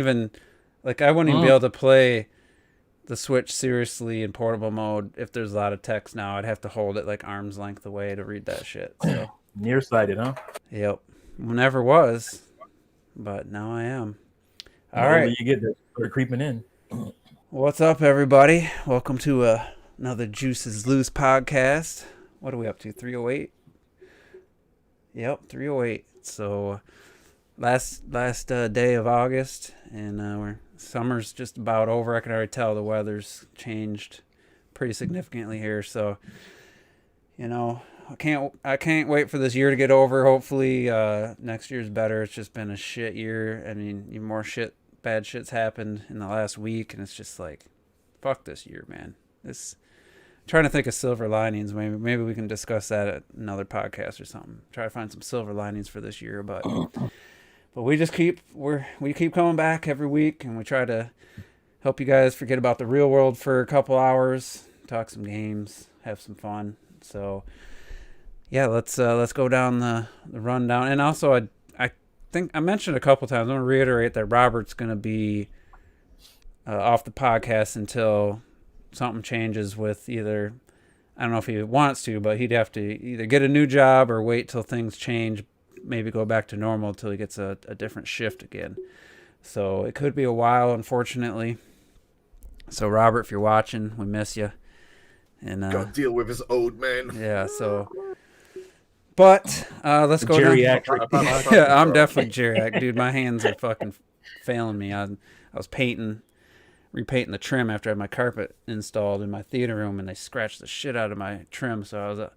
even like I wouldn't even be able to play the Switch seriously in portable mode if there's a lot of text now. I'd have to hold it like arm's length away to read that shit. So nearsighted, huh? yep, never was, but now I am. All right, you get that start creeping in. What's up, everybody? Welcome to another Juices Loose podcast. What are we up to? 308. Yep, 308. So last day of August, and summer's just about over. I can already tell the weather's changed pretty significantly here. So, I can't wait for this year to get over. Hopefully, next year's better. It's just been a shit year. I mean, bad shit's happened in the last week, and it's just like, fuck this year, man. I'm trying to think of silver linings. Maybe we can discuss that at another podcast or something. Try to find some silver linings for this year, but we just keep coming back every week, and we try to help you guys forget about the real world for a couple hours, talk some games, have some fun. So yeah, let's go down the rundown. And also, I think I mentioned a couple times. I'm gonna reiterate that Robert's gonna be off the podcast until something changes with either, I don't know if he wants to, but he'd have to either get a new job or wait till things change, maybe go back to normal till he gets a different shift again. So it could be a while, unfortunately. So Robert, if you're watching, we miss you. And gotta deal with his old man. Yeah, so but let's go geriatric. Yeah, I'm definitely geriatric, dude. My hands are fucking failing me. I was repainting the trim after I had my carpet installed in my theater room, and they scratched the shit out of my trim. So I was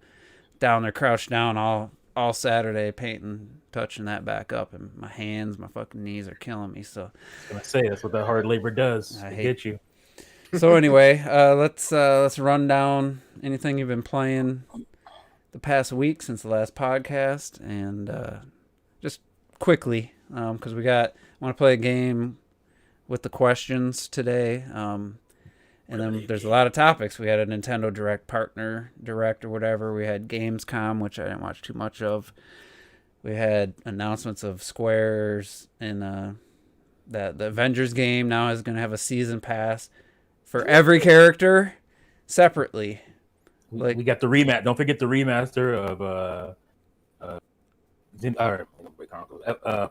down there, crouched down all Saturday, painting, touching that back up, and my hands, my fucking knees are killing me. So I was gonna say that's what that hard labor does. I hate you. So anyway, let's run down anything you've been playing the past week since the last podcast, and just quickly, because I want to play a game with the questions today, and then there's a lot of topics. We had a Nintendo Direct or whatever. We had Gamescom, which I didn't watch too much of. We had announcements of Square's, and that the Avengers game now is going to have a season pass for every character separately. We got the remaster. Don't forget the remaster of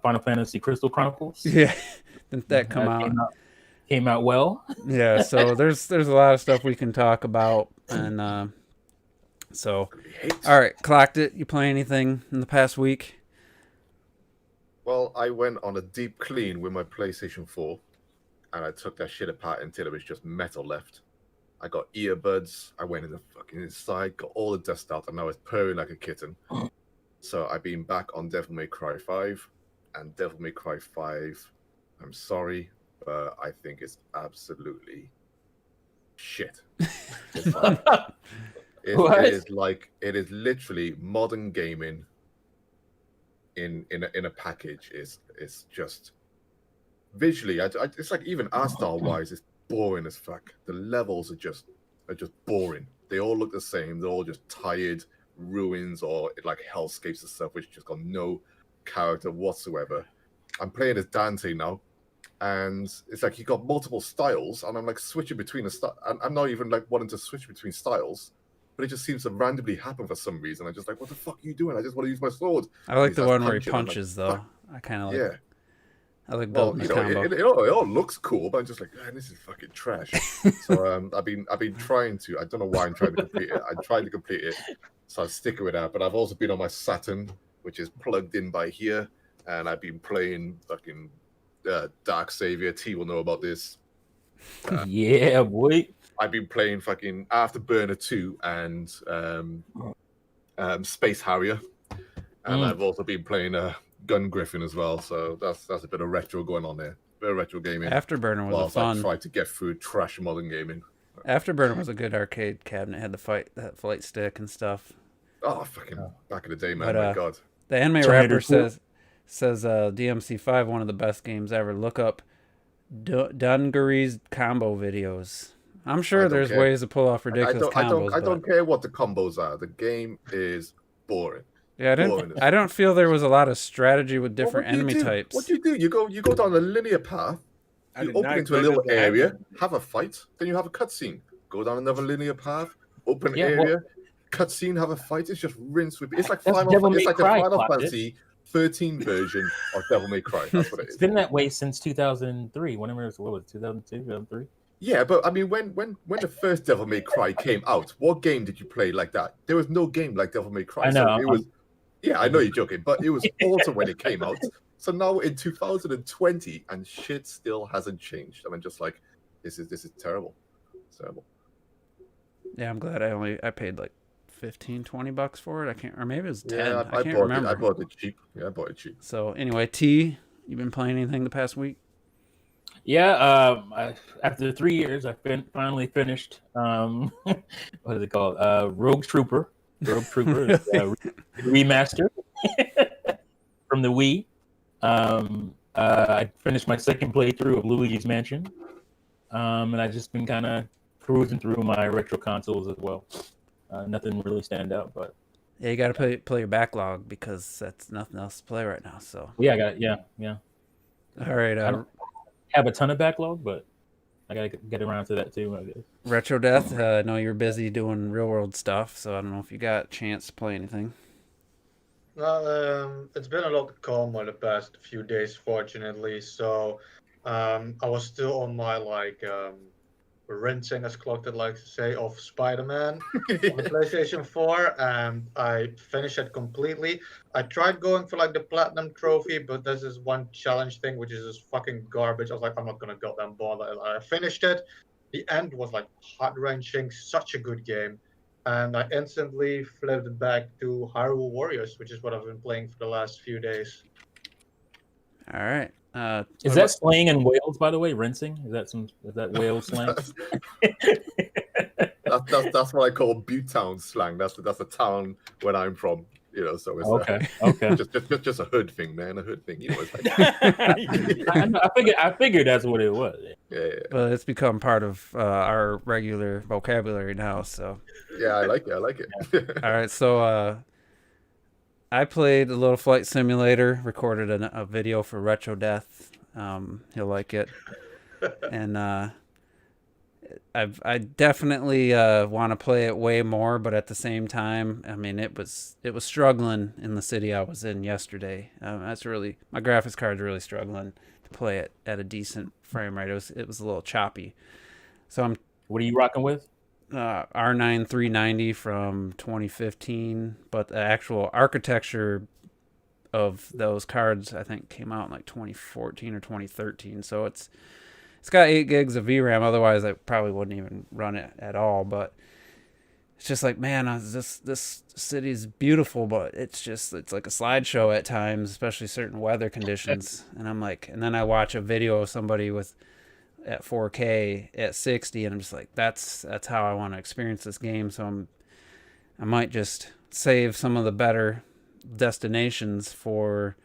Final Fantasy Crystal Chronicles. Yeah, didn't that come out? Came out well. Yeah, so there's a lot of stuff we can talk about, and so all right, clocked it. You play anything in the past week? Well, I went on a deep clean with my PlayStation 4, and I took that shit apart until there was just metal left. I got earbuds. I went in the fucking inside, got all the dust out, and I was purring like a kitten. So I've been back on Devil May Cry 5, and Devil May Cry 5, I'm sorry, but I think it's absolutely shit. It's like, it is literally modern gaming in a package. It's just visually, it's like even art style wise, it's boring as fuck. The levels are just boring. They all look the same. They're all just tired ruins or like hellscapes and stuff, which just got no character whatsoever. I'm playing as Dante now, and it's like you got multiple styles, and I'm like switching between the style. I'm not even like wanting to switch between styles, but it just seems to randomly happen for some reason. I'm just like, what the fuck are you doing? I just want to use my sword. I like the one where he punches, though. I kind of like. Yeah. I like building the combo. It all looks cool, but I'm just like, man, this is fucking trash. So I've been trying to. I don't know why I'm trying to complete it. I tried to complete it, so I'm sticking with that. But I've also been on my Saturn, which is plugged in by here, and I've been playing fucking Dark Savior. T will know about this. Yeah, boy. I've been playing fucking Afterburner 2 and Space Harrier, and I've also been playing Gun Griffin as well, so that's a bit of retro going on there. Bit of retro gaming. Afterburner was fun. I tried to get through trash modern gaming. Afterburner was a good arcade cabinet. It had that flight stick and stuff. Oh, fucking back in the day, man! My God. The Anime Rapper says DMC5 one of the best games ever. Look up Dungaree's combo videos. I'm sure there's ways to pull off ridiculous combos. I don't care what the combos are. The game is boring. Yeah, I don't feel there was a lot of strategy with different enemy types. What do? You go down a linear path, You open into a little area, have a fight, then you have a cutscene. Go down another linear path, open area, cutscene, have a fight. It's just rinse with. It's like That's the Final Fantasy 13 version of Devil May Cry. That's what it is. It's been that way since 2003. Whenever it was 2002, 2003. Yeah, but I mean, when the first Devil May Cry came out, what game did you play like that? There was no game like Devil May Cry. I know. So it was. Yeah, I know you're joking, but it was awesome when it came out. So now in 2020, and shit still hasn't changed. I mean, just like this is terrible. It's terrible. Yeah, I'm glad I paid like $15-$20 for it. I can't, or maybe it was 10. Yeah, I can't remember. I bought it cheap. Yeah, I bought it cheap. So anyway, T, you been playing anything the past week? Yeah, after 3 years, I finally finished. What is it called? Rogue Trooper. Remaster from the Wii. I finished my second playthrough of Luigi's Mansion, and I've just been kind of cruising through my retro consoles as well. Nothing really stand out, but yeah, you got to play your backlog because that's nothing else to play right now. So yeah, I got yeah. All right, I don't have a ton of backlog, but I gotta get around to that too, I guess. Retro Death, I know you're busy doing real world stuff, so I don't know if you got a chance to play anything. Well, it's been a lot calmer the past few days, fortunately. So, I was still on my rinsing, as Clocked likes to say, of Spider-Man on the PlayStation 4, and I finished it completely. I tried going for the platinum trophy, but there's this one challenge thing which is just fucking garbage. I was like, I'm not gonna goddamn bother. I finished it. The end was heart-wrenching, such a good game. And I instantly flipped back to Hyrule Warriors, which is what I've been playing for the last few days. All right. Is that slang in Wales, by the way? Rinsing? Is that Wales slang? That's what I call Butte-town slang. That's the town where I'm from. So it's okay. Just a hood thing, man. A hood thing. It's like I figured that's what it was. Yeah. Well, it's become part of our regular vocabulary now. So yeah, I like it. All right, so I played a little flight simulator. Recorded a video for Retro Death. He'll like it, and I definitely want to play it way more, but at the same time, I mean, it was struggling in the city I was in yesterday. My graphics card's really struggling to play it at a decent frame rate. It was a little choppy. So What are you rocking with? R9 390 from 2015, but the actual architecture of those cards I think came out in 2014 or 2013. So it's got 8 gigs of VRAM. Otherwise, I probably wouldn't even run it at all. But it's just man, this city's beautiful, but it's like a slideshow at times, especially certain weather conditions. And I'm and then I watch a video of somebody at 4K at 60, and I'm just that's how I want to experience this game. So I might just save some of the better destinations for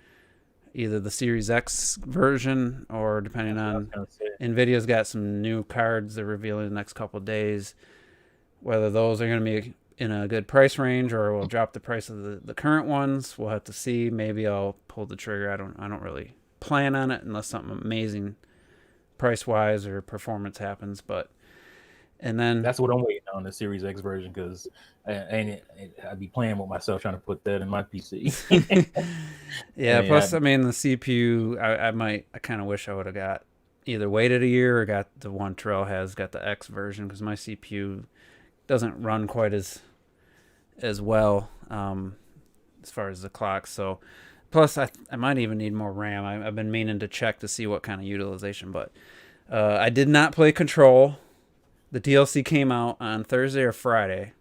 either the Series X version or depending on NVIDIA's got some new cards they're revealing the next couple of days. Whether those are going to be in a good price range or will drop the price of the current ones, we'll have to see. Maybe I'll pull the trigger. I don't really plan on it unless something amazing price-wise or performance happens. And then that's what I'm waiting on, the Series X version, because I'd be playing with myself trying to put that in my PC. Yeah, plus I mean the CPU, I kind of wish I would have got either waited a year or got the one Terrell has got the X version, because my CPU doesn't run quite as well as far as the clock. So plus I might even need more RAM. I've been meaning to check to see what kind of utilization, but I did not play Control. The DLC came out on Thursday or Friday,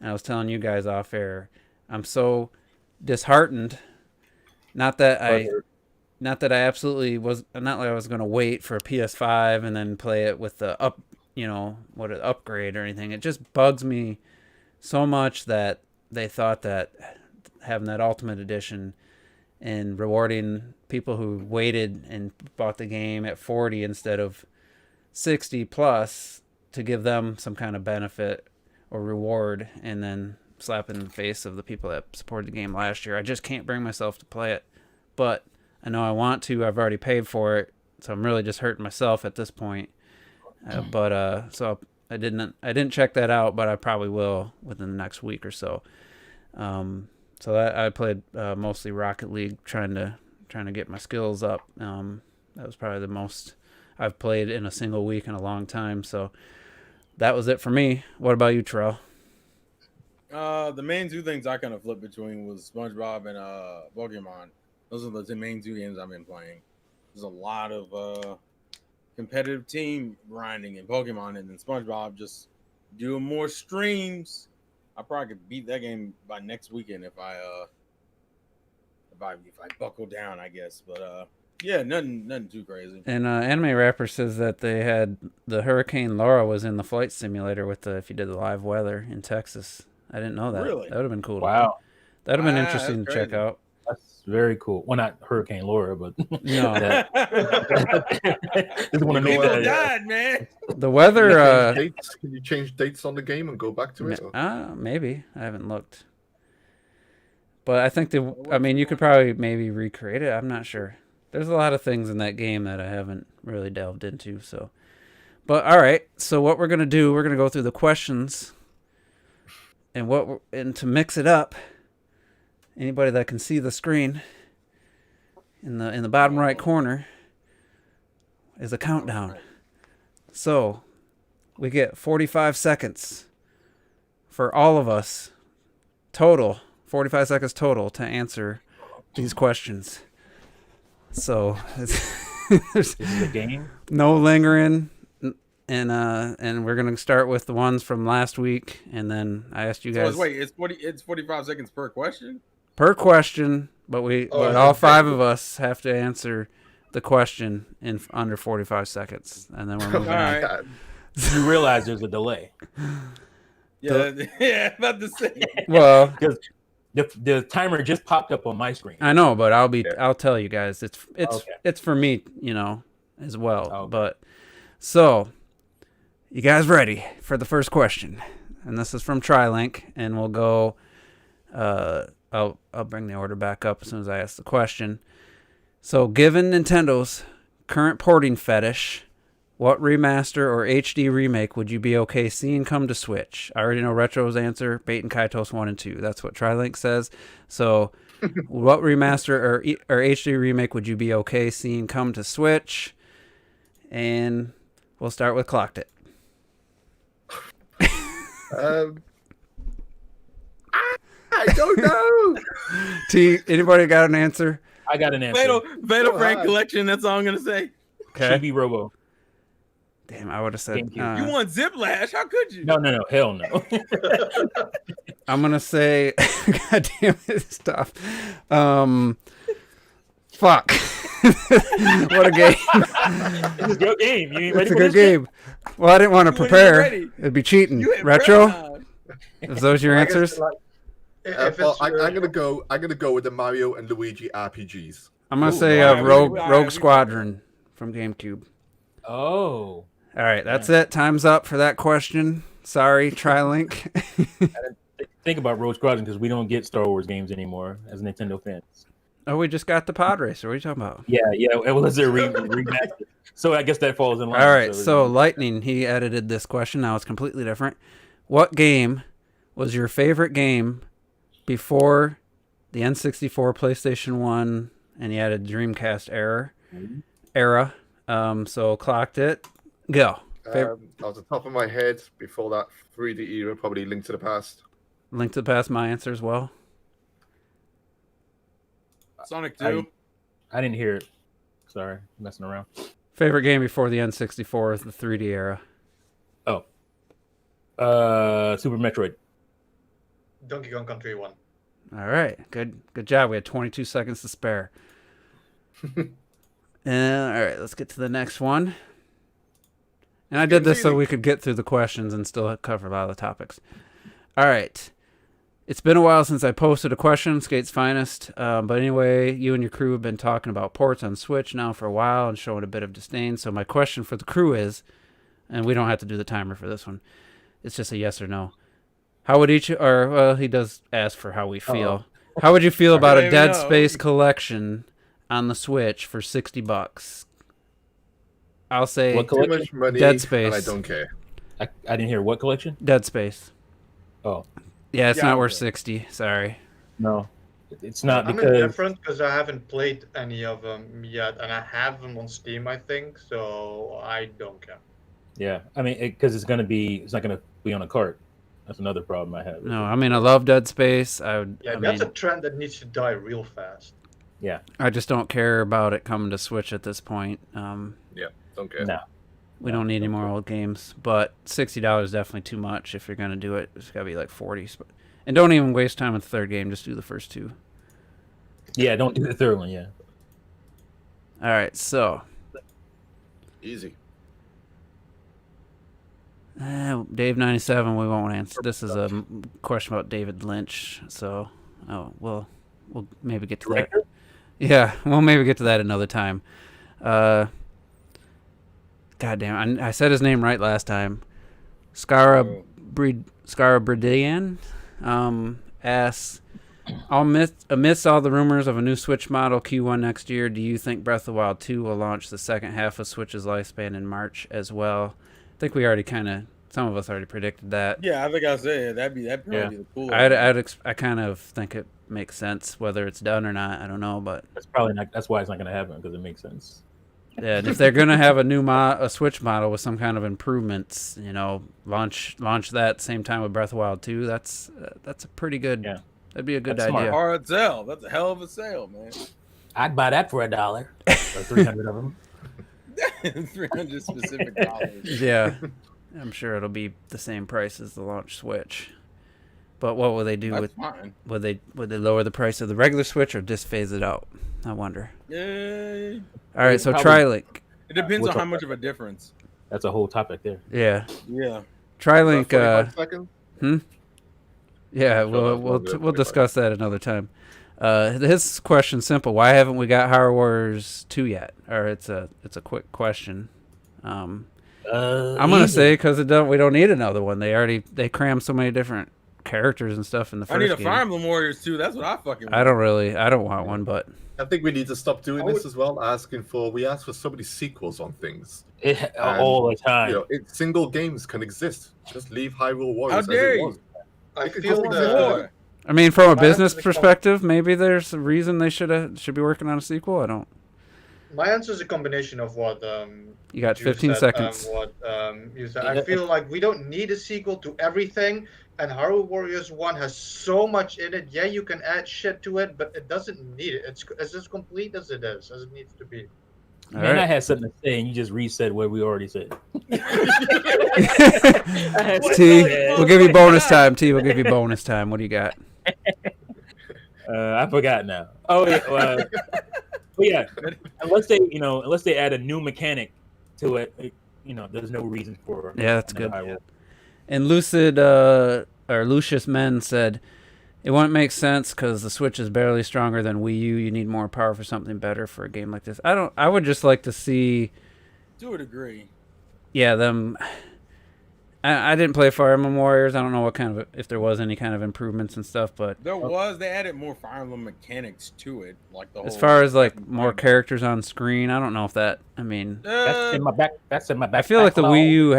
and I was telling you guys off air, I'm so disheartened. Not that I absolutely was not like I was going to wait for a PS5 and then play it with the upgrade or anything. It just bugs me so much that they thought that having that Ultimate Edition and rewarding people who waited and bought the game at 40 instead of 60 plus to give them some kind of benefit or reward, and then slap in the face of the people that supported the game last year. I just can't bring myself to play it, but I know I want to. I've already paid for it, So I'm really just hurting myself at this point. So I didn't check that out, but I probably will within the next week or so. So I played mostly Rocket League, trying to get my skills up. That was probably the most I've played in a single week in a long time. So that was it for me. What about you, Terrell? The main two things I kind of flipped between was SpongeBob and Pokemon. Those are the main two games I've been playing. There's a lot of competitive team grinding in Pokemon, and then SpongeBob just doing more streams. I probably could beat that game by next weekend if I buckle down, I guess. But yeah, nothing too crazy. And Anime Rapper says that they had the Hurricane Laura was in the flight simulator with if you did the live weather in Texas. I didn't know that. Really? That would have been cool. Wow. That would have been interesting to check crazy. out. That's very cool. Well, not Hurricane Laura, but No. just want to make People that. died, man. The weather. Can you change dates on the game and go back to it? Maybe. I haven't looked. But I think you could probably maybe recreate it. I'm not sure. There's a lot of things in that game that I haven't really delved into. So, but all right. So what we're gonna do? We're gonna go through the questions, and to mix it up. Anybody that can see the screen in the bottom right corner is a countdown. So we get 45 seconds for all of us total. 45 seconds total to answer these questions. So there's Is it a game? no lingering, and we're gonna start with the ones from last week, and then I asked you guys. So it's 45 seconds per question. Per question, but all five of us have to answer the question in under 45 seconds, and then we're moving All on. right. You realize there's a delay Yeah, about to say. Well, because the timer just popped up on my screen. I know, but I'll tell you guys. Okay. It's for me, as well. Okay. But so, you guys ready for the first question? And this is from TriLink, and we'll go. I'll bring the order back up as soon as I ask the question. So, given Nintendo's current porting fetish, what remaster or HD remake would you be okay seeing come to Switch? I already know Retro's answer, Bait and Kaitos 1 and 2. That's what TriLink says. So, what remaster or HD remake would you be okay seeing come to Switch? And we'll start with Clocked It. I don't know. T, anybody got an answer? I got an answer. Fatal Frame Collection. That's all I'm gonna say. Okay. Chibi Robo. Damn, I would have said. GameCube. You want Ziplash? How could you? No, hell no. I'm gonna say. God damn it, stop. Fuck. What a game. It's a good game. You ain't ready It's a for good this game. Well, I didn't want to You weren't prepare. ready. It'd be cheating. You ain't Retro? proud. Is those your I guess, answers? like, if Well, it's I'm gonna go with the Mario and Luigi RPGs. I'm gonna Ooh, say all right, Rogue Squadron from GameCube. Oh. All right, that's it. Time's up for that question. Sorry, TriLink. Think about Rogue Squadron because we don't get Star Wars games anymore as Nintendo fans. Oh, we just got the Pod Racer. What are you talking about? Yeah. It was a remaster. So I guess that falls in line. All right, so Lightning, he edited this question. Now it's completely different. What game was your favorite game before the N64, PlayStation 1, and you had a Dreamcast era? So Clocked It. Go. Off the top of my head, before that 3D era, probably Link to the Past. Link to the Past, my answer as well. Sonic 2. I didn't hear it. Sorry, messing around. Favorite game before the N64 is the 3D era. Oh. Super Metroid. Donkey Kong Country 1. All right, good job. We had 22 seconds to spare. All right, let's get to the next one. And I did this so we could get through the questions and still cover a lot of the topics. All right. It's been a while since I posted a question, Skate's Finest. But anyway, you and your crew have been talking about ports on Switch now for a while and showing a bit of disdain. So my question for the crew is, and we don't have to do the timer for this one, it's just a yes or no. How would he does ask for how we feel. How would you feel about a Dead Space collection on the Switch for $60? I'll say What Too collection? much money, Dead Space. and I don't care. I didn't hear what collection. Dead Space. Oh Yeah, it's Yeah, not I'm worth good. 60. Sorry. no, it's not I'm because indifferent because I haven't played any of them yet, and I have them on Steam, I think, so I don't care. yeah. I mean, because it's not gonna be on a cart. That's another problem I have. No, I mean I love Dead Space. I Yeah, I that's mean a trend that needs to die real fast. Yeah. I just don't care about it coming to Switch at this point. Yeah, don't care. No. We don't need any more old games, but $60 is definitely too much if you're gonna do it. It's gotta be like 40. And don't even waste time with the third game. Just do the first two. Yeah. Don't do the third one. Yeah. All right, so Easy. Dave 97. We won't answer. This is a question about David Lynch. So we'll maybe get to Director? that. Yeah, we'll maybe get to that another time. God damn, I said his name right last time. Scarabridian asks, amidst all the rumors of a new Switch model Q1 next year, do you think Breath of the Wild 2 will launch the second half of Switch's lifespan in March as well? I think we already some of us already predicted that. Yeah, I think I said that'd probably Yeah. be the coolest. I kind of think it makes sense. Whether it's done or not, I don't know, but That's probably not. That's why it's not gonna happen because it makes sense. yeah, and if they're gonna have a new a Switch model with some kind of improvements, launch that same time with Breath of the Wild 2. That's a pretty good. Yeah. That'd be a good That's smart. idea. Hard sell. That's a hell of a sale, man. I'd buy that for $1 or 300 of them. 300 specific dollars. Yeah, I'm sure it'll be the same price as the launch Switch. But what will they do That's with? fine. Would they lower the price of the regular Switch or just phase it out? I wonder. Yeah. All right, so Probably- TriLink. It depends What's on how up? much of a difference. That's a whole topic there. Yeah, Yeah. TriLink. 45 seconds? Yeah, Sure, we'll that's longer than we'll 45. discuss that another time. His question's simple. Why haven't we got Hyrule Warriors 2 yet? Or it's a quick question. I'm gonna say because we don't need another one. They crammed so many different characters and stuff in the first I need a game. Fire Emblem Warriors too. That's what I fucking want. I don't want one, but I think we need to stop doing I this as well. We ask for so many sequels on things. All the time. Single games can exist. Just leave Hyrule Warriors How as dare it you? was. I could feel just that More. I mean, from a My business answer is a perspective, maybe there's a reason they should be working on a sequel. I don't. my answer is a combination of what You got Juice 15 said, seconds. what you said. I feel like we don't need a sequel to everything, and Hyrule Warriors 1 has so much in it. Yeah, you can add shit to it, but it doesn't need it. It's as complete as it is, as it needs to be. All Man, I right. had something to say, and you just reset what we already said. T, we'll give you bonus time. T, we'll give you bonus time. What do you got? I forgot now. Oh yeah, well yeah. Unless they add a new mechanic to it, there's no reason for. Yeah, that's another good. Hyrule. And Lucid or Lucius Men said it wouldn't make sense because the Switch is barely stronger than Wii U. You need more power for something better for a game like this. I would just like to see. To a degree. Yeah, them. I didn't play Fire Emblem Warriors. I don't know if there was any kind of improvements and stuff, but They added more Fire Emblem mechanics to it, like the whole. as far as like more characters on screen, I don't know if that. I mean, That's in my back. That's in my back. I feel like the backlog. Wii U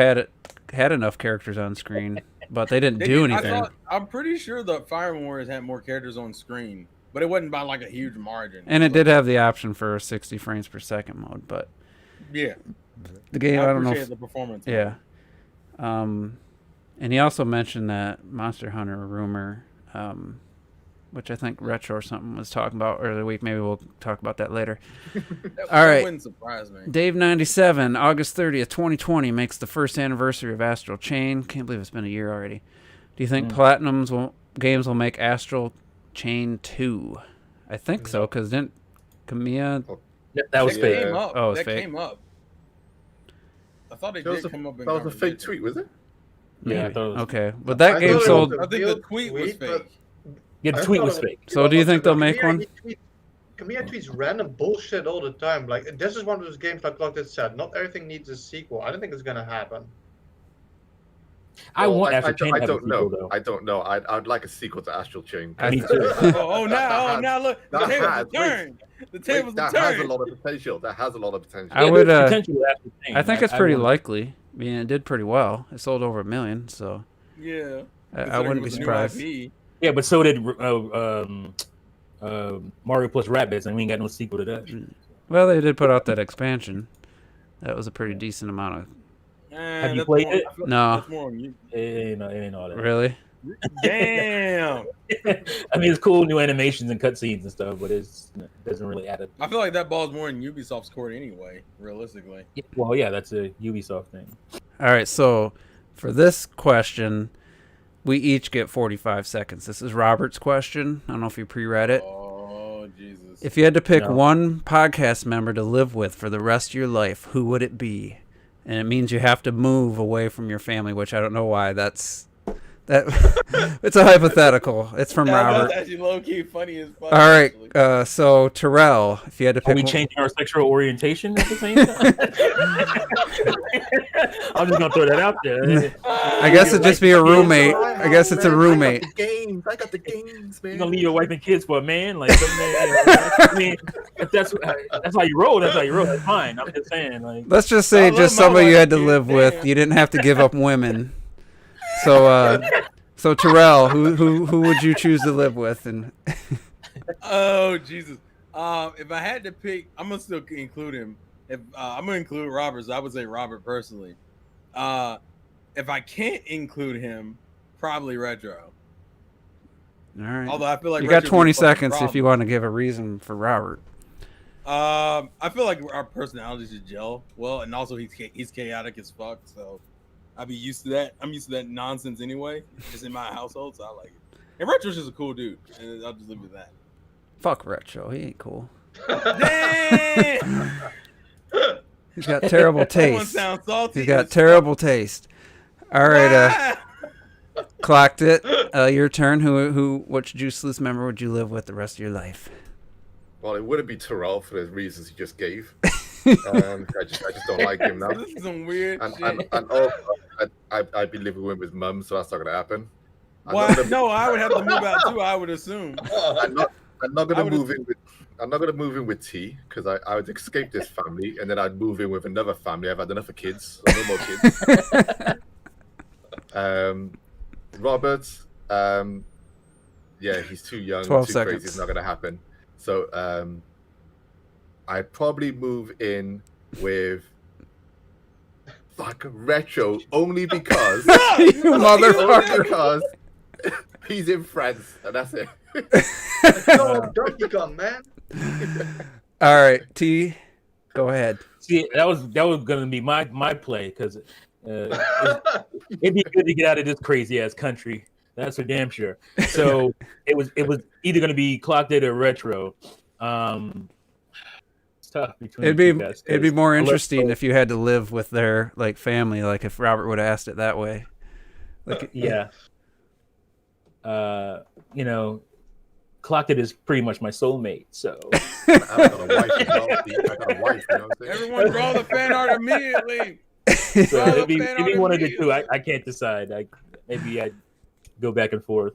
had enough characters on screen, but they didn't do anything. I'm pretty sure the Fire Emblem Warriors had more characters on screen, but it wasn't by like a huge margin. And it did have the option for a 60 frames per second mode, but Yeah. the game, I don't know. appreciate the performance. Yeah. And he also mentioned that Monster Hunter rumor, which I think Retro or something was talking about earlier the week. Maybe we'll talk about that later. That All right. wouldn't surprise me. Dave 97, August 30th, 2020 makes the first anniversary of Astral Chain. Can't believe it's been a year already. Do you think Platinum's games will make Astral Chain 2? I think so, because didn't Kamiya... That was That fake. came up. Oh, it's that fake. came up. I thought it That was did come up in That was a fake conversation. tweet, was it? Yeah, I Maybe. thought it was. Okay, but that I game thought it sold... was I think the Real tweet was tweet, but- fake. Yeah, the I tweet thought was it fake. So do you think they'll make one? Kamiya tweets random bullshit all the time. Like, this is one of those games like that said, not everything needs a sequel. I don't think it's gonna happen. I Well, want Astral Chain to have a don't sequel, know. though. I don't know. I'd like a sequel to Astral Chain. I- Me too. Now look, the that tables has- have turned. The tables have That has a turned. lot of potential. That has a lot of potential. I would. There's potential with Astral Chain. I think it's pretty want- likely. I mean, it did pretty well. It sold over 1 million, so Yeah. I wouldn't be surprised. Yeah, but so did Mario plus Rabbids, and we ain't got no sequel to that. Well, they did put out that expansion. That was a pretty decent amount of. Have you played it? No. That's more on you. It ain't all that. Really? Damn. I mean, it's cool new animations and cutscenes and stuff, but it doesn't really add up. I feel like that ball's more in Ubisoft's court anyway, realistically. Well, yeah, that's a Ubisoft thing. All right, so for this question, we each get 45 seconds. This is Robert's question. I don't know if you pre-read it. Oh, Jesus. If you had to pick No. one podcast member to live with for the rest of your life, who would it be? And it means you have to move away from your family, which I don't know why. That it's a hypothetical. It's from Robert. That's actually low-key funny as fuck. All right, actually. so Terrell, if you had to Are pick we one- changing our sexual orientation at the same time? I'm just gonna throw that out there. I guess it'd just be a roommate. I guess it's a roommate. I got the games, man. You're gonna leave your wife and kids for a man, like some man, I mean, if that's how you roll. That's how you roll. That's fine. I'm just saying, like, Let's just I say love just my somebody you wife, had to dude. live with. Damn. You didn't have to give up women. So Terrell, who would you choose to live with? And Oh, Jesus. If I had to pick, I'm going to still include him. If I'm going to include Robert, so I would say Robert personally. If I can't include him, probably Retro. all right, Although I feel like you got Retro 20 would be a fucking seconds if you problem. want to give a reason for Robert. I feel like our personalities should gel well, and also he's chaotic as fuck, so I'd be used to that. I'm used to that nonsense anyway. It's in my household, so I like it. And Retro's just a cool dude, and I'll just leave it at that. Fuck Retro, he ain't cool. Damn! He's got terrible That one taste. sounds salty. He's got as terrible taste. All right, fuck. clocked it. Your turn. Which Juiceless member would you live with the rest of your life? Well, it wouldn't be Terrell for the reasons he just gave. I just don't like him now. This is some weird And shit. also, I'd be living with his mum, so that's not gonna happen. No, I would have to move out too. I would assume. I'm not I gonna would- move in with. I'm not gonna move in with T because I would escape this family and then I'd move in with another family. I've had enough of kids. So no more kids. Robert, yeah, he's too young, 12 too seconds. crazy. It's not gonna happen. So I'd probably move in with Retro only because You motherfucker. because he's in France and that's it. No, Donkey Kong, man. All right, T, go ahead. see, that was gonna be my play because it'd be good to get out of this crazy ass country. That's for damn sure. So it was either gonna be Clocked It or Retro. It's tough between It'd the be two guys, it'd be 'cause more unless- interesting if you had to live with their like family, like if Robert would have asked it that way. Like Yeah. You know, Clocked It is pretty much my soulmate. So I've got a wife. I got a wife. You know what I'm saying? Everyone draw the fan art immediately. so Oh, it'd be fan art one of the two. immediately. I can't decide. Maybe I'd go back and forth.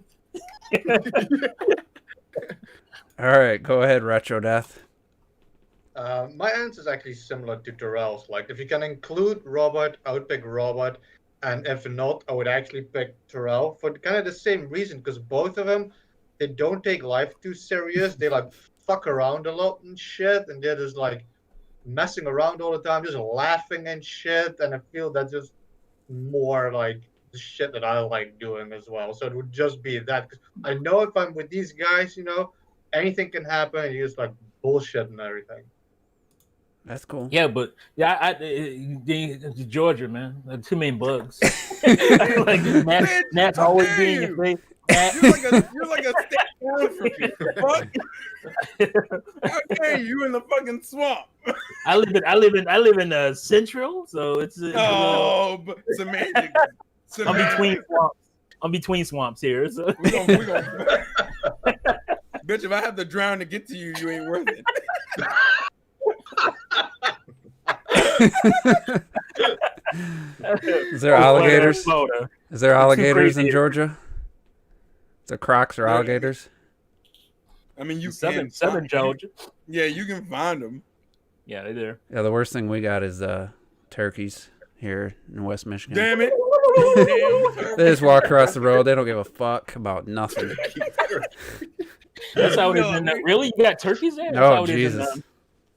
All right, go ahead, Retro Death. My answer is actually similar to Terrell's. Like, if you can include Robert, I would pick Robert. And if not, I would actually pick Terrell for kind of the same reason. Because both of them, they don't take life too serious. They, like, fuck around a lot and shit. And they're just, like, messing around all the time, just laughing and shit. And I feel that's just more, like, the shit that I like doing as well. So it would just be that. 'Cause I know if I'm with these guys, you know, anything can happen. And you just, like, bullshit and everything. That's cool. Yeah, but the Georgia, man, too many bugs. Like Bitch, gnats how always dare being in you? your face. You're like a state boy for me. Fuck. How dare you in the fucking swamp? I live in Central, so it's Oh, but semantics. I'm between swamps. I'm between swamps here. So. We gonna Bitch, if I have to drown to get to you, you ain't worth it. Is there alligators? Florida. Is there too alligators in crazy. Georgia? Is there crocs or alligators? I mean, you Southern can Georgia. Yeah, you can find them. Yeah, they're there. Yeah, the worst thing we got is turkeys here in West Michigan. Damn it! They just walk across the road. They don't give a fuck about nothing. That's how it is. Really, you got turkeys there? That's Oh, how it is Jesus. in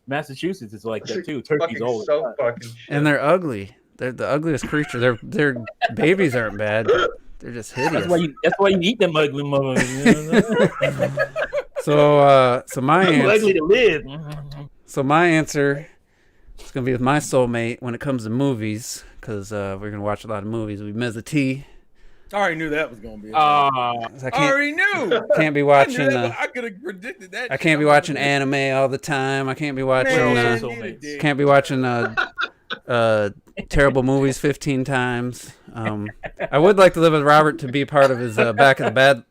Massachusetts. It's like that It's too. Turkeys fucking always. so fucking shit. And they're ugly. They're the ugliest creature. Their babies aren't bad. They're just hideous. That's why you eat them ugly motherfuckers. So my Ugly answer. to live. So my answer is gonna be with my soulmate when it comes to movies, because we're gonna watch a lot of movies. We Ms. T. I already knew that was gonna be. I I already knew. can't be I watching. knew that, I could have predicted that. I can't be watching anime all the time. I can't be watching. Man, Can't be watching terrible movies 15 times. I would like to live with Robert to be part of his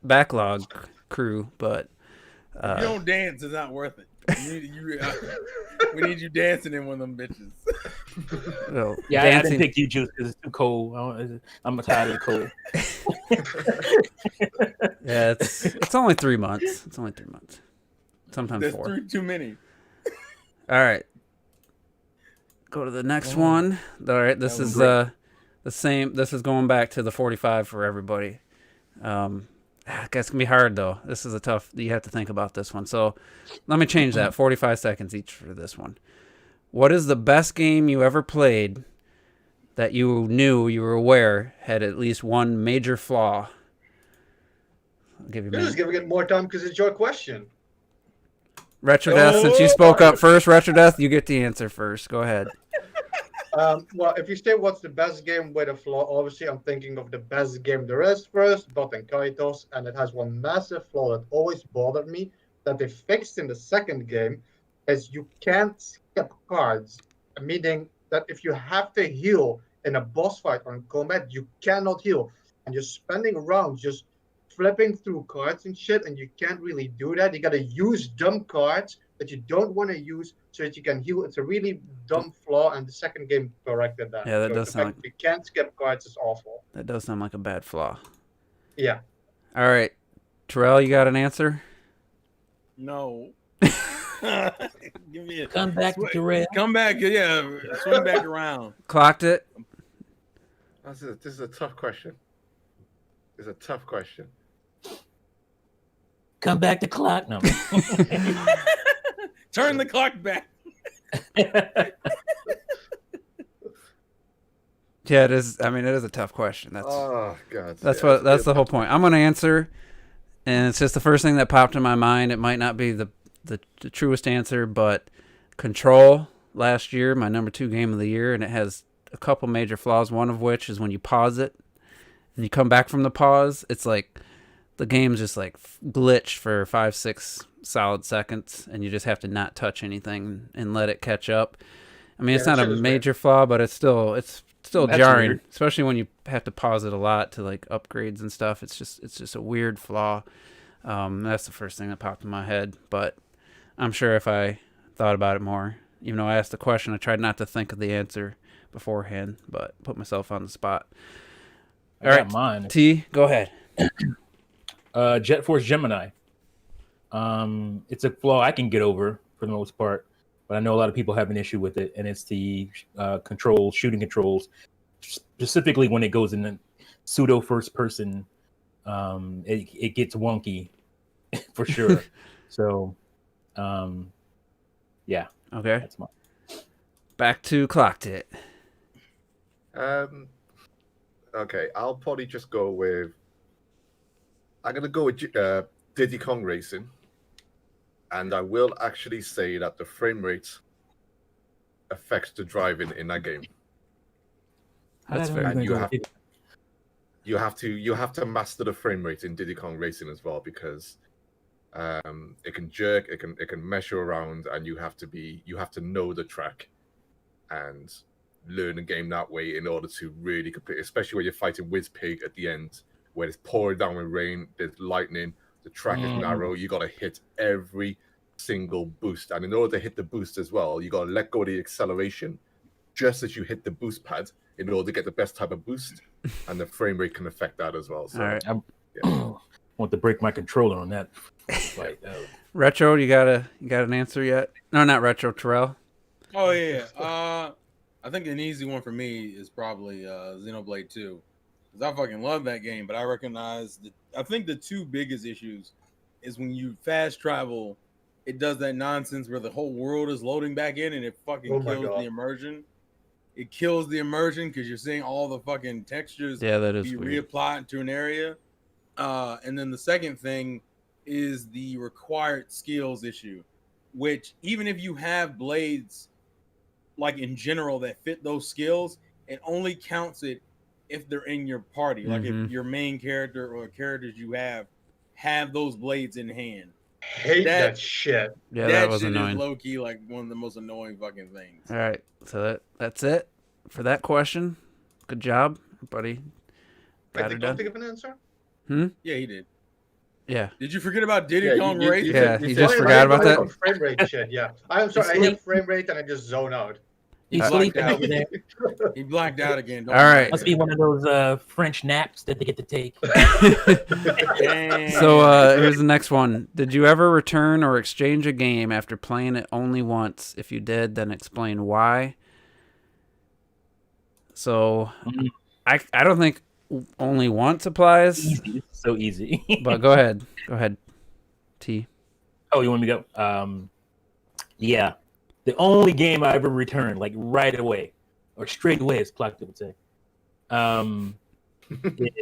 backlog crew, but If you don't dance, it's not worth it. We need you dancing in one of them bitches. well, Yeah, I dancing. didn't pick you, Juice, because it's too cold. I'm tired of the cold. Yeah, it's only 3 months. It's only 3 months. Sometimes That's 4. too many. All right. Go to the next one. All right, this That was is the same. This is going back to the 45 for everybody. I guess it's gonna be hard though. This is a tough. You have to think about this one. So let me change that. 45 seconds each for this one. What is the best game you ever played that you were aware had at least one major flaw? I'll give you a You're just minute. giving it more time because it's your question. Retro Death, since you spoke up first, Retro Death, you get the answer first. Go ahead. Well, if you say what's the best game with a flaw, obviously I'm thinking of the best game there is first, Bot and Kaitos, and it has one massive flaw that always bothered me that they fixed in the second game, is you can't skip cards, meaning that if you have to heal in a boss fight or in combat, you cannot heal, and you're spending rounds just flipping through cards and shit, and you can't really do that. You gotta use dumb cards that you don't want to use so that you can heal. It's a really dumb flaw, and the second game corrected that. Yeah, that So does the sound fact that you can't skip cards is awful. That does sound like a bad flaw. Yeah. All right, Terrell, you got an answer? No. Give me a Come back to red. Come back, yeah. Swing back around. Clocked it. This is a tough question. It's a tough question. Come back to clock. No. Turn the clock back. Yeah, it is. I mean, it is a tough question. Oh God. That's the whole point. I'm gonna answer, and it's just the first thing that popped in my mind. It might not be the truest answer, but Control last year, my number 2 game of the year, and it has a couple major flaws. One of which is when you pause it and you come back from the pause, it's like the game's just like glitched for 5-6 solid seconds, and you just have to not touch anything and let it catch up. I mean, it's not a major flaw, but it's still That's jarring, weird. especially when you have to pause it a lot to like upgrades and stuff. It's just a weird flaw. That's the first thing that popped in my head, but I'm sure if I thought about it more, even though I asked the question, I tried not to think of the answer beforehand, but put myself on the spot. I got mine. T, go ahead. Jet Force Gemini. It's a flaw I can get over for the most part, but I know a lot of people have an issue with it, and it's the shooting controls, specifically when it goes in the pseudo first person. It gets wonky for sure. So, yeah. Okay. That's mine. Back to Clocked It. Okay, I'll probably just go with. I'm gonna go with Diddy Kong Racing, and I will actually say that the frame rate affects the driving in that game. That's fair. And you have to master the frame rate in Diddy Kong Racing as well, because it can jerk, it can measure around, and you have to know the track and learn the game that way in order to really complete, especially when you're fighting Whizpig at the end, where it's pouring down with rain, there's lightning, the track is narrow, you gotta hit every single boost, and in order to hit the boost as well, you gotta let go of the acceleration just as you hit the boost pad in order to get the best type of boost, and the frame rate can affect that as well. So, All right. yeah. Want to break my controller on that fight. Retro, you got an answer yet? No, not Retro. Terrell. Oh yeah. I think an easy one for me is probably Xenoblade 2. Because I fucking love that game, but I recognize I think the two biggest issues is when you fast travel, it does that nonsense where the whole world is loading back in and it fucking kills the immersion. It kills the immersion because you're seeing all the fucking textures be weird. Reapplied to an area. And then the second thing is the required skills issue, which even if you have blades like in general that fit those skills, it only counts it if they're in your party. Like if your main character or characters you have those blades in hand. Hate that shit. Yeah, that was shit annoying. Is low key like one of the most annoying fucking things. All right, so that's it for that question. Good job, buddy. I don't think of an answer. Yeah, he did. Yeah. Did you forget about Diddy Kong Racing? You just forgot about that? Frame rate shit, yeah. I'm sorry, I hit frame rate and I just zone out. He's sleeping over there. He blacked out again. All right. Must be one of those French naps that they get to take. So here's the next one. Did you ever return or exchange a game after playing it only once? If you did, then explain why. So I don't think only once applies. Easy. So easy. But go ahead. Go ahead, T. Oh, you want me to go? Yeah. The only game I ever returned, like right away, or straight away, as Clark would say,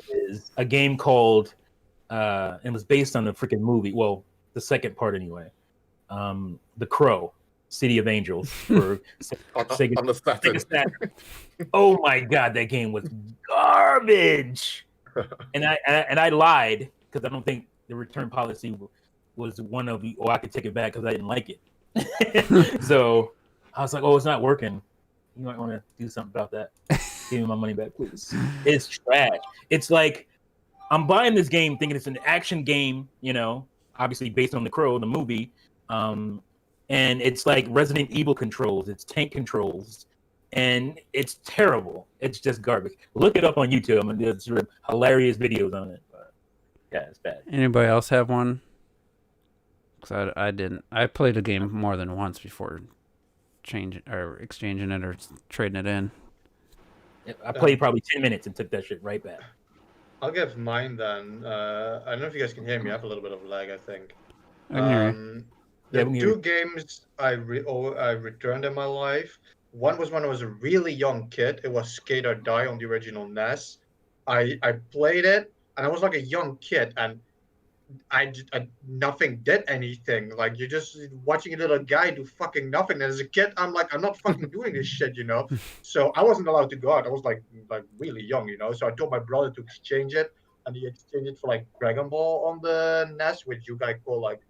is a game called, it was based on a freaking movie. Well, the second part anyway. The Crow, City of Angels. For Sega Saturn. Oh my God, that game was garbage. And I lied because I don't think the return policy was one of the, or I could take it back because I didn't like it. So I was like, oh, it's not working. You might want to do something about that. Give me my money back, please. It's trash. It's like I'm buying this game thinking it's an action game, you know, obviously based on The Crow, the movie. And it's like Resident Evil controls, it's tank controls, and it's terrible. It's just garbage. Look it up on YouTube. I mean, there's hilarious videos on it. But yeah, it's bad. Anybody else have one? Because I didn't. I played a game more than once before changing or exchanging it or trading it in. I played probably 10 minutes and took that shit right back. I'll give mine then. I don't know if you guys can hear me. I have a little bit of lag, I think. I can hear you. The two games I returned in my life. One was when I was a really young kid. It was Skate or Die on the original NES. I played it, and I was like a young kid, and I nothing did anything. Like, you're just watching a little guy do fucking nothing. And as a kid, I'm like, I'm not fucking doing this shit, you know? So I wasn't allowed to go out. I was like really young, you know? So I told my brother to exchange it, and he exchanged it for like Dragon Ball on the NES, which you guys call like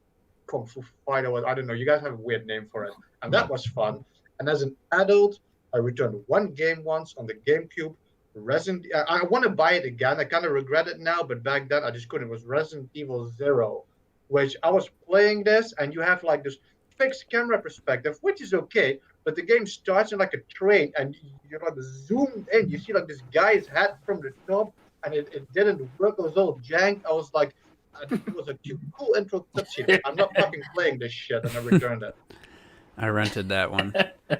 Kung Fu Fighter. I don't know. You guys have a weird name for it. And that was fun. And as an adult, I returned one game once on the GameCube. I want to buy it again. I kind of regret it now, but back then I just couldn't. It was Resident Evil 0, which I was playing this, and you have like this fixed camera perspective, which is okay, but the game starts in like a train, and you're like zoomed in. You see like this guy's head from the top, and it didn't work. It was all jank. I was like, it was a too cool intro cutscene. I'm not fucking playing this shit, and I returned it. I rented that one. All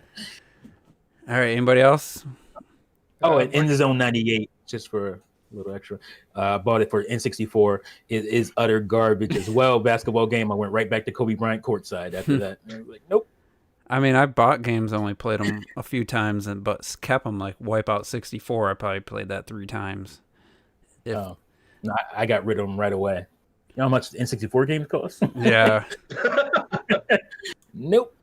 right, anybody else? Oh, and In the Zone 98, just for a little extra. Bought it for N64. It is utter garbage as well. Basketball game. I went right back to Kobe Bryant courtside after that. I was like, nope. I mean, I bought games, only played them a few times, but kept them. Like Wipeout 64, I probably played that 3 times. No, I got rid of them right away. You know how much the N64 games cost? Yeah. Nope.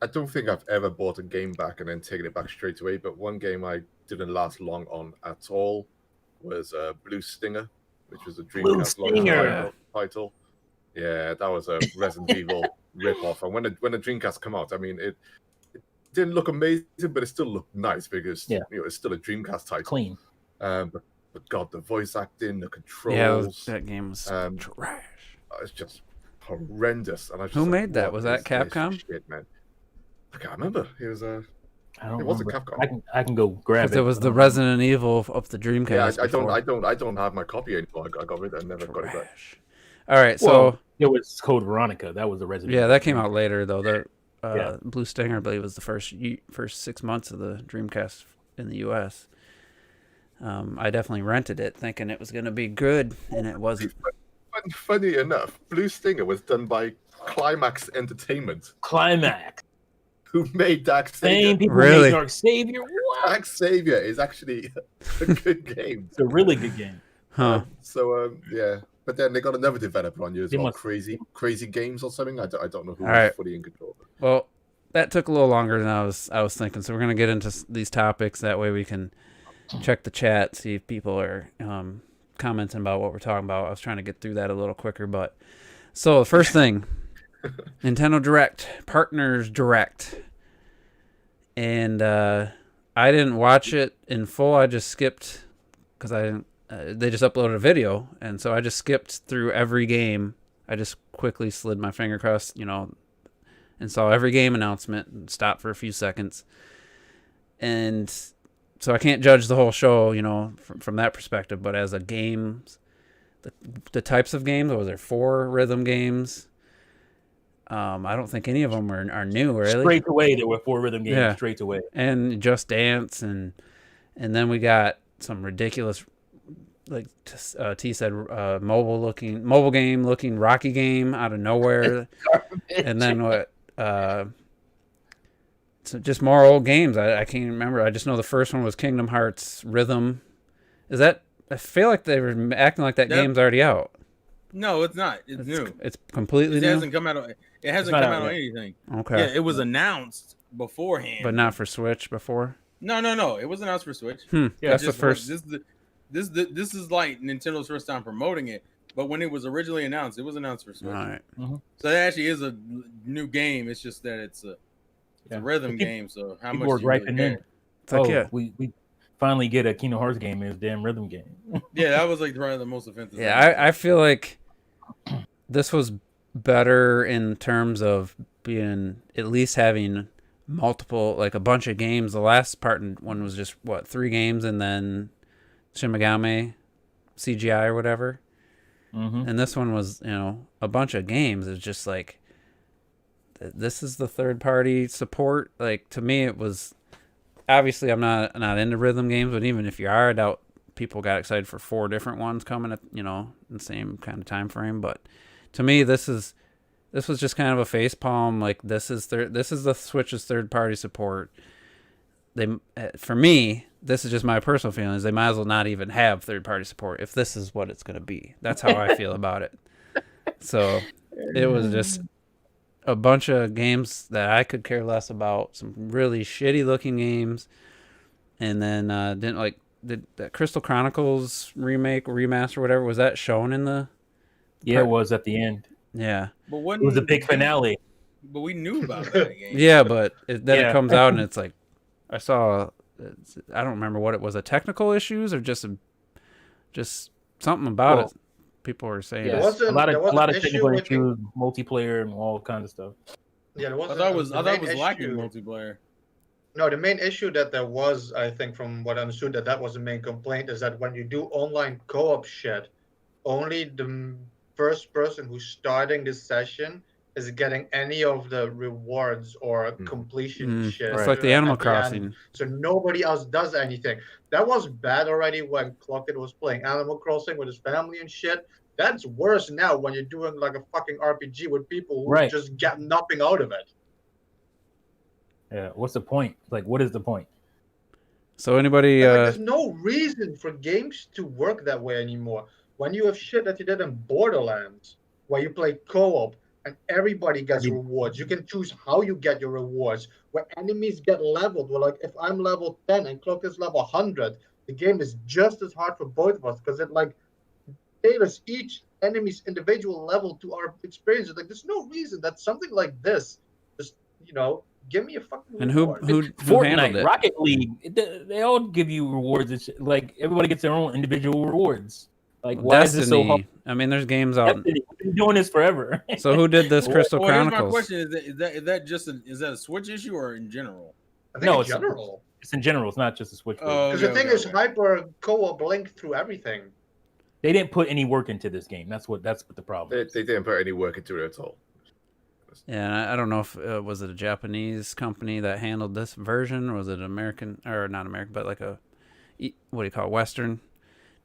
I don't think I've ever bought a game back and then taken it back straight away, but one game I didn't last long on at all was Blue Stinger, which was a Dreamcast title. Yeah, that was a Resident Evil ripoff. And when the Dreamcast came out, I mean, it didn't look amazing, but it still looked nice because it's still a Dreamcast title. Clean. But God, the voice acting, the controls. Yeah, that game was trash. It's just horrendous. And I just Who made that? Was that Capcom? Shit, man. I can't remember. It was I don't It wasn't remember. Capcom. I can go grab it. Because it was the Resident Evil of the Dreamcast. Yeah, before. I don't have my copy anymore. I got rid of it. I never got it back. Trash. All right, so Well, it was Code Veronica. That was the Resident. yeah, Evil that came out Dreamcast. later though. The Yeah. Blue Stinger, I believe, was the first 6 months of the Dreamcast in the U.S. I definitely rented it, thinking it was going to be good, and it wasn't. Funny enough, Blue Stinger was done by Climax Entertainment, Climax. who made Dark Same Savior. people Really? made Dark Savior. What? Dark Savior is actually a good game. It's a really good game. Huh? Yeah, but then they got another developer on you as They well, must- Crazy Games or something. I don't know who All was right. fully in control. Well, that took a little longer than I was thinking. So we're gonna get into these topics. That way we can check the chat, see if people are commenting about what we're talking about. I was trying to get through that a little quicker, but so the first thing, Nintendo Direct, Partners Direct, and I didn't watch it in full. I just skipped because I didn't. They just uploaded a video, and so I just skipped through every game. I just quickly slid my finger across, and saw every game announcement and stopped for a few seconds. And so I can't judge the whole show, from that perspective. But as a games, the types of games, was there 4 rhythm games? I don't think any of them are new, really. Straight away, there were 4 rhythm games. Yeah. Straight away. And Just Dance, and then we got some ridiculous, like T said, mobile game looking Rocky game out of nowhere. And then what? So just more old games. I can't remember. I just know the first one was Kingdom Hearts Rhythm. Is that? I feel like they were acting like that game's already out. No, it's not. It's new. It's completely It new. hasn't come out. It hasn't not come out out on yet. anything. Okay. Yeah, it was announced beforehand. But not for Switch before. No. It was announced for Switch. Yeah, That's the Just first. This is like Nintendo's first time promoting it. But when it was originally announced, it was announced for Switch. All right. So that actually is a new game. It's just that it's a rhythm game. So how People much were do you really griping care? in. It's like, yeah. we finally get a Kingdom Hearts game in this damn rhythm game. Yeah, that was like probably the most offensive. Yeah, I feel like this was better in terms of being at least having multiple, like a bunch of games. The last one was just 3 games, and then Shin Megami CGI or whatever. Mm-hmm. And this one was, a bunch of games. It's just like, this is the third party support. Like, to me, it was, obviously I'm not into rhythm games, but even if you are, I doubt people got excited for 4 different ones coming at, in the same kind of time frame. But to me, this was just kind of a facepalm. Like, this is the Switch's third party support. For me, this is just my personal feelings. They might as well not even have third party support if this is what it's going to be. That's how I feel about it. So it was just a bunch of games that I could care less about. Some really shitty looking games, and then did that Crystal Chronicles remake, remaster, whatever, was that shown in the? Yeah, it was at the end. Yeah. But It was a big finale. But we knew about that game. Yeah, but then Yeah. it comes out and it's like, I don't remember what it was, a technical issues or just something about it. People were saying Yeah, There wasn't- a lot there was of an issue technical with the- issues, multiplayer, and all kinds of stuff. Yeah, there was. I thought it was main lacking issue- multiplayer. No, the main issue that there was, I think, from what I understood, that was the main complaint, is that when you do online co-op shit, only the first person who's starting this session is getting any of the rewards or completion shit. It's like the Animal at the end. Crossing. So nobody else does anything. That was bad already when Clockett was playing Animal Crossing with his family and shit. That's worse now when you're doing like a fucking RPG with people who just get nothing out of it. Yeah, what's the point? Like, what is the point? So anybody? There's no reason for games to work that way anymore. When you have shit that you did in Borderlands, where you play co-op and everybody gets rewards, you can choose how you get your rewards. Where enemies get leveled, well, like if I'm level 10 and Clock is level 100, the game is just as hard for both of us because it like tailors each enemy's individual level to our experiences. Like, there's no reason that something like this, just give me a fucking And who reward. handled Fortnite, it? Rocket League, they all give you rewards. It's like everybody gets their own individual rewards. Like, why is this so hard? I mean, there's games out. Destiny, been doing this forever. So who did this Crystal Well, here's my Chronicles? question: is that just is that a Switch issue or in general? I think No, in it's- general. It's in general. It's not just a Switch. Oh, Because okay, the thing okay, is, okay. Hyper co-op linked through everything. They didn't put any work into this game. That's what the problem They is. didn't put any work into it at all. Yeah, and I don't know if was it a Japanese company that handled this version, or was it American or not American, but like a what do you call it, Western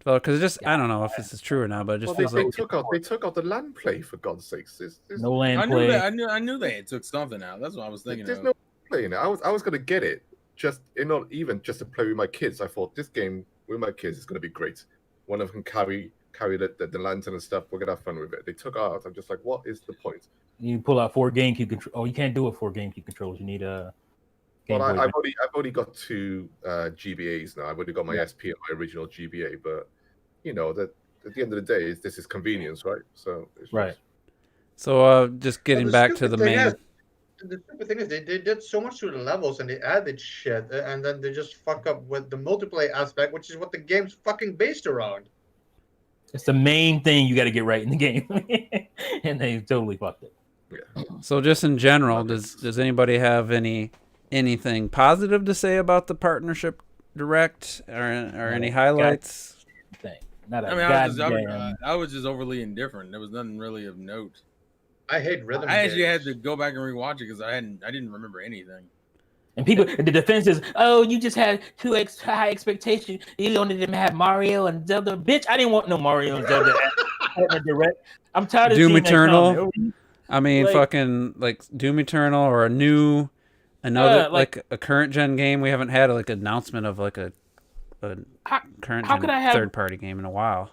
developer? Because it just I don't know if this is true or not, but it just Well, feels they like took out the land play for God's sakes. No land I knew play. that. I knew they had took something out. That's what I was thinking. There's Of. no play in it. I was gonna get it not even just to play with my kids. I thought this game with my kids is gonna be great. One of them carry the lantern and stuff. We're gonna have fun with it. They took out. I'm just like, what is the point? You pull out 4 GameCube controllers. Oh, you can't do it 4 GameCube controllers. You need a. Game Well, Boy I've only got 2 GBAs now. I've only got my SP and my original GBA, but that at the end of the day, this is convenience, right? So it's Right. just- so. Just getting the back to stupid the thing main. is- The stupid thing is they did so much to the levels and they added shit and then they just fuck up with the multiplayer aspect, which is what the game's fucking based around. It's the main thing you got to get right in the game, and they totally fucked it. So just in general, does anybody have anything positive to say about the partnership direct or any highlights? Thing. Not a I mean, goddamn. I was just overly indifferent. There was nothing really of note. I hate rhythm I actually had games. to go back and rewatch it because I didn't remember anything. And people, the defense is, oh, you just had too high expectations. You only didn't have Mario and Zelda. Bitch, I didn't want no Mario and Zelda at the direct. I'm tired of Doom seeing that Eternal? comment. I mean, Like- fucking like Doom Eternal or another like a current gen game. We haven't had like an announcement of like a current how could I gen have- third party game in a while.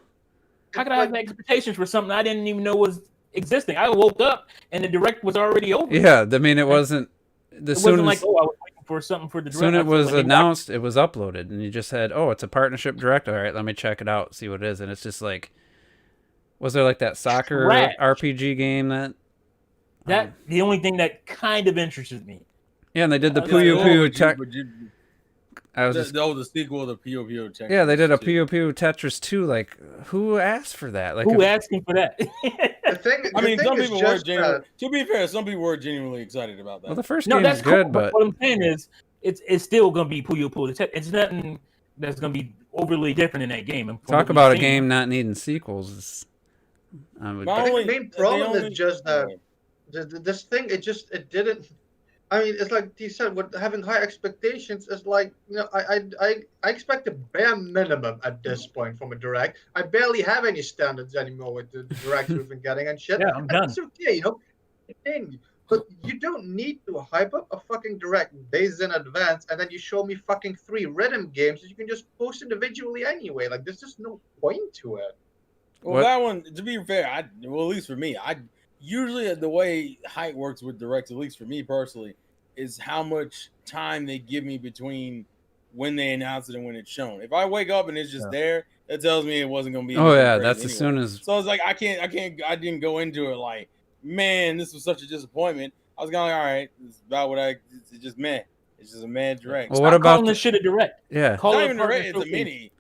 How could I have expectations for something I didn't even know was existing? I woke up and the direct was already over. Yeah, I mean, it wasn't. It wasn't like, As oh, I was waiting for something for the direct. soon I it was when they announced, it was uploaded, and you just said, "Oh, it's a partnership direct." All right, let me check it out, see what it is, and it's just like, was there like that soccer Trash. RPG game that? That the only thing that kind of interested me. Yeah, and they did the I was like, Puyo oh, Puyo Tech. The sequel to Puyo Puyo Tetris. Yeah, they did a 2. Puyo Puyo Tetris 2. Like, who asked for that? Like, Who if- asking for that? The thing, I mean, the some thing is people were just genuinely. To be fair, some people were genuinely excited about that. well, the first No, game that's is good, cool, but what I'm saying is, it's still gonna be Puyo Puyo Tetris. It's nothing that's gonna be overly different in that game. And from talk what we've about a seen- game not needing sequels. I would, My I think only- the main problem the is only- just that this thing, it didn't. I mean, it's like you said, with having high expectations, it's like, I expect a bare minimum at this point from a direct. I barely have any standards anymore with the directs we've been getting and shit. Yeah, I'm And done. it's okay, Thing. But you don't need to hype up a fucking direct days in advance and then you show me fucking 3 rhythm games that you can just post individually anyway. Like, there's just no point to it. Well, What- that one, to be fair, at least for me, usually the way hype works with directs, at least for me personally, is how much time they give me between when they announce it and when it's shown. If I wake up and it's just there, that tells me it wasn't going to be. oh anything yeah, crazy that's anyway. as soon as. So it's like I didn't go into it like, man, this was such a disappointment. I was kind of like, all right, it's about what it's just meh. It's just a mad direct. Well, Stop what about calling this shit a direct? Yeah, Call Not it even a a direct, partner it's a showcase. mini.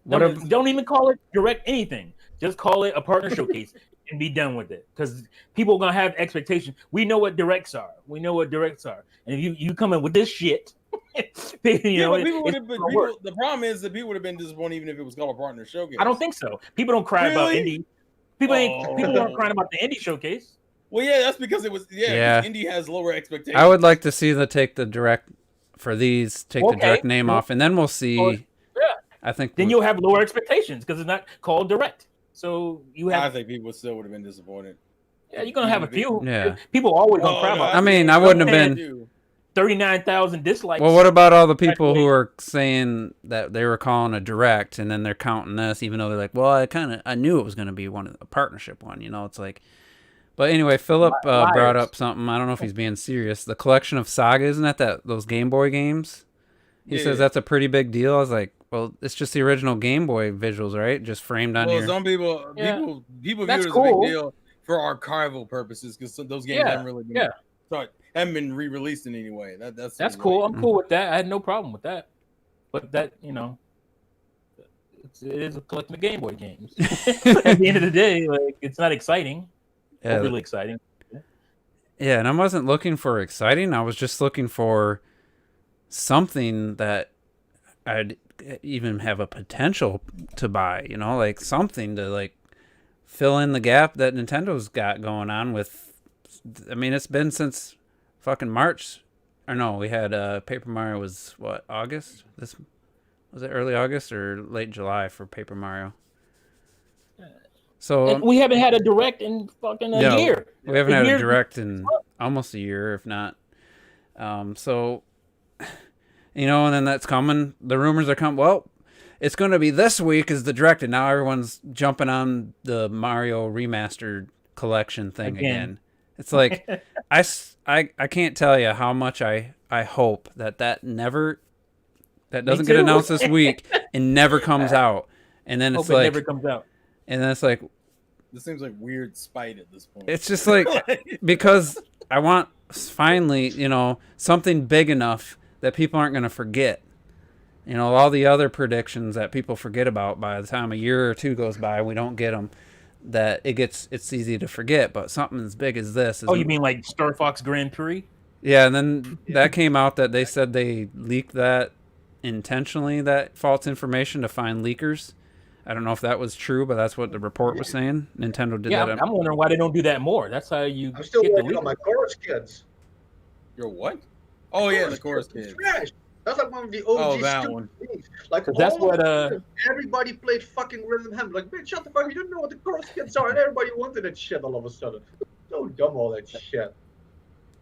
What No, ab- don't even call it direct anything. Just call it a partner showcase and be done with it. Because people are gonna have expectations. We know what directs are. And if you come in with this shit, Yeah, but people would have it's been. gonna work. The problem is that people would have been disappointed even if it was called a partner showcase. I don't think so. People don't cry about Really? indie. People aren't Oh. crying about the indie showcase. Well, yeah, that's because it was. Yeah. because Indie has lower expectations. I would like to see the take the direct for these, take the Okay. direct name Well, off, and then we'll see. well, yeah. I think Then you'll have lower expectations because it's not called direct. So you I have think people still would have been disappointed. yeah, you're gonna have a few. Yeah. People are always gonna Oh, cry no, about I mean, I wouldn't have been. 39,000 dislikes. Well, what about all the people who are saying that they were calling a direct and then they're counting this, even though they're like, well, I knew it was going to be a partnership one, It's like, but anyway, Philip brought Liars. up something. I don't know if he's being serious. The collection of Saga, isn't that those Game Boy games? He Yeah. says that's a pretty big deal. I was like, well, it's just the original Game Boy visuals, right? Just framed on Well, your. some people Yeah. people view That's it as cool. a big deal for archival purposes because those games Yeah, haven't really been. yeah. Haven't been re-released in any way. That's That's cool. I'm cool with that. I had no problem with that. But that, it is a collection of Game Boy games. At the end of the day, like it's not exciting. Yeah. Overly exciting. Yeah, and I wasn't looking for exciting. I was just looking for something that I'd even have a potential to buy, you know, like something to like fill in the gap that Nintendo's got going on with. I mean, it's been since fucking March. Or no, we had Paper Mario was what, August? This was it early August or late July for Paper Mario? So And we haven't had a direct in fucking a year. We haven't had a direct in almost a year, if not. So, you know, and then that's coming. The rumors are coming. Well, it's going to be this week is the direct, and now everyone's jumping on the Mario remastered collection thing again. It's like I can't tell you how much I hope that doesn't get announced this week and never comes out. And then it's it never comes out. And then it's like, this seems like weird spite at this point. It's just like, because I want finally, you know, something big enough that people aren't going to forget. You know, all the other predictions that people forget about by the time a year or two goes by, we don't get them. That it's easy to forget, but something as big as this. Oh, you mean like Star Fox Grand Prix? Yeah, and then that came out that they said they leaked that intentionally, that false information to find leakers. I don't know if that was true, but that's what the report was saying. Nintendo did that. I'm wondering why they don't do that more. That's how you. I'm still working on my Chorus Kids. Your what? Oh yeah, the Chorus Kids. Trash. That's like one of the OG that one. things. Like that's what everybody played fucking Rhythm Heaven. Like, bitch, shut the fuck! You didn't know what the Chorus Kids are, and everybody wanted that shit all of a sudden. So dumb, all that shit.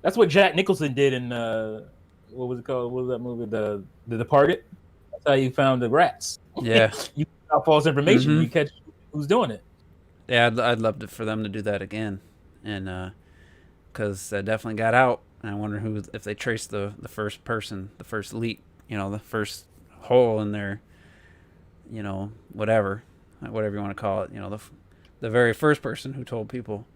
That's what Jack Nicholson did in what was it called? What was that movie? The Departed. That's how you found the rats. Yeah. You got false information. You catch who's doing it. Yeah, I'd love for them to do that again, and because that definitely got out. And I wonder if they traced the first person, the first leak, you know, the first hole in their, you know, whatever you want to call it, you know, the very first person who told people.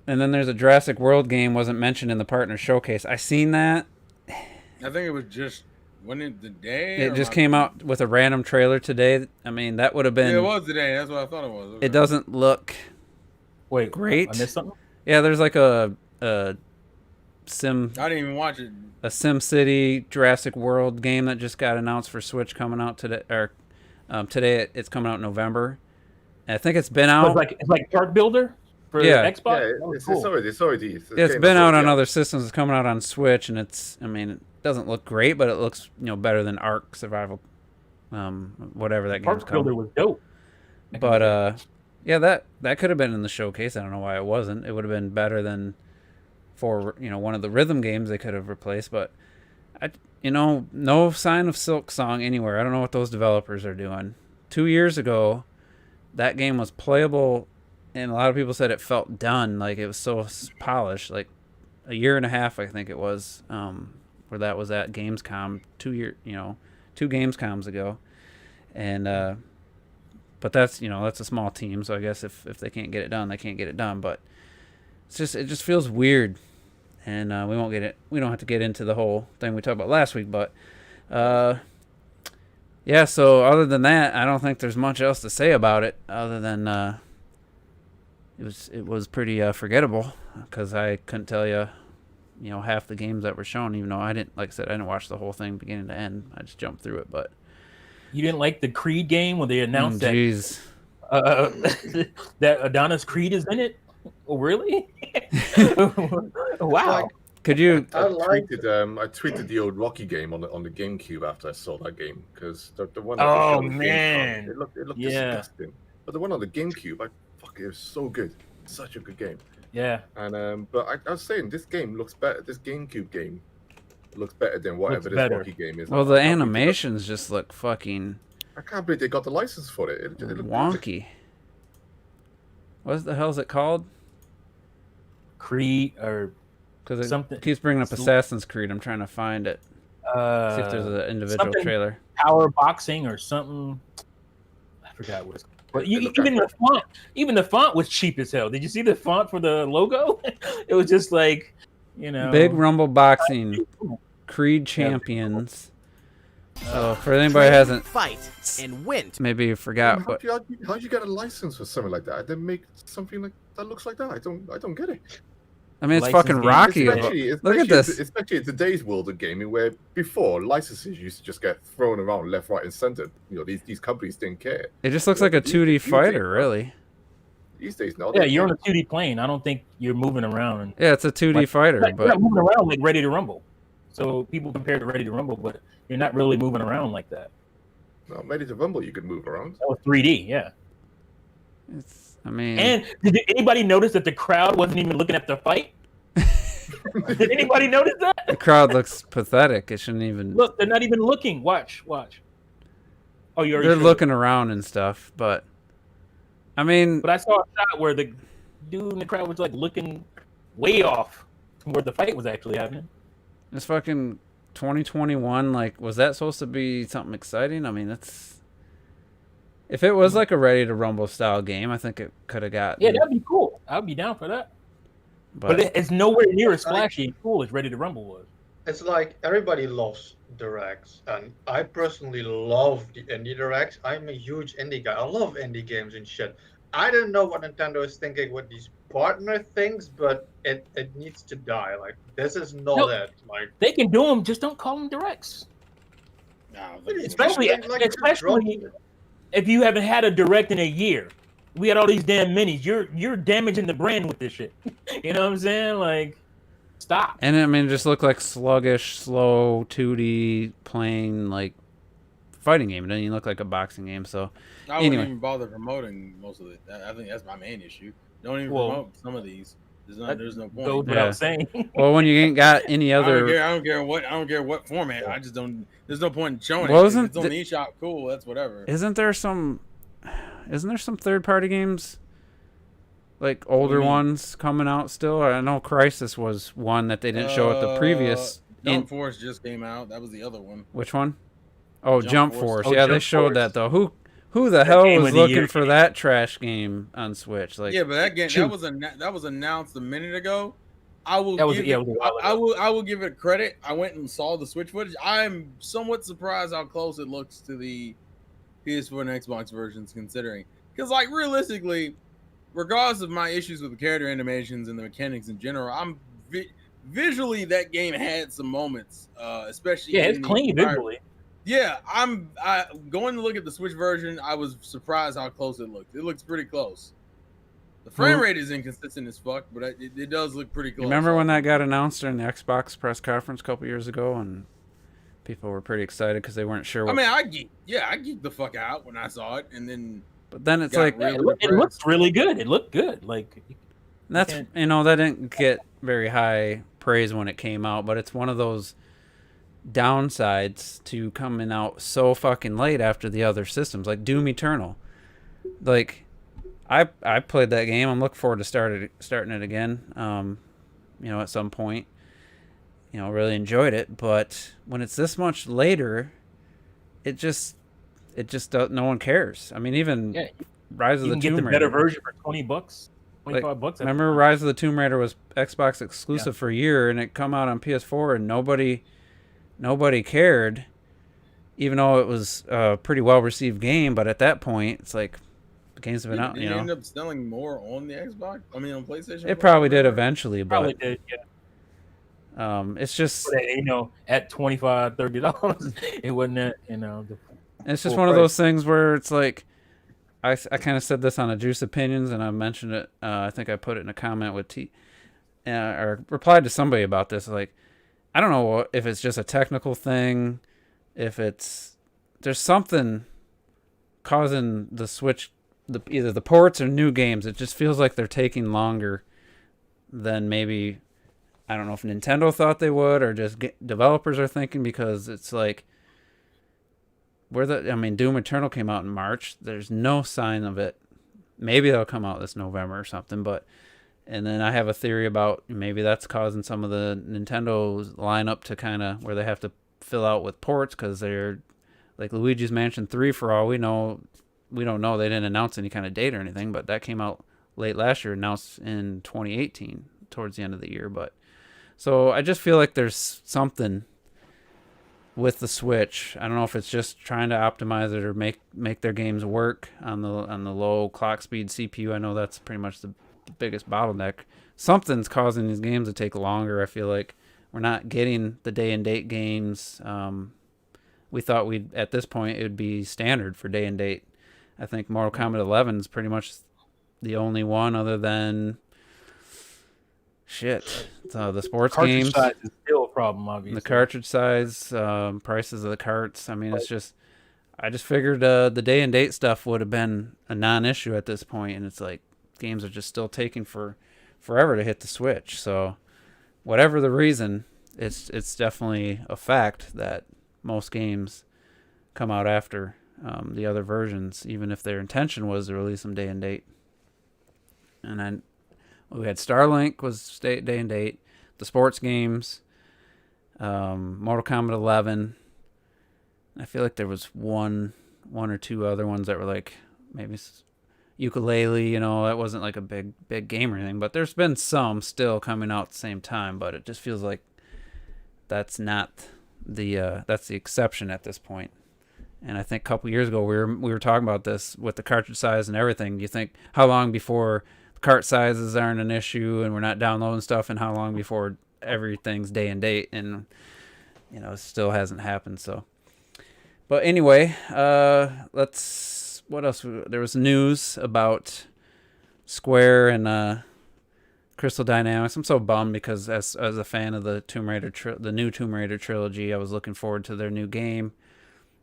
And then there's a Jurassic World game wasn't mentioned in the partner showcase. I seen that. I think it was just when it the day. It just came out with a random trailer today. I mean, that would have been. Yeah, it was today. That's what I thought it was. Okay. It doesn't look. Wait, great. I missed something. Yeah, there's like a Sim. I didn't even watch it. A Sim City Jurassic World game that just got announced for Switch coming out today. Or today it's coming out in November. And I think it's been out. So it's like Park Builder for Xbox. Yeah, it's already. It's been out on other systems. It's coming out on Switch, and it's. I mean, it doesn't look great, but it looks better than Ark Survival, whatever that game's called. Park Builder was dope. But yeah, that could have been in the showcase. I don't know why it wasn't. It would have been better than for one of the rhythm games they could have replaced. But no sign of Silk Song anywhere. I don't know what those developers are doing. 2 years ago, that game was playable, and a lot of people said it felt done, like it was so polished. Like a year and a half, I think it was, where that was at Gamescom 2 Gamescoms ago, and but that's a small team, so I guess if they can't get it done, they can't get it done. But it just feels weird, and we won't get it. We don't have to get into the whole thing we talked about last week, but yeah. So other than that, I don't think there's much else to say about it, other than it was pretty forgettable, because I couldn't tell you, half the games that were shown, even though I didn't watch the whole thing beginning to end. I just jumped through it. But you didn't like the Creed game when they announced that Adonis Creed is in it? Oh, really? Wow. Could you? I tweeted the old Rocky game on the GameCube after I saw that game, because the one. Oh man, it looked disgusting. But the one on the GameCube, it was so good. Such a good game. Yeah. And but I was saying this game looks better. This GameCube game looks better than whatever this Rocky game is. Well, the animations just look fucking. I can't believe they got the license for it. It looked wonky. What the hell is it called? Creed or because it something. Keeps bringing up Assassin's Creed. I'm trying to find it. See if there's an individual trailer. Power boxing or something. I forgot what it's called. But even the font was cheap as hell. Did you see the font for the logo? It was just like, Big Rumble Boxing, Creed Champions. So for anybody who hasn't fight and win, maybe you forgot. How'd you get a license for something like that? They make something like that looks like that? I don't get it. I mean, it's License fucking game. Rocky. Look at this. Especially in today's world of gaming, where before licenses used to just get thrown around left, right, and center. These companies didn't care. It just looks like a 2D fighter, really. These days, no. Yeah, you're on a 2D plane. I don't think you're moving around. Yeah, it's a 2D fighter, You're but not moving around like Ready to Rumble. So people compare to Ready to Rumble, but you're not really moving around like that. No, Ready to Rumble, you could move around. That was 3D, yeah. I mean, And did anybody notice that the crowd wasn't even looking at the fight? Did anybody notice that? the crowd looks pathetic. It shouldn't even Look, they're not even looking. Watch. Oh, you're. They're looking around and stuff, but I mean, But I saw a shot where the dude in the crowd was like looking way off from where the fight was actually happening. it's fucking 2021. Like, was that supposed to be something exciting? I mean, that's if it was like a Ready to Rumble style game, I think it could have got. Yeah, that'd be cool. I'd be down for that. But it's nowhere near as flashy and cool as Ready to Rumble was. It's like everybody loves directs, and I personally love the indie directs. I'm a huge indie guy. I love indie games and shit. I don't know what Nintendo is thinking with these partner things, but it needs to die. Like, this is not it. Like, they can do them, just don't call them directs. No, Especially if you haven't had a direct in a year. We had all these damn minis. You're damaging the brand with this shit. You know what I'm saying? Like, stop. And I mean, it just looked like sluggish, slow, 2D playing like fighting game. It didn't even look like a boxing game. So I wouldn't even bother promoting most of it. I think that's my main issue. Don't even promote some of these. There's no point. Goes without saying. Well, when you ain't got any other, I don't care what format. I just don't. There's no point in showing Well, it. isn't If it's on the eShop, cool. That's whatever. Isn't there some third-party games, like older ones coming out still? I know Crysis was one that they didn't show at the previous. Jump Force just came out. That was the other one. Which one? Oh, Jump Force. Oh, Yeah, they Jump showed Force. that though. Who the hell game was of the looking year. for that trash game on Switch? Like, Yeah, but that game that was announced a minute ago. I will That was- give yeah, it, it was a while ago. I will give it credit. I went and saw the Switch footage. I'm somewhat surprised how close it looks to the PS4 and Xbox versions, considering because like realistically, regardless of my issues with the character animations and the mechanics in general, I'm visually that game had some moments, especially Yeah, in it's the clean environment. visually. Yeah, I going to look at the Switch version. I was surprised how close it looked. It looks pretty close. The frame rate is inconsistent as fuck, but it does look pretty close. you remember when that got announced during the Xbox press conference a couple years ago, and people were pretty excited because they weren't sure. What, I geeked the fuck out when I saw it, and then but then it's got like really It looks really good. It looked good. Like, that's that didn't get very high praise when it came out, but it's one of those downsides to coming out so fucking late after the other systems, like Doom Eternal. Like, I played that game. I'm looking forward to starting it again. At some point. Really enjoyed it, but when it's this much later, it just no one cares. I mean, even Rise of you the can get Tomb the Raider. better version for $20, $25. Remember Rise of the Tomb Raider was Xbox exclusive for a year, and it come out on PS4, and nobody cared, even though it was a pretty well received game. But at that point, it's like the game's been out. Did it end up selling more on the Xbox? I mean, on PlayStation. It probably did eventually, but Probably did, yeah. It's just But, at $25, $30, it wasn't that. It's just full one of price. those things where it's like, I kind of said this on a Juice Opinions, and I mentioned it. I think I put it in a comment with or replied to somebody about this. Like, I don't know if it's just a technical thing, if there's something causing the Switch, either the ports or new games. It just feels like they're taking longer than maybe, I don't know if Nintendo thought they would, or just developers are thinking, because it's like, Doom Eternal came out in March. There's no sign of it. Maybe it'll come out this November or something, and then I have a theory about maybe that's causing some of the Nintendo's lineup to kind of where they have to fill out with ports, because they're like Luigi's Mansion 3, for all we know. We don't know. They didn't announce any kind of date or anything, but that came out late last year, announced in 2018 towards the end of the year. But so I just feel like there's something with the Switch. I don't know if it's just trying to optimize it or make their games work on the low clock speed CPU. I know that's pretty much the the biggest bottleneck. Something's causing these games to take longer. I feel like we're not getting the day and date games. We thought at this point it would be standard for day and date. I think Mortal Kombat 11 is pretty much the only one other than the sports Cartridge games. size is still a problem, obviously. The cartridge size, prices of the carts. I mean, I just figured the day and date stuff would have been a non-issue at this point, and it's like games are just still taking forever to hit the Switch. So whatever the reason, it's definitely a fact that most games come out after the other versions, even if their intention was to release them day and date. And then we had Starlink was day and date, the sports games, Mortal Kombat 11. I feel like there was one or two other ones that were like maybe Ukulele, that wasn't like a big game or anything, but there's been some still coming out at the same time, but it just feels like that's not that's the exception at this point. And I think a couple years ago we were talking about this with the cartridge size and everything. Do you think how long before cart sizes aren't an issue and we're not downloading stuff, and how long before everything's day and date? And it still hasn't happened. So, but anyway, what else? There was news about Square and Crystal Dynamics. I'm so bummed because as a fan of the the new Tomb Raider trilogy, I was looking forward to their new game.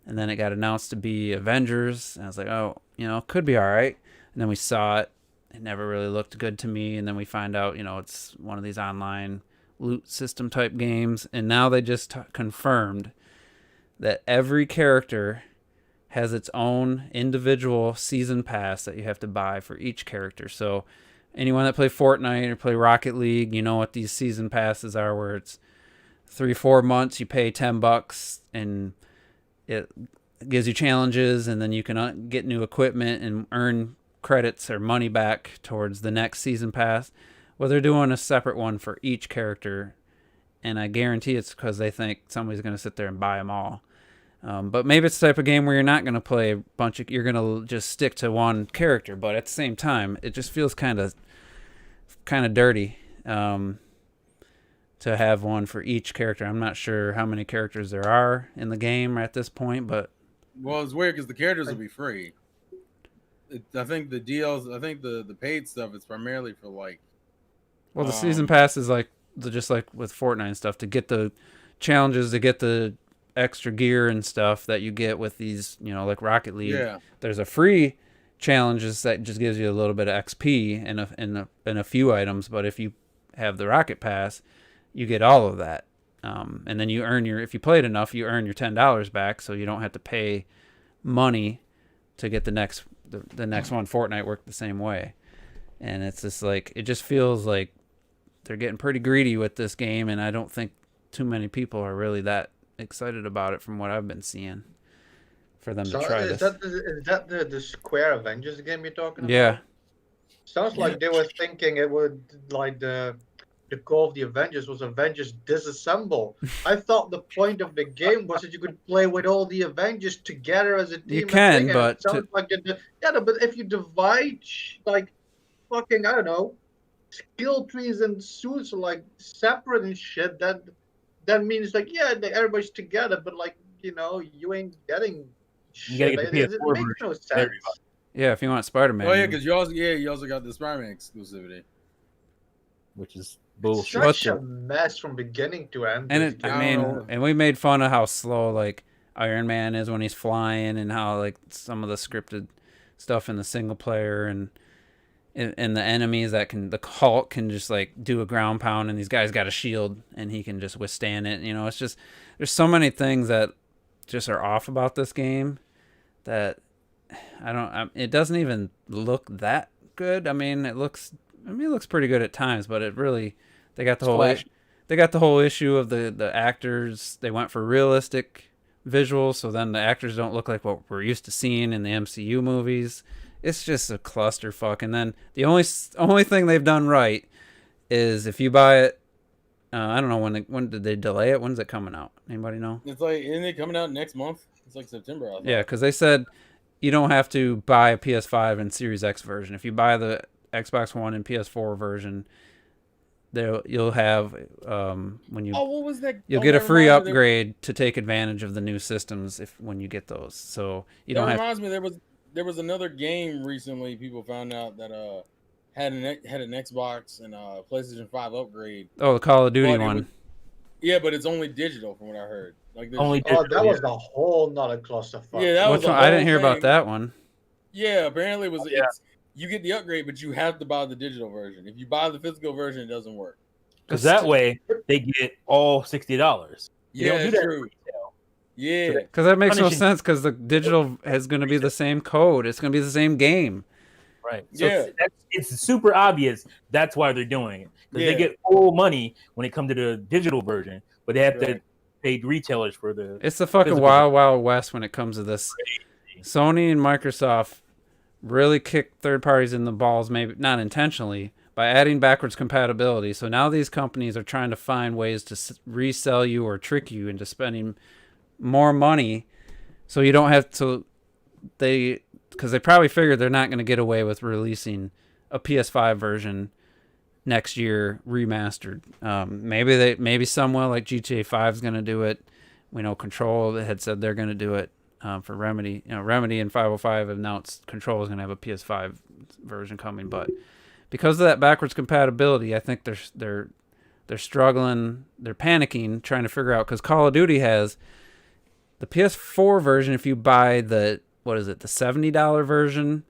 And then it got announced to be Avengers. And I was like, oh, could be all right. And then we saw it. It never really looked good to me. And then we find out, it's one of these online loot system type games. And now they just confirmed that every character has its own individual season pass that you have to buy for each character. So anyone that play Fortnite or play Rocket League, you know what these season passes are, where it's 3-4 months, you pay $10 and it gives you challenges, and then you can get new equipment and earn credits or money back towards the next season pass. Well, they're doing a separate one for each character, and I guarantee it's because they think somebody's going to sit there and buy them all. But maybe it's the type of game where you're not going to play a bunch of, you're going to just stick to one character, but at the same time, it just feels kind of dirty to have one for each character. I'm not sure how many characters there are in the game at this point, but it's weird because the characters will be free. I think the the paid stuff is primarily for like. Well, the season pass is just like with Fortnite and stuff, to get the challenges, to get the extra gear and stuff that you get with these, like Rocket League. Yeah. There's a free challenges that just gives you a little bit of XP and a few items, but if you have the Rocket Pass, you get all of that. And then you earn if you played enough, you earn your $10 back, so you don't have to pay money to get the next one. Fortnite worked the same way. And it's just like, it just feels like they're getting pretty greedy with this game, and I don't think too many people are really that excited about it from what I've been seeing for them to try this. Is that the Square Avengers game you're talking about? Yeah. Sounds like they were thinking it would, like, the goal of the Avengers was Avengers disassemble. I thought the point of the game was that you could play with all the Avengers together as a team. You can, but but if you divide, like, fucking, I don't know, skill trees and suits are like separate and shit, that means like, yeah, everybody's together, but like, you ain't getting shit. You gotta get the PS4 it makes no sense. Yeah, if you want Spider-Man. Oh yeah, because you also got the Spider-Man exclusivity, which is bullshit. Such a mess from beginning to end. And and we made fun of how slow like Iron Man is when he's flying, and how like some of the scripted stuff in the single player and the enemies the Hulk can just like do a ground pound, and these guys got a shield and he can just withstand it. It's just, there's so many things that just are off about this game that it doesn't even look that good. I mean, it looks pretty good at times, but it really, they got the whole issue of the actors. They went for realistic visuals, so then the actors don't look like what we're used to seeing in the MCU movies. It's just a clusterfuck. And then the only thing they've done right is if you buy it, I don't know when did they delay it? When's it coming out? Anybody know? It's like, isn't it coming out next month? It's like September. I thought. Yeah, because they said you don't have to buy a PS5 and Series X version. If you buy the Xbox One and PS4 version, you'll have when you what was that? you'll Oh, get a that free reminds me, upgrade to take advantage of the new systems when you get those. So you That don't have. reminds me, there was another game recently. People found out that had an Xbox and PlayStation 5 upgrade. Oh, the Call of Duty But it one. was- Yeah, but it's only digital from what I heard. Like there's- Only Oh, digital, that was yeah. the whole nother clusterfuck. Yeah, that was Which the one? I didn't whole hear about thing. that one. Yeah, apparently it was. Yeah. You get the upgrade, but you have to buy the digital version. If you buy the physical version, it doesn't work. Because that way they get all $60. You don't Yeah, do that true. in retail. Yeah, Because that makes no Punishing- sense. Because the digital is going to be the same code. It's going to be the same game. Right. So Yeah. it's super obvious that's why they're doing it. Because Yeah. they get full money when it comes to the digital version, but they have to Right. pay retailers for the. It's the fucking Physical. wild, wild west when it comes to this. Sony and Microsoft really kick third parties in the balls, maybe not intentionally, by adding backwards compatibility. So now these companies are trying to find ways to resell you or trick you into spending more money, so you don't have to. Because they probably figured they're not going to get away with releasing a PS5 version next year remastered. Maybe some will, like GTA 5 is going to do it. We know Control had said they're going to do it for Remedy. Remedy and 505 have announced Control is going to have a PS5 version coming, but because of that backwards compatibility, I think they're struggling, they're panicking, trying to figure out, because Call of Duty has the PS4 version. If you buy the $70 version,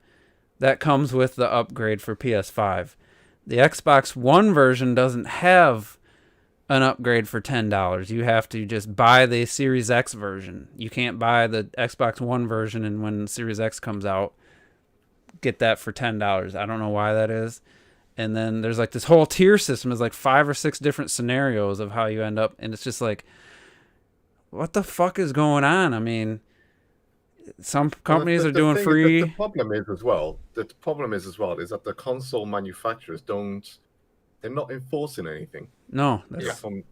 that comes with the upgrade for PS5. The Xbox One version doesn't have an upgrade for $10. You have to just buy the Series X version. You can't buy the Xbox One version, and when Series X comes out, get that for $10. I don't know why that is. And then there's like this whole tier system. There's like 5 or 6 different scenarios of how you end up, and it's just like, what the fuck is going on? I mean, some companies are doing free. The problem is as well is that the console manufacturers they're not enforcing anything. No,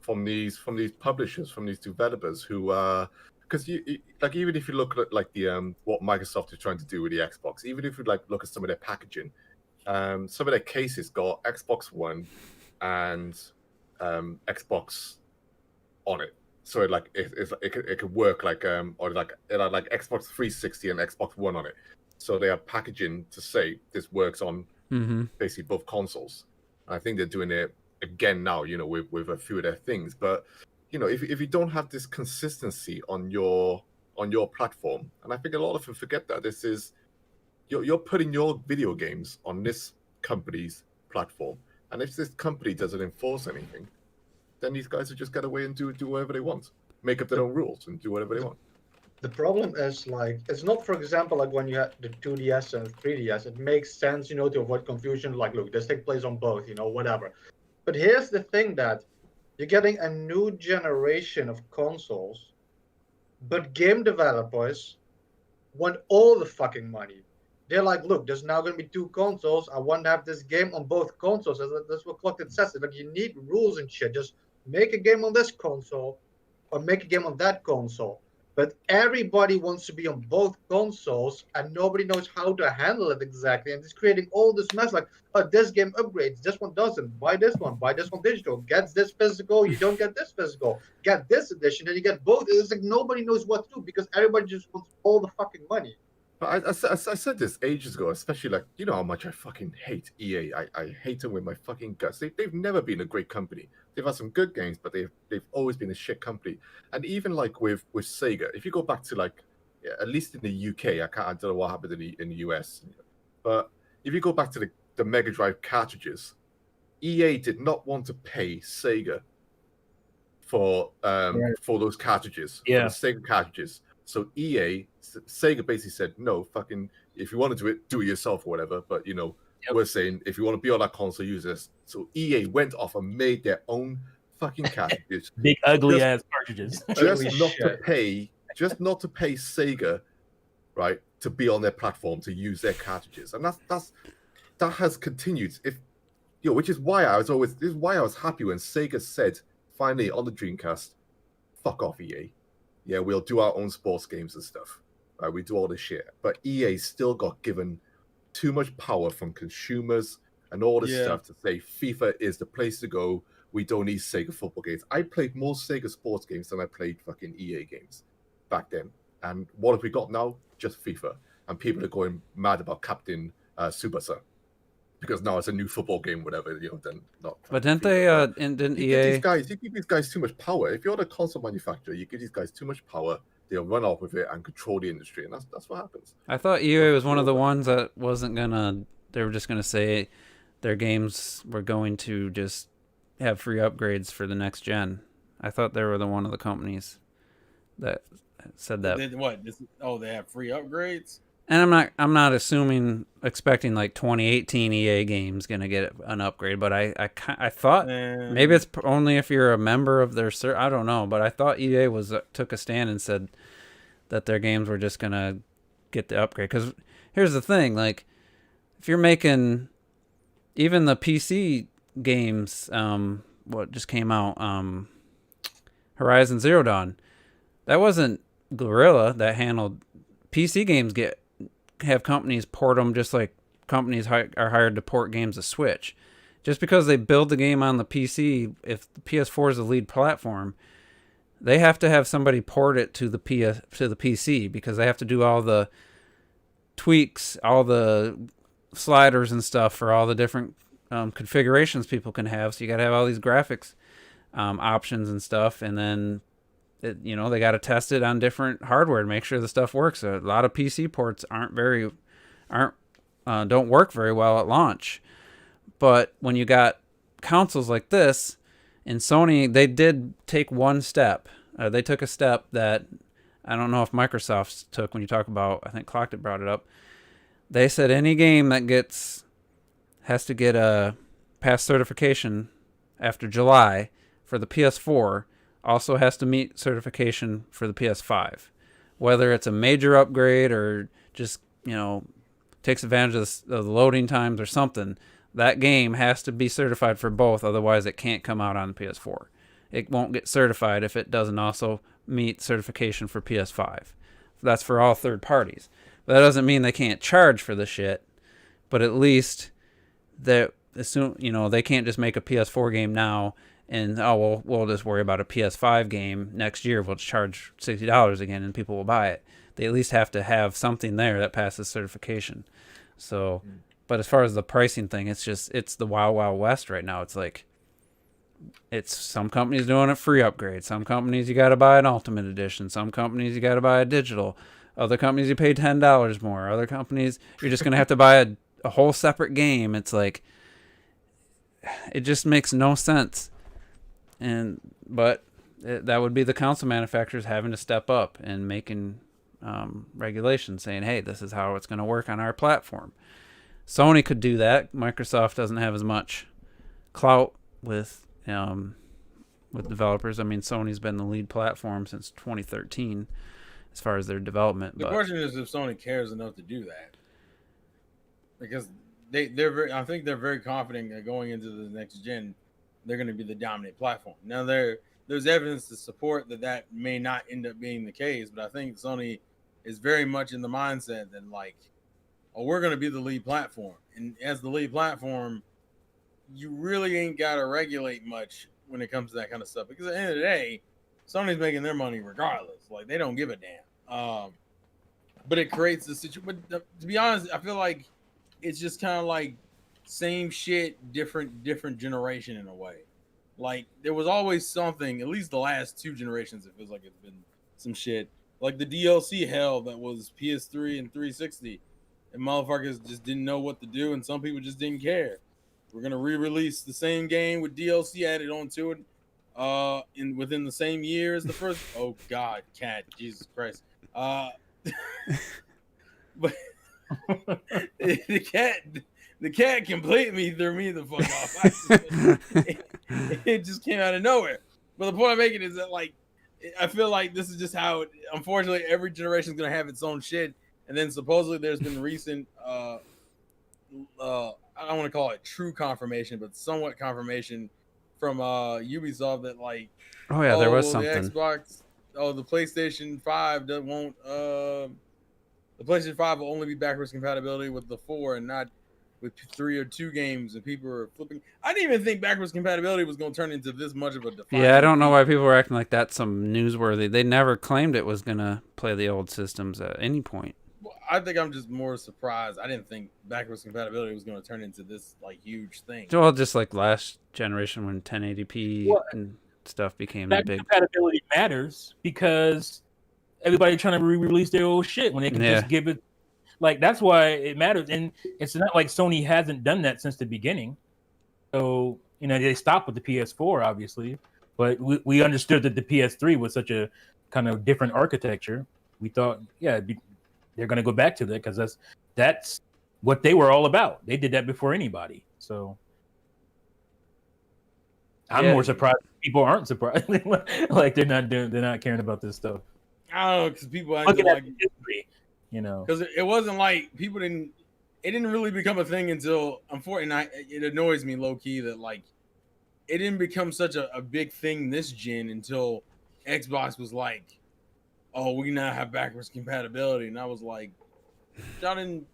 From these publishers, from these developers who because you like, even if you look at like the what Microsoft is trying to do with the Xbox, even if you like look at some of their packaging, some of their cases got Xbox One and Xbox on it. So it could work like or like it had like Xbox 360 and Xbox One on it. So they are packaging to say this works on basically both consoles. I think they're doing it again now, with a few of their things. But if you don't have this consistency on your platform, and I think a lot of them forget that this is you're putting your video games on this company's platform, and if this company doesn't enforce anything, then these guys will just get away and do whatever they want, make up their own rules and do whatever they want. The problem is, like, it's not, for example, like when you had the 2DS and 3DS, it makes sense, to avoid confusion. Like, look, this takes place on both, whatever. But here's the thing, that you're getting a new generation of consoles, but game developers want all the fucking money. They're like, look, there's now going to be 2 consoles. I want to have this game on both consoles. That's what Clocked says. Like, you need rules and shit. Just make a game on this console or make a game on that console. But everybody wants to be on both consoles, and nobody knows how to handle it exactly. And it's creating all this mess. Like, this game upgrades, this one doesn't. Buy this one digital. Gets this physical, you don't get this physical. Get this edition, and you get both. It's like nobody knows what to do because everybody just wants all the fucking money. But I said this ages ago, especially like, how much I fucking hate EA. I hate them with my fucking guts. They've never been a great company. They've had some good games, but they've always been a shit company. And even like with Sega, if you go back to like, at least in the UK, I don't know what happened in the US, but if you go back to the Mega Drive cartridges, EA did not want to pay Sega for those cartridges, for the Sega cartridges. So Sega basically said, no, fucking, if you want to do it yourself or whatever. But, we're saying, if you want to be on that console, use this. So EA went off and made their own fucking cartridges. Big, ugly ass cartridges. Just not to pay Sega, right, to be on their platform, to use their cartridges. And that has continued. Which is why I was happy when Sega said, finally, on the Dreamcast, fuck off, EA. Yeah, we'll do our own sports games and stuff. Right, we do all this shit. But EA still got given too much power from consumers and all this Yeah. stuff to say FIFA is the place to go. We don't need Sega football games. I played more Sega sports games than I played fucking EA games back then. And what have we got now? Just FIFA. And people are going mad about Captain Tsubasa because now it's a new football game, whatever. Then not. But didn't FIFA, they? Didn't you give EA? you give these guys too much power. If you're the console manufacturer, you give these guys too much power. They'll run off with it and control the industry, and that's what happens. I thought EA was one of the ones that wasn't gonna. They were just gonna say their games were going to just have free upgrades for the next gen. I thought they were one of the companies that said that. They have free upgrades. And I'm not expecting like 2018 EA games gonna get an upgrade, but I thought maybe it's only if you're a member of their I don't know, but I thought EA took a stand and said that their games were just gonna get the upgrade. Because here's the thing, like if you're making even the PC games, what just came out, Horizon Zero Dawn, that wasn't Guerrilla that handled PC games. Have companies port them just like companies are hired to port games to Switch. Just because they build the game on the PC, if the PS4 is the lead platform, they have to have somebody port it to the PC because they have to do all the tweaks, all the sliders and stuff for all the different configurations people can have. So you got to have all these graphics options and stuff, and then they got to test it on different hardware to make sure the stuff works. So a lot of PC ports don't work very well at launch. But when you got consoles like this, and Sony, they did take one step. They took a step that I don't know if Microsoft took when you talk about, I think Clocked It brought it up. They said any game that has to get a pass certification after July for the PS4 also has to meet certification for the PS5. Whether it's a major upgrade or just, takes advantage of the loading times or something, that game has to be certified for both, otherwise it can't come out on the PS4. It won't get certified if it doesn't also meet certification for PS5. That's for all third parties. But that doesn't mean they can't charge for the shit, but at least they can't just make a PS4 game now and we'll just worry about a PS5 game next year. We'll charge $60 again, and people will buy it. They at least have to have something there that passes certification. So, but as far as the pricing thing, it's the wild, wild west right now. It's like, it's some companies doing a free upgrade. Some companies you got to buy an ultimate edition. Some companies you got to buy a digital. Other companies you pay $10 more. Other companies you're just gonna have to buy a whole separate game. It's like, it just makes no sense. But that would be the console manufacturers having to step up and making regulations saying, hey, this is how it's going to work on our platform. Sony could do that. Microsoft doesn't have as much clout with developers. I mean, Sony's been the lead platform since 2013 as far as their development. The question is if Sony cares enough to do that, because I think they're very confident that going into the next gen, they're going to be the dominant platform. Now, there's evidence to support that may not end up being the case, but I think Sony is very much in the mindset that, like, we're going to be the lead platform. And as the lead platform, you really ain't got to regulate much when it comes to that kind of stuff. Because at the end of the day, Sony's making their money regardless. Like, they don't give a damn. But it creates the situation. But to be honest, I feel like it's just kind of like same shit, different generation in a way. Like, there was always something, at least the last two generations, it feels like it's been some shit. Like the DLC hell that was PS3 and 360. And motherfuckers just didn't know what to do, and some people just didn't care. We're going to re-release the same game with DLC added onto it within the same year as the first. Oh, God, cat. Jesus Christ. But the cat completely threw me the fuck off. It just came out of nowhere. But the point I'm making is that, like, I feel like this is just how, unfortunately, every generation is going to have its own shit. And then supposedly there's been recent, I don't want to call it true confirmation, but somewhat confirmation from Ubisoft that, like, there was something. The Xbox, the PlayStation 5 won't, the PlayStation 5 will only be backwards compatibility with the 4 and not with 3 or 2 games, and people were flipping. I didn't even think backwards compatibility was going to turn into this much of a defining. Yeah, I don't know why people were acting like that's some newsworthy. They never claimed it was gonna play the old systems at any point. Well, I think I'm just more surprised. I didn't think backwards compatibility was going to turn into this like huge thing. Well, just like last generation when 1080p and stuff became a big. Compatibility matters because everybody trying to re-release their old shit when they can just give it. Like that's why it matters, and it's not like Sony hasn't done that since the beginning. So they stopped with the PS4, obviously, but we understood that the PS3 was such a kind of different architecture. We thought, they're going to go back to that because that's what they were all about. They did that before anybody. So I'm more surprised people aren't surprised. Like they're not caring about this stuff. I don't know, because people actually like history, because it wasn't like people didn't. It didn't really become a thing until, unfortunately, it annoys me low key that like it didn't become such a big thing this gen until Xbox was like, "Oh, we now have backwards compatibility," and I was like, "Y'all didn't."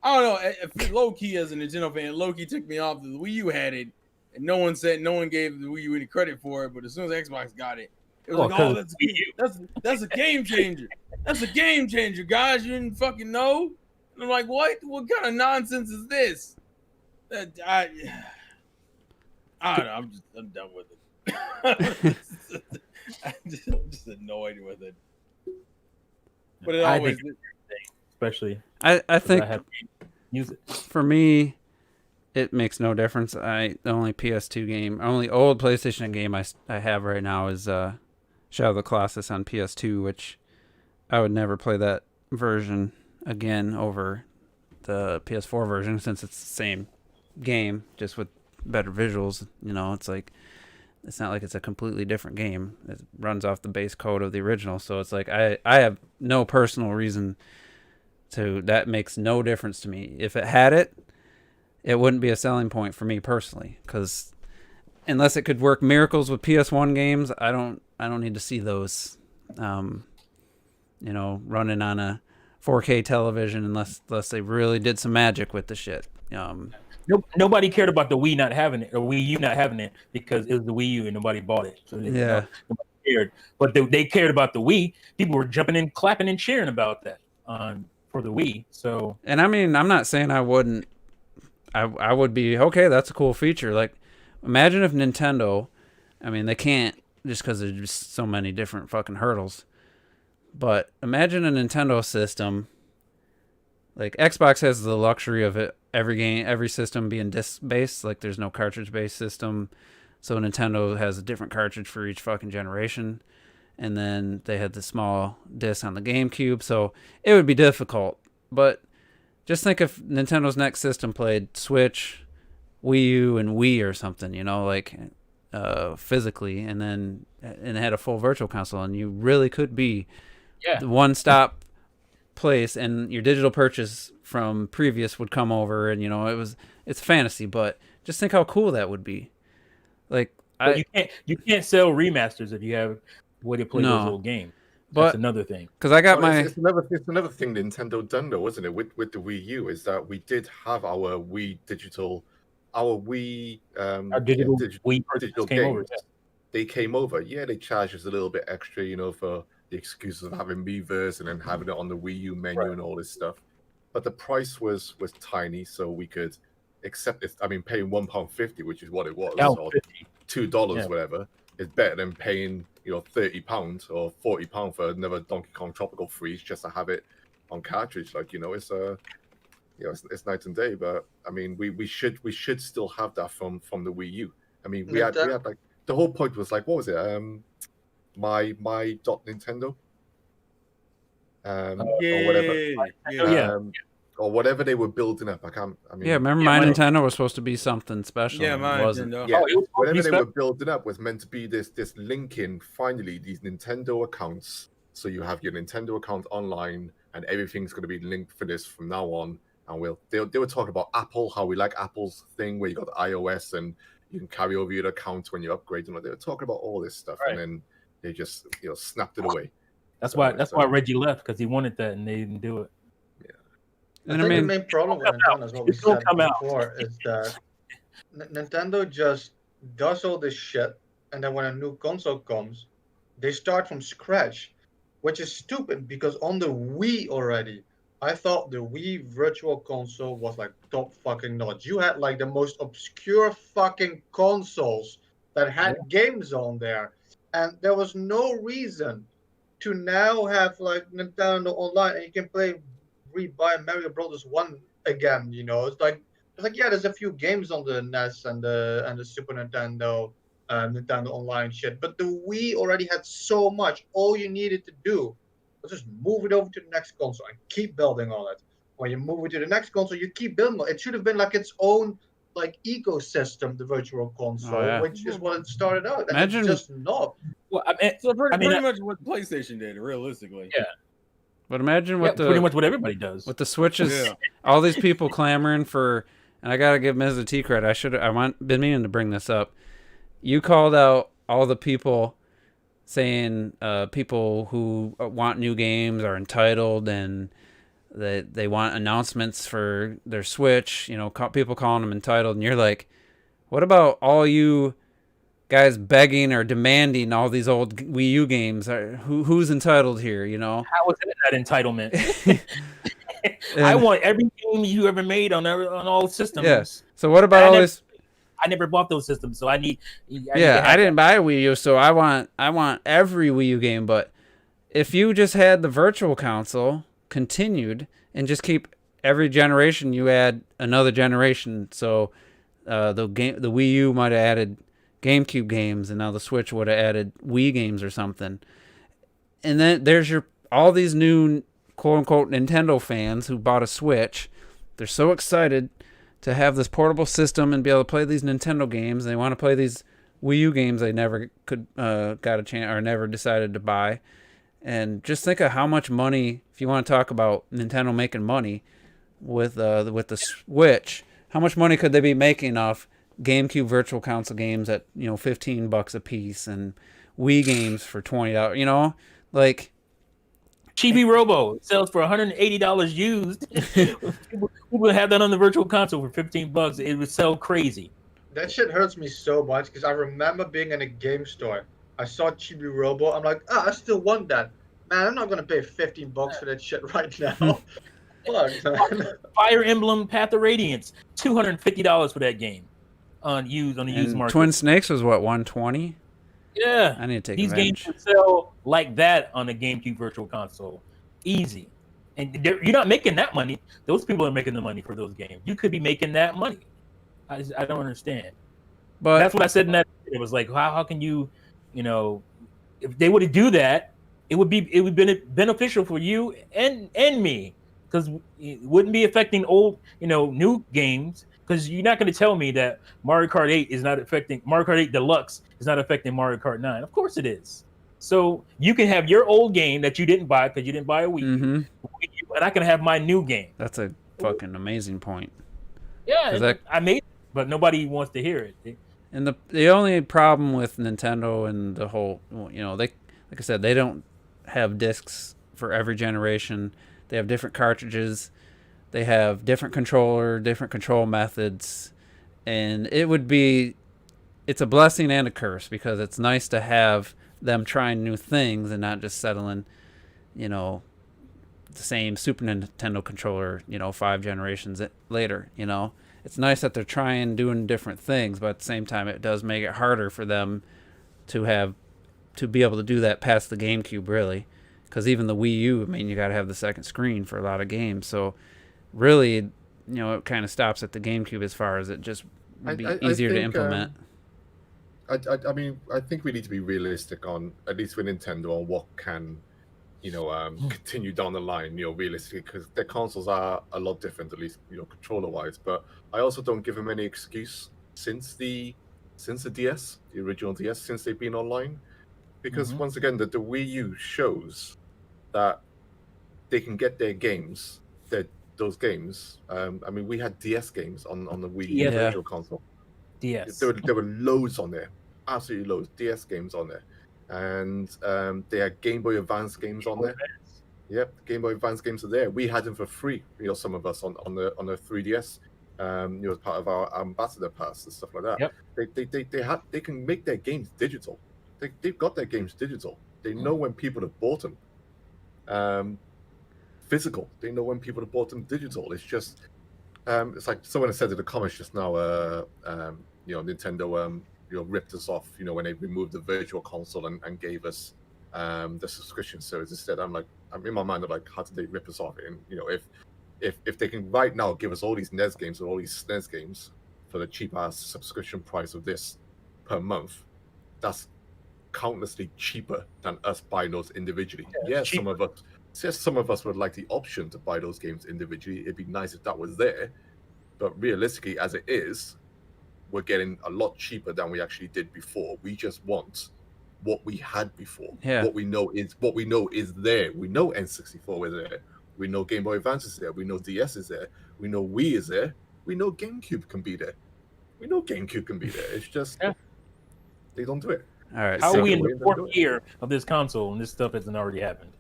I don't know. Low key, as a Nintendo fan, low key took me off. The Wii U had it, and no one gave the Wii U any credit for it. But as soon as Xbox got it, it was like, "Oh, that's a game changer. That's a game changer, guys. You didn't fucking know." And I'm like, "What? What kind of nonsense is this?" I don't know. I'm done with it. I'm just annoyed with it. But it always, especially. I think for me, it makes no difference. The only PS2 game, only old PlayStation game I have right now is Shadow of the Colossus on PS2, which I would never play that version again over the PS4 version since it's the same game, just with better visuals. It's like it's not like it's a completely different game. It runs off the base code of the original, so it's like I have no personal reason to. That makes no difference to me. If it had it, it wouldn't be a selling point for me personally, because unless it could work miracles with PS1 games, I don't need to see those running on a 4K television unless they really did some magic with the shit. Nobody cared about the Wii not having it or Wii U not having it because it was the Wii U and nobody bought it. So nobody cared. But they cared about the Wii. People were jumping in, clapping and cheering about that for the Wii. So, and I mean, I'm not saying I wouldn't. I would be okay. That's a cool feature. Like, imagine if Nintendo. I mean, they can't just because there's just so many different fucking hurdles. But imagine a Nintendo system. Like Xbox has the luxury of it. Every system being disc-based. Like there's no cartridge-based system. So Nintendo has a different cartridge for each fucking generation. And then they had the small disc on the GameCube. So it would be difficult. But just think if Nintendo's next system played Switch, Wii U, and Wii or something, physically, and had a full virtual console, and you really could be the one-stop place, and your digital purchase from previous would come over, and it's fantasy, but just think how cool that would be. Like, you can't sell remasters if you have way to play those old games. That's another thing. Because I got it's another thing Nintendo done though, wasn't it? With the Wii U, is that we did have our Wii digital Wii digital came games. over. They came over. Yeah, they charged us a little bit extra, for the excuse of having Miiverse and then having it on the Wii U menu and all this stuff. But the price was tiny, so we could accept it. I mean, paying £1.50, which is what it was, or $2, whatever, is better than paying £30 or £40 for another Donkey Kong Tropical Freeze just to have it on cartridge. Like it's night and day. But I mean, we should still have that from the Wii U. I mean, we had like the whole point was like, what was it? My Nintendo, or whatever. Or whatever they were building up. Remember my Nintendo was supposed to be something special. Yeah, my Nintendo. Yeah, whatever they were building up was meant to be this linking finally these Nintendo accounts. So you have your Nintendo account online, and everything's going to be linked for this from now on. And they were talking about Apple, how we like Apple's thing where you got the iOS and you can carry over your account when you upgrade. They were talking about all this stuff, and then they just snapped it away. That's why Reggie left, because he wanted that and they didn't do it. And I I think the mean, main problem with Nintendo is what we It's gonna said come out. before is that Nintendo just does all this shit, and then when a new console comes, they start from scratch, which is stupid because on the Wii already, I thought the Wii Virtual Console was like top fucking notch. You had like the most obscure fucking consoles that had games on there, and there was no reason to now have like Nintendo Online and you can play rebuy Mario Brothers 1 again. It's like yeah, there's a few games on the NES and the Super Nintendo, Nintendo Online shit, but the Wii already had so much. All you needed to do was just move it over to the next console and keep building on it. When you move it to the next console, you keep building on it. It should have been like its own like ecosystem, the Virtual Console, yeah. which is what it started out. And Imagine- it's just not. Well, I mean, So pretty I- much what PlayStation did, realistically. Yeah. But imagine yeah, what pretty much what everybody does. with the Switches, Yeah. all these people clamoring for, and I gotta give Ms. T credit. Been meaning to bring this up. You called out all the people saying people who want new games are entitled and that they want announcements for their Switch. You know, people calling them entitled, and you're like, what about all you guys begging or demanding all these old Wii U games? Who's entitled here? You know, How is that entitlement? I want every game you ever made on all systems. Yeah. So what about all this? I never bought those systems, so I need. I didn't buy a Wii U, so I want every Wii U game. But if you just had the Virtual Console continued and just keep every generation, you add another generation. So the Wii U might have added GameCube games, and now the Switch would have added Wii games or something. And then there's all these new quote unquote Nintendo fans who bought a Switch. They're so excited to have this portable system and be able to play these Nintendo games. They want to play these Wii U games they never got a chance or never decided to buy. And just think of how much money, if you want to talk about Nintendo making money with the Switch, how much money could they be making off GameCube Virtual Console games at $15 a piece and Wii games for $20? You know, like. Chibi Robo sells for $180 used. People have that on the Virtual Console for $15. It would sell crazy. That shit hurts me so much because I remember being in a game store. I saw Chibi Robo. I'm like, I still want that. Man, I'm not gonna pay $15 for that shit right now. Fuck, man. Fire Emblem Path of Radiance, $250 for that game on the used market. Twin Snakes was what, $120? Yeah, I need to take these advantage. games would sell like that on the GameCube Virtual Console, easy. And you're not making that money. Those people are making the money for those games. You could be making that money. I don't understand. But that's what I said in that. It was like, how can you, if they were to do that, it would be beneficial for you and me, because it wouldn't be affecting old, new games. Because you're not going to tell me that Mario Kart 8 is not affecting Mario Kart 8 Deluxe is not affecting Mario Kart 9. Of course it is. So you can have your old game that you didn't buy because you didn't buy a Wii U, and I can have my new game. That's a fucking amazing point. Yeah, I made it, but nobody wants to hear it. And the only problem with Nintendo and the whole, they, like I said, they don't have discs for every generation. They have different cartridges. They have different control methods, and it's a blessing and a curse because it's nice to have them trying new things and not just settling, the same Super Nintendo controller, 5 generations later. It's nice that they're doing different things, but at the same time, it does make it harder for them to be able to do that past the GameCube, really, because even the Wii U, you got to have the second screen for a lot of games, so. Really, it kind of stops at the GameCube as far as it just would be easier to implement. I think we need to be realistic on, at least with Nintendo, on what can, continue down the line, realistically, because their consoles are a lot different, at least, controller-wise. But I also don't give them any excuse since the DS, the original DS, since they've been online, because once again, the Wii U shows that they can get their games, those games. We had DS games on the Wii Virtual Console. DS. There were loads on there, absolutely loads. DS games on there, and they had Game Boy Advance games on there. Yep, Game Boy Advance games are there. We had them for free. Some of us on the 3DS. As part of our ambassador pass and stuff like that. Yep. They can make their games digital. They've got their games digital. They know when people have bought them. Physical. They know when people have bought them digital. It's just it's like someone has said in the comments just now. Nintendo ripped us off. When they removed the Virtual Console and gave us the subscription service instead. I'm in my mind. I'm like, how did they rip us off? And if they can right now give us all these NES games or all these SNES games for the cheap ass subscription price of this per month, that's countlessly cheaper than us buying those individually. Some of us would like the option to buy those games individually. It'd be nice if that was there, but realistically, as it is, we're getting a lot cheaper than we actually did before. We just want what we had before. Yeah. What we know is there. We know N64 is there. We know Game Boy Advance is there. We know DS is there. We know Wii is there. We know GameCube can be there. It's just they don't do it. All right. How So are we in the 4th year of this console and this stuff hasn't already happened?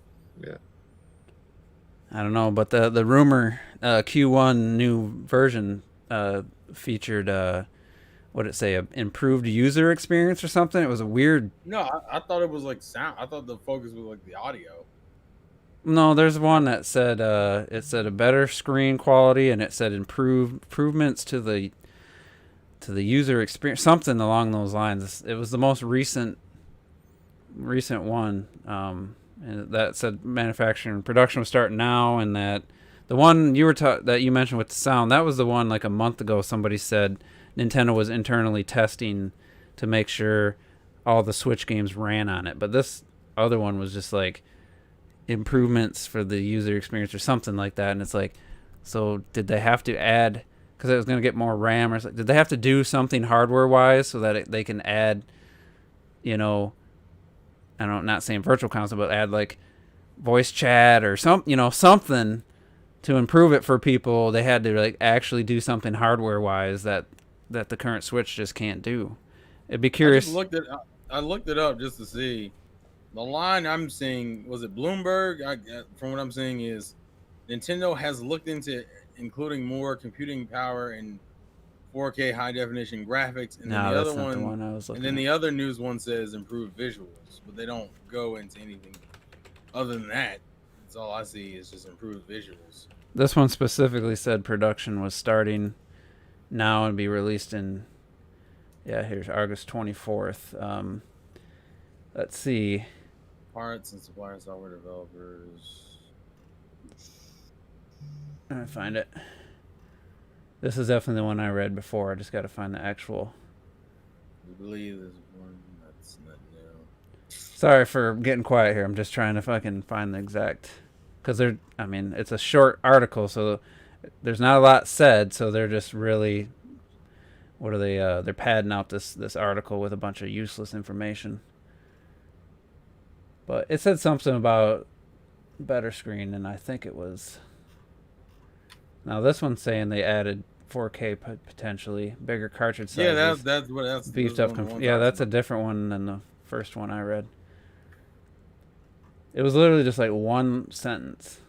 Yeah. I don't know, but the rumor Q1 new version featured what did it say, a improved user experience or something? It was a weird. No, I thought it was like sound. I thought the focus was like the audio. No, there's one that said it said a better screen quality, and it said improvements to the user experience, something along those lines. It was the most recent one, and that said manufacturing and production was starting now, and that the one you were that you mentioned with the sound, that was the one like a month ago. Somebody said Nintendo was internally testing to make sure all the Switch games ran on it, but this other one was just like improvements for the user experience or something like that. And it's like, so did they have to add, because it was going to get more RAM, or did they have to do something hardware wise so that they can add, I don't know, not saying virtual console, but add like voice chat or something to improve it for people? They had to like actually do something hardware wise that the current Switch just can't do. It'd be curious. I looked it up just to see. The line I'm seeing, was it Bloomberg? From what I'm seeing is Nintendo has looked into including more computing power and 4K high definition graphics, and then the other one, the one I was looking and then at. the other news one says improved visuals, but they don't go into anything other than that. That's all I see is just improved visuals. This one specifically said production was starting now and be released in, here's August 24th. Let's see. Parts and supplier software developers. I'm gonna find it. This is definitely the one I read before. I just got to find the actual. We believe there's one that's not new. Sorry for getting quiet here. I'm just trying to fucking find the exact, because it's a short article, so there's not a lot said. So they're just really, what are they? They're padding out this article with a bunch of useless information. But it said something about better screen, and I think it was. Now this one's saying they added 4K potentially, bigger cartridge sizes. Yeah, that's beefed up. That's a different one than the first one I read. It was literally just like one sentence.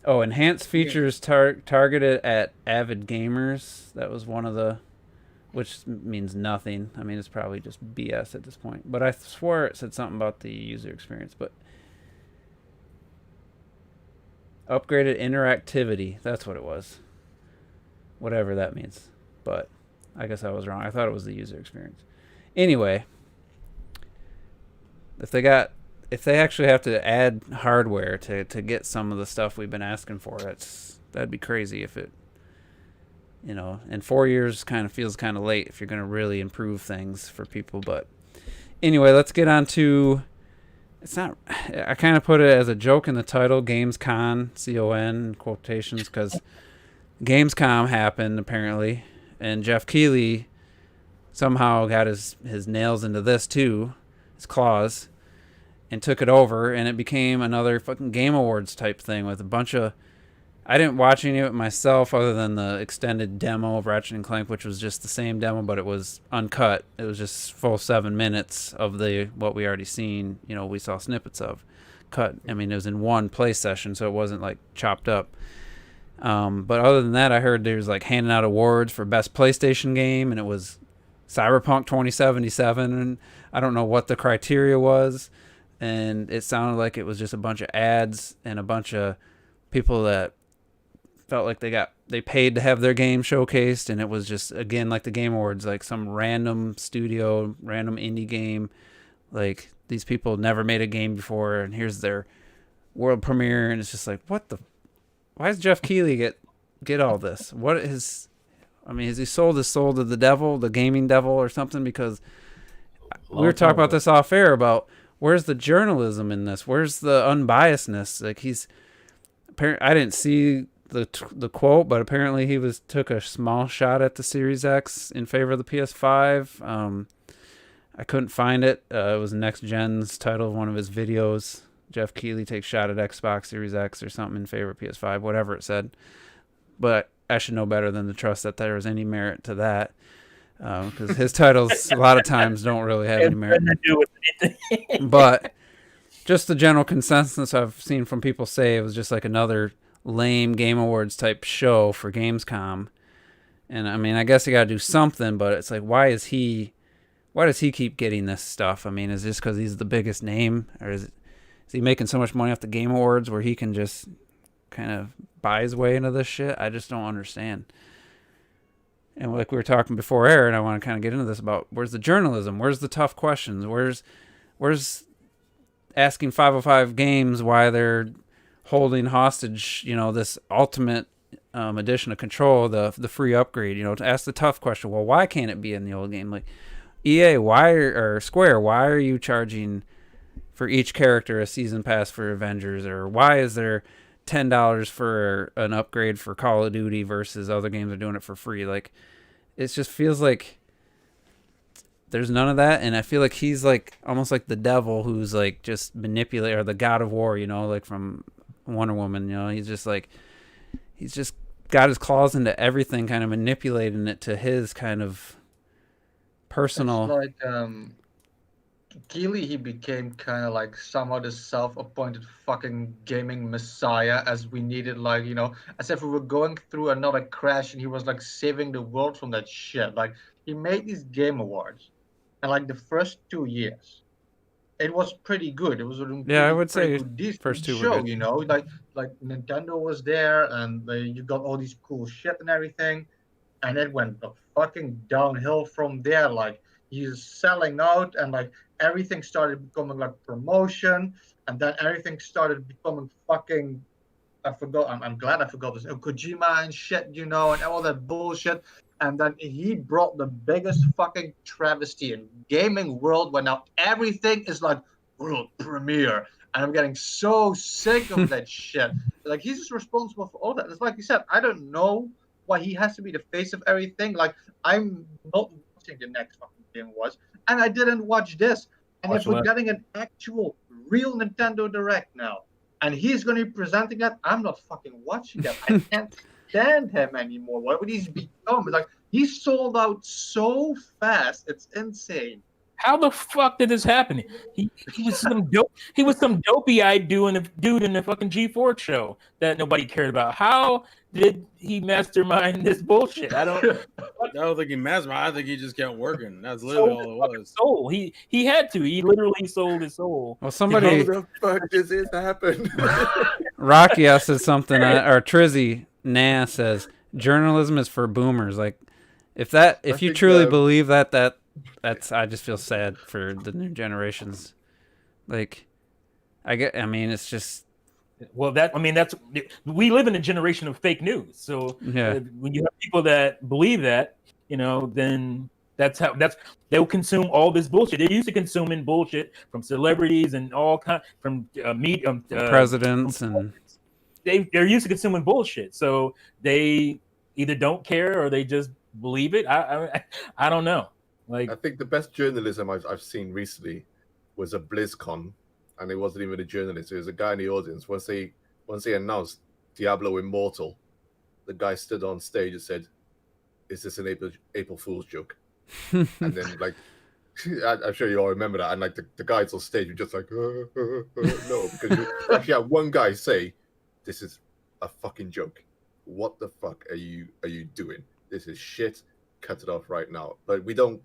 Oh, enhanced features targeted at avid gamers. That was one of the, which means nothing. I mean, it's probably just BS at this point. But I swore it said something about the user experience. But upgraded interactivity. That's what it was. Whatever that means. But I guess I was wrong. I thought it was the user experience. Anyway, if they actually have to add hardware to get some of the stuff we've been asking for, that'd be crazy. If it, in 4 years kind of feels kind of late if you're going to really improve things for people. But anyway, let's get on to, I kind of put it as a joke in the title, Gamescom, C-O-N, quotations, because Gamescom happened apparently, and Geoff Keighley somehow got his nails into this too, his claws, and took it over, and it became another fucking Game Awards type thing with a bunch of, I didn't watch any of it myself other than the extended demo of Ratchet & Clank, which was just the same demo, but it was uncut. It was just full 7 minutes of what we already seen, we saw snippets of. cut. I mean, it was in one play session, so it wasn't like chopped up. But other than that, I heard there's like handing out awards for best PlayStation game, and it was Cyberpunk 2077, and I don't know what the criteria was, and it sounded like it was just a bunch of ads and a bunch of people that felt like they paid to have their game showcased, and it was just, again, like the Game Awards, like some random studio, random indie game, like these people never made a game before, and here's their world premiere, and it's just like, why does Geoff Keighley get all this? What is, I mean, has he sold his soul to the devil, the gaming devil or something? Because we were talking about this off air about where's the journalism in this? Where's the unbiasedness? Like I didn't see the quote, but apparently he took a small shot at the Series X in favor of the PS5. I couldn't find it. It was Next Gen's title of one of his videos. Geoff Keighley takes shot at Xbox Series X or something in favor of PS5, whatever it said. But I should know better than to trust that there was any merit to that, because his titles a lot of times don't really have any merit. But just the general consensus I've seen from people say it was just like another lame Game Awards type show for Gamescom. And I mean, I guess you got to do something, but it's like, why does he keep getting this stuff? I mean, is it just because he's the biggest name, or is he making so much money off the Game Awards where he can just kind of buy his way into this shit? I just don't understand. And like we were talking before air, and I want to kind of get into this about where's the journalism? Where's the tough questions? Where's asking 505 Games why they're holding hostage, this ultimate edition of Control, the free upgrade, to ask the tough question. Well, why can't it be in the old game? Like EA, or Square, why are you charging for each character a season pass for Avengers? Or why is there $10 for an upgrade for Call of Duty versus other games are doing it for free? Like, it just feels like there's none of that, and I feel like he's like almost like the devil who's like just manipulate, or the God of War, like from Wonder Woman. He's just got his claws into everything, kind of manipulating it to his kind of personal. It's like Keighley, he became kind of like somehow the self-appointed fucking gaming messiah, as we needed, like, as if we were going through another crash and he was like saving the world from that shit. Like, he made these Game Awards, and like the first 2 years, it was pretty good. It was I would say decent first two show, were good. like Nintendo was there, and you got all these cool shit and everything, and it went fucking downhill from there. Like, he's selling out, and like everything started becoming like promotion, and then everything started becoming fucking, I'm glad I forgot this, Kojima and shit, and all that bullshit. And then he brought the biggest fucking travesty in gaming world, where now everything is like world premiere, and I'm getting so sick of that shit. Like, he's just responsible for all that. It's like you said, I don't know why he has to be the face of everything. Like, I'm not watching the next fucking Game Awards, and I didn't watch this. And if we're getting an actual real Nintendo Direct now, and he's going to be presenting that, I'm not fucking watching that. I can't stand him anymore. What would he become? Like, he sold out so fast, it's insane. How the fuck did this happen? He was some dopey-eyed dude in the fucking G4 show that nobody cared about. How did he mastermind this bullshit? I don't think he masterminded. I think he just kept working. That's literally all it was. Soul. He had to. He literally sold his soul. Well, somebody. How the fuck does this happen? Rocky says something, or Trizzy says journalism is for boomers. Like, if you truly believe that's, I just feel sad for the new generations. Like, it's just. Well, we live in a generation of fake news. So when you have people that believe that, then they'll consume all this bullshit. They're used to consuming bullshit from celebrities and all kind from presidents, and they're used to consuming bullshit. So they either don't care or they just believe it. I don't know. Like, I think the best journalism I've seen recently was a BlizzCon, and it wasn't even a journalist. It was a guy in the audience. Once they announced Diablo Immortal, the guy stood on stage and said, "Is this an April Fool's joke?" And then like I'm sure you all remember that. And like the guys on stage were just like, no, because you actually had one guy say, "This is a fucking joke. What the fuck are you doing? This is shit. Cut it off right now." But we don't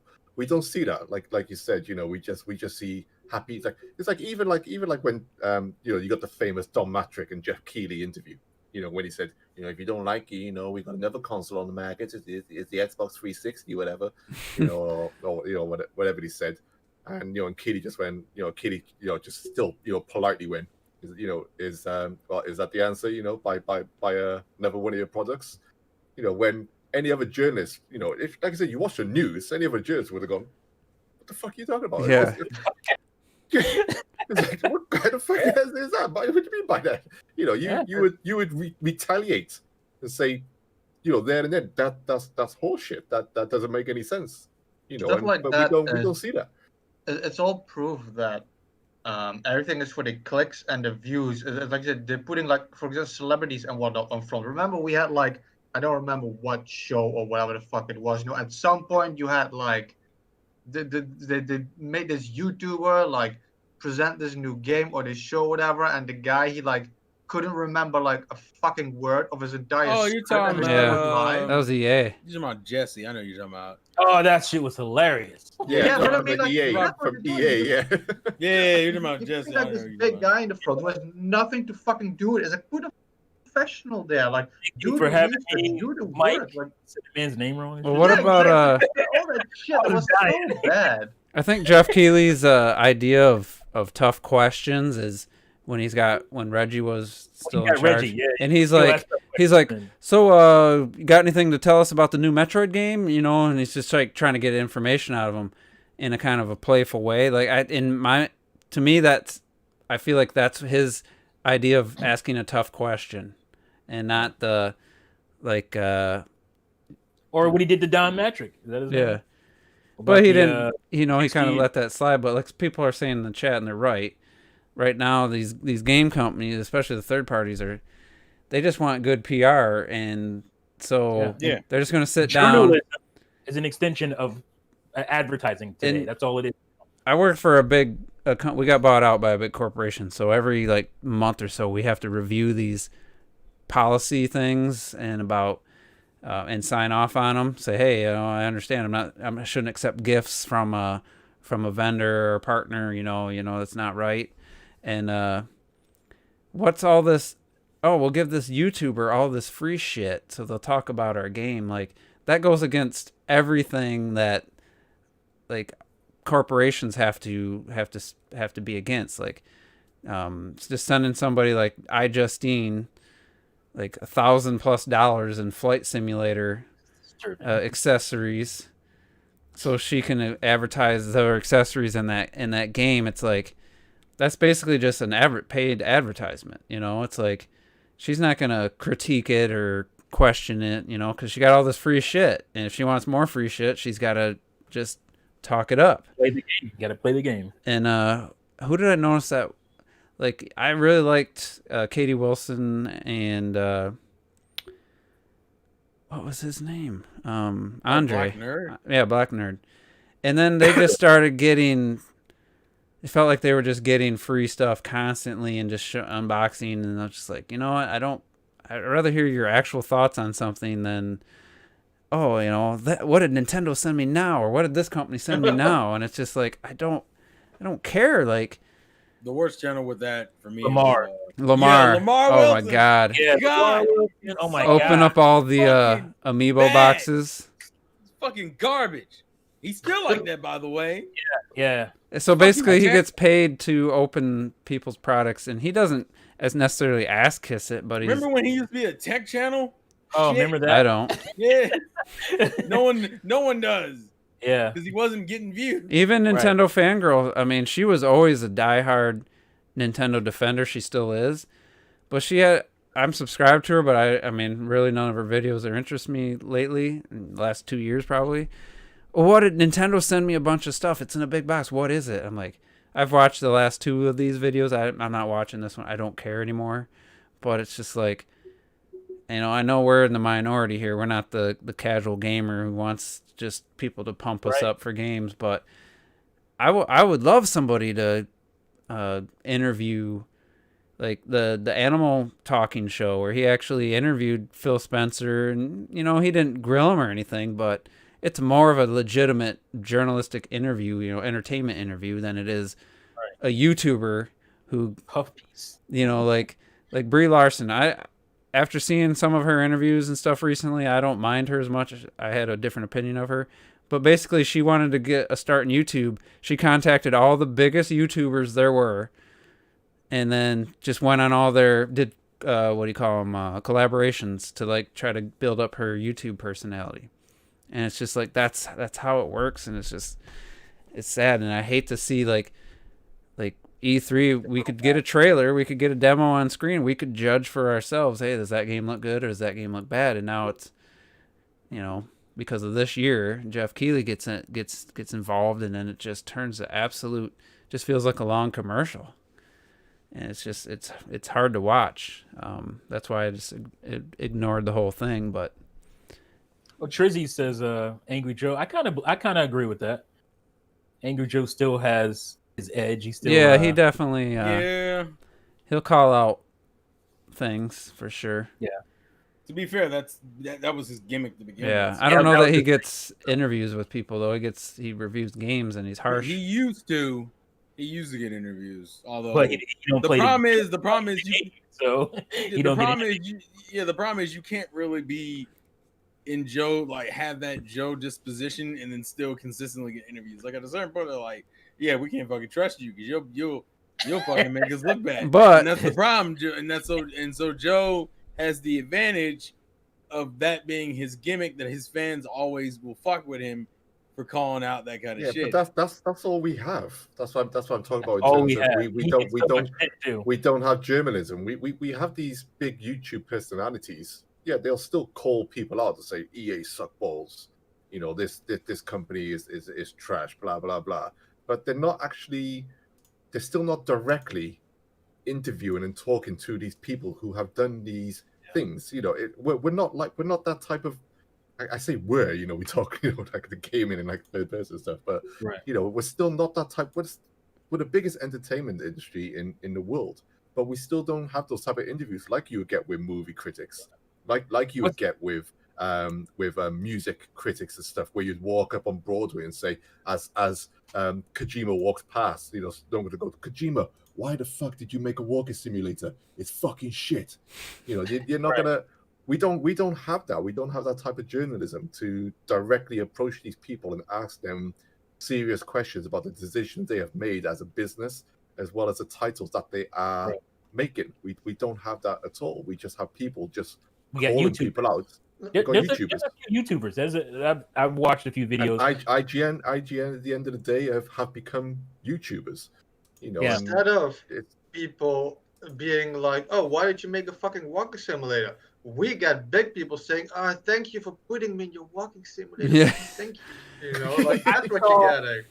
see that. Like you said, we just see happy. It's like even when you got the famous Don Matrick and Geoff Keighley interview. When he said, if you don't like it, we got another console on the market. It's the Xbox 360, whatever, or whatever he said. And, and Keighley just went, Keighley, just still, politely went, is that the answer, by another one of your products? When any other journalist, if, like I said, you watch the news, any other journalist would have gone, what the fuck are you talking about? Yeah. It's like, what kind of fucking is that? What do you mean by that? You would retaliate and say, there and then that's horseshit. That doesn't make any sense. Stuff like but that we don't see that. It's all proof that everything is for the clicks and the views. Like I said, they're putting, like, for example, celebrities and whatnot on front. Remember, we had, like, I don't remember what show or whatever the fuck it was. At some point you had, like, they made this YouTuber, like, present this new game or this show or whatever, and the guy, he, like, couldn't remember, like, a fucking word of his entire Oh, you're script, talking and about, it was live. That was EA. You're talking about Jesse. I know you're talking about. Oh, that shit was hilarious. Yeah, but I mean, from like, EA, that's what from you're EA, doing. yeah. Yeah, you're talking about You Jesse. see, I like, know this who you're big talking about. guy in the front who has nothing to fucking do it. It's like, put a professional there, like, do for the having research, me, do the Mike. work, like, Said the man's name wrong. Well, what about all that shit I was was dying. so bad. I think Geoff Keighley's idea of tough questions is when Reggie was still in charge, Reggie, yeah. and he's He'll like, ask that question. so you got anything to tell us about the new Metroid game? And he's just like trying to get information out of him in a kind of a playful way. Like to me, I feel like that's his idea of asking a tough question, and not the like. Or what he did to Don Matrick. Is that his name? Yeah. But he didn't, he kind of let that slide. But like people are saying in the chat, and they're right. Right now, these game companies, especially the third parties, they just want good PR, and so Yeah. they're just going to sit down. Journalism is an extension of advertising today. And that's all it is. I work for a big. We got bought out by a big corporation, so every like month or so, we have to review these policy things and sign off on them. Say, hey, I understand. I shouldn't accept gifts from a vendor or partner. That's not right. And what's all this? Oh, we'll give this YouTuber all this free shit, so they'll talk about our game. Like that goes against everything that like corporations have to be against. Like just sending somebody like iJustine like $1,000+ in flight simulator accessories, so she can advertise their accessories in that game. It's like that's basically just an paid advertisement. It's like she's not gonna critique it or question it, because she got all this free shit, and if she wants more free shit, she's gotta just talk it up. Play the game. You gotta play the game. And who did I notice that? Like, I really liked Katie Wilson and what was his name? Andre. Black Nerd? Yeah, Black Nerd. And then they just started getting. It felt like they were just getting free stuff constantly and just unboxing, and I was just like, you know what? I'd rather hear your actual thoughts on something than, what did Nintendo send me now, or what did this company send me now? And it's just like I don't care. Like The worst channel with that for me. Lamar. Lamar. Yeah, Lamar Oh my Wilson. God. Yeah. God. Oh my Open God. up all the Fucking amiibo bad. boxes. It's fucking garbage. He's still like that, by the way. Yeah. So basically, he tech. gets paid to open people's products, and he doesn't as necessarily ass kiss it, but he's. Remember when he used to be a tech channel? Oh, Shit. remember that? I don't. Yeah. No one does. Yeah. Because he wasn't getting views. Even Nintendo Fangirl, I mean, she was always a diehard Nintendo defender. She still is. But I'm subscribed to her, but I mean, really none of her videos are interest me lately, in the last 2 years probably. Well, what did Nintendo send me a bunch of stuff? It's in a big box. What is it? I'm like, I've watched the last 2 of these videos. I'm not watching this one. I don't care anymore. But it's just like, I know we're in the minority here. We're not the casual gamer who wants just people to pump us up for games. But I would love somebody to interview, like the Animal Talking show, where he actually interviewed Phil Spencer, and he didn't grill him or anything, but it's more of a legitimate journalistic interview, entertainment interview, than it is a YouTuber who Puff piece. like Brie Larson. After seeing some of her interviews and stuff recently, I don't mind her as much. I had a different opinion of her. But basically, she wanted to get a start in YouTube. She contacted all the biggest YouTubers there were, and then just went on all did what do you call them, collaborations to like try to build up her YouTube personality. And it's just like that's how it works, and it's sad, and I hate to see like E3, we could get a trailer, we could get a demo on screen, we could judge for ourselves, hey, does that game look good or does that game look bad? And now it's, because of this year, Geoff Keighley gets involved, and then it just turns to absolute, just feels like a long commercial, and it's hard to watch. That's why I just ignored the whole thing. But Trizzy says, Angry Joe. I kind of agree with that. Angry Joe still has his edge. He still, he definitely, he'll call out things for sure. Yeah. To be fair, that was his gimmick to begin with. Yeah, I don't know that he gets interviews with people though. He reviews games, and he's harsh. He used to get interviews, although but he don't the play problem is the problem is you can't really be in Joe, like have that Joe disposition and then still consistently get interviews. Like at a certain point, they're like, yeah, we can't fucking trust you because you'll fucking make us look bad. But and that's the problem, so Joe has the advantage of that being his gimmick, that his fans always will fuck with him for calling out that kind of shit. But that's all we have. That's what I'm talking about. We don't have journalism. We have these big YouTube personalities. Yeah, they'll still call people out to say EA suck balls. This company is trash, blah blah blah. But they're still not directly interviewing and talking to these people who have done these things. We're not that type of. I say we're. We talk like the gaming and like third person stuff, but right. We're still not that type. We're the biggest entertainment industry in the world, but we still don't have those type of interviews like you would get with movie critics, like you would get with music critics and stuff, where you'd walk up on Broadway and say, as Kojima walks past, don't going to go, Kojima, why the fuck did you make a walking simulator? It's fucking shit. You're not gonna. We don't have that. We don't have that type of journalism to directly approach these people and ask them serious questions about the decisions they have made as a business, as well as the titles that they are making. We don't have that at all. We just have people just calling people out. There's a few YouTubers. I've watched a few videos. IGN at the end of the day have become YouTubers. Instead of people being like, "Oh, why did you make a fucking walking simulator?" We got big people saying, thank you for putting me in your walking simulator. Yeah. Thank you. That's what you're getting.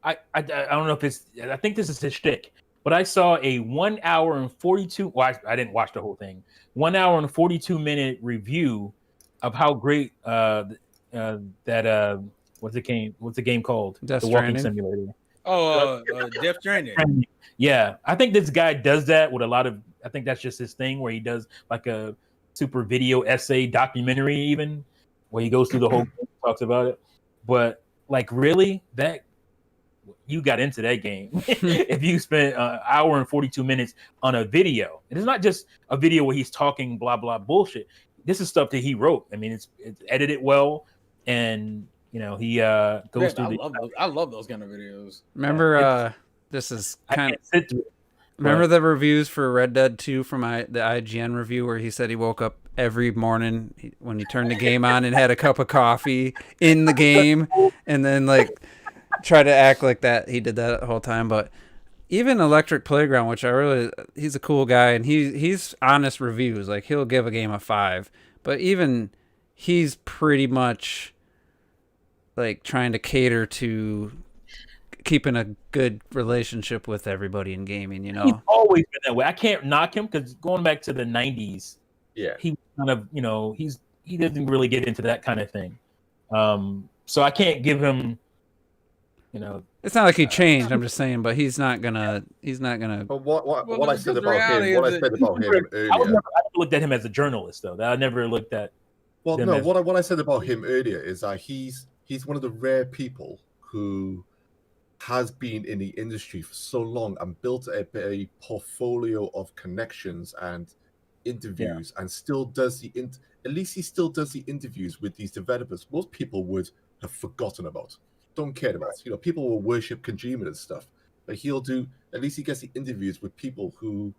I don't know if it's. I think this is his shtick. But I saw a 1 hour and 42. Well, I didn't watch the whole thing. 1 hour and 42-minute review of how great that what's the game called? Death the Stranding. Walking Simulator. Death Stranding. Yeah, I think this guy does that with a lot of. I think that's just his thing, where he does like a super video essay documentary, even where he goes through the whole game, talks about it. But like, really, that you got into that game if you spent an hour and 42 minutes on a video. And it's not just a video where he's talking blah blah bullshit. This is stuff that he wrote. I mean, it's edited well, and he goes through. I love those kind of videos. Remember, this is kind of. Remember the reviews for Red Dead 2 from the IGN review, where he said he woke up every morning when he turned the game on and had a cup of coffee in the game, and then like try to act like that he did that the whole time. But even Electric Playground, which he's a cool guy, and he's honest reviews. Like, he'll give a game a 5, but even he's pretty much like trying to cater to keeping a good relationship with everybody in gaming, He's always been that way. I can't knock him, because going back to the 90s, he kind of, he doesn't really get into that kind of thing. So I can't give him, You know, It's not like he changed. I'm just saying, but he's not gonna. But what I said the about reality him, what is I said that about him I earlier. never looked at him as a journalist, though. I never looked at. Well, them no, as- what I said about him earlier is that he's one of the rare people who has been in the industry for so long and built a portfolio of connections and interviews, and still does at least he still does the interviews with these developers most people would have forgotten about, don't care about. You know, people will worship Kojima and stuff, but he'll do, at least he gets the interviews with people who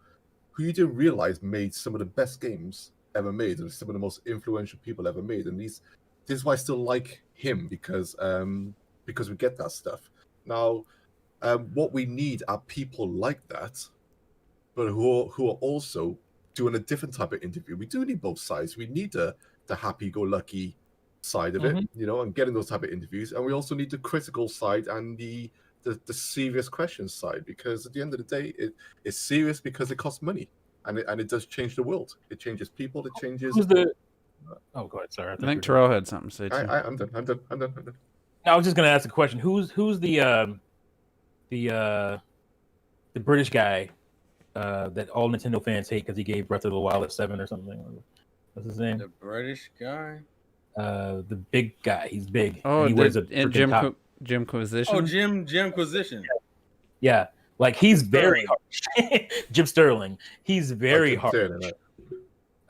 you didn't realize made some of the best games ever made and some of the most influential people ever made. And this is why I still like him, because we get that stuff. Now, what we need are people like that, but who are also doing a different type of interview. We do need both sides. We need the happy-go-lucky side of it, you know, and getting those type of interviews, and we also need the critical side and the serious questions side, because at the end of the day, it's serious because it costs money, and it does change the world. It changes people. It changes. Who's the? Oh, go ahead. Sorry, I think Terrell had something to say too. I'm done. No, I was just gonna ask a question. Who's the British guy that all Nintendo fans hate because he gave Breath of the Wild a 7 or something? What's his name? The British guy. The big guy. He's big. Oh, and he wears a Jim top. Quisition. Oh, Jim Quisition. Yeah, like he's very harsh. Jim Sterling. He's very harsh.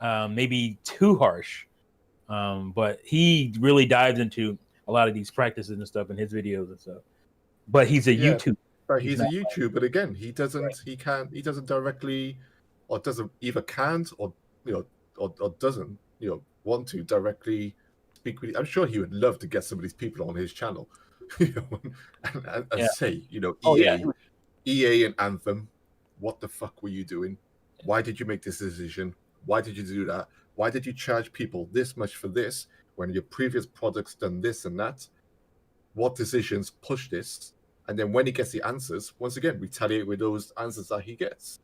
Maybe too harsh. But he really dives into a lot of these practices and stuff in his videos and stuff. But he's a YouTuber. But he's a YouTuber, but again, he doesn't directly, or doesn't either can't or or doesn't want to directly speak with you. I'm sure he would love to get some of these people on his channel, and say, EA and Anthem, what the fuck were you doing? Why did you make this decision? Why did you do that? Why did you charge people this much for this when your previous products done this and that? What decisions push this? And then when he gets the answers, once again, retaliate with those answers that he gets.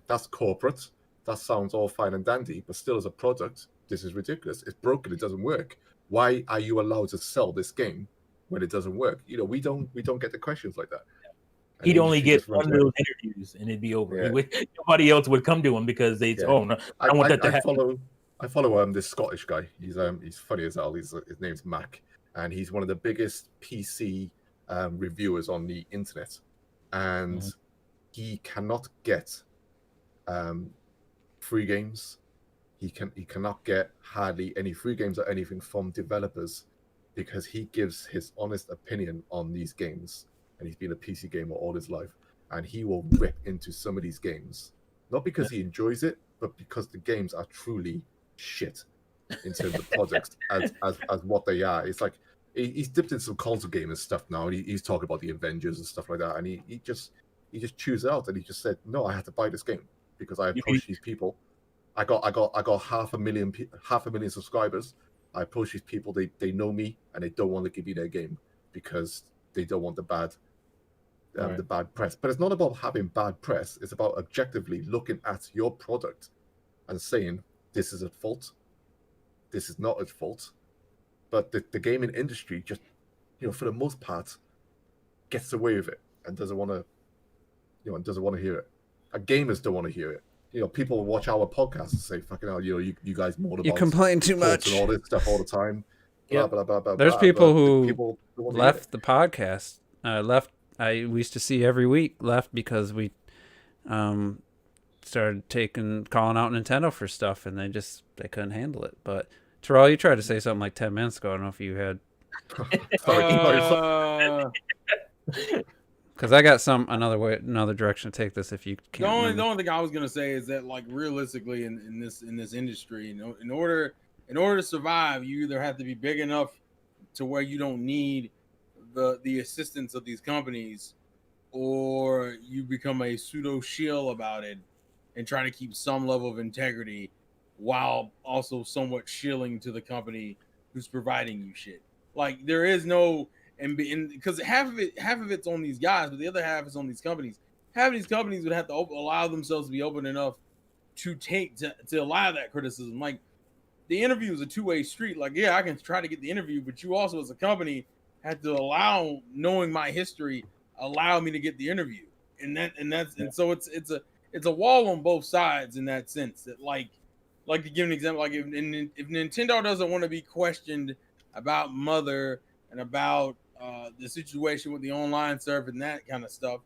That's corporate. That sounds all fine and dandy, but still as a product, this is ridiculous. It's broken. It doesn't work. Why are you allowed to sell this game when it doesn't work? We don't get the questions like that. And he'd only get one of those interviews and it'd be over. Yeah. Nobody else would come to him because they'd say, "Oh no, I don't want that to happen." I follow this Scottish guy. He's funny as hell. His name's Mac, and he's one of the biggest PC reviewers on the internet, and he cannot get free games. He cannot get hardly any free games or anything from developers, because he gives his honest opinion on these games, and he's been a PC gamer all his life, and he will rip into some of these games, not because he enjoys it, but because the games are truly shit in terms of projects as what they are. It's like he's dipped in some console game and stuff now, and he's talking about the Avengers and stuff like that, and he just chews it out, and he just said, "No, I had to buy this game because I approached these people. I got 500,000 subscribers. I approach these people. They know me, and they don't want to give me their game because they don't want the bad press. But it's not about having bad press. It's about objectively looking at your product and saying, this is at fault. This is not at fault." But the gaming industry just, for the most part, gets away with it and doesn't want to, hear it. And gamers don't want to hear it. People will watch our podcasts and say, "Fucking hell, you guys more about you complain too much and all this stuff all the time." Blah, blah, blah, blah, There's blah, people who people left the podcast. We used to see every week left because we started calling out Nintendo for stuff, and they couldn't handle it. But Terrell, you tried to say something like 10 minutes ago. I don't know if you had. Because I got another direction to take this. If you can't. The only thing I was gonna say is that, like, realistically, in this industry, in order to survive, you either have to be big enough to where you don't need the assistance of these companies, or you become a pseudo shill about it and try to keep some level of integrity while also somewhat shilling to the company who's providing you shit. Like, there is no, and because half of it's on these guys, but the other half is on these companies. Half of these companies would have to allow themselves to be open enough to allow that criticism. Like, the interview is a two-way street. Like, yeah, I can try to get the interview, but you also, as a company, had to allow, knowing my history, allow me to get the interview. So it's a wall on both sides in that sense. That like to give an example, like if Nintendo doesn't want to be questioned about Mother and about the situation with the online server and that kind of stuff,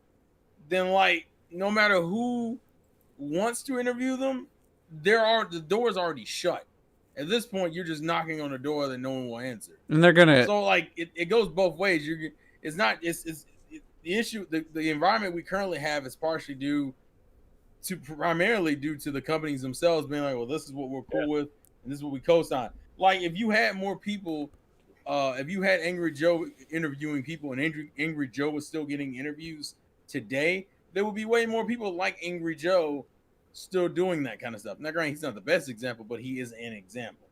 then like no matter who wants to interview them, the door's already shut. At this point, you're just knocking on a door that no one will answer. And they're gonna. So like it goes both ways. It's the issue. The environment we currently have is primarily due to the companies themselves being like, well, this is what we're cool with, and this is what we co-sign. Like if you had more people, if you had Angry Joe interviewing people, and Angry Joe was still getting interviews today, there would be way more people like Angry Joe still doing that kind of stuff. Now, granted, he's not the best example, but he is an example.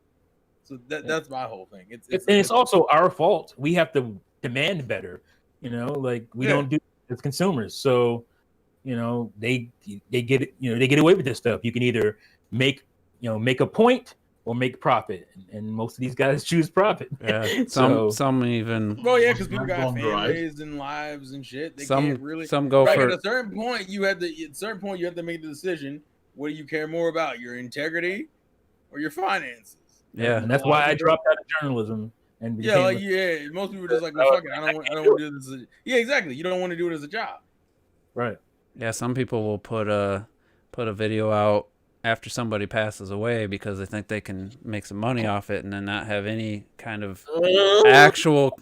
So that's my whole thing. It's also our fault. We have to demand better. Like we don't do it as consumers. So, they get it. They get away with this stuff. You can either make a point or make profit, and most of these guys choose profit. Yeah, some even. Well, yeah, because people got families and lives and shit. They can't really. Some go for. At a certain point, you have to make the decision. What do you care more about, your integrity or your finances? Yeah, and that's why I dropped out of journalism. And most people are just like, well, fuck it, I don't want to do this. Yeah, exactly. You don't want to do it as a job, right? Yeah, some people will put a video out after somebody passes away because they think they can make some money off it, and then not have any kind of actual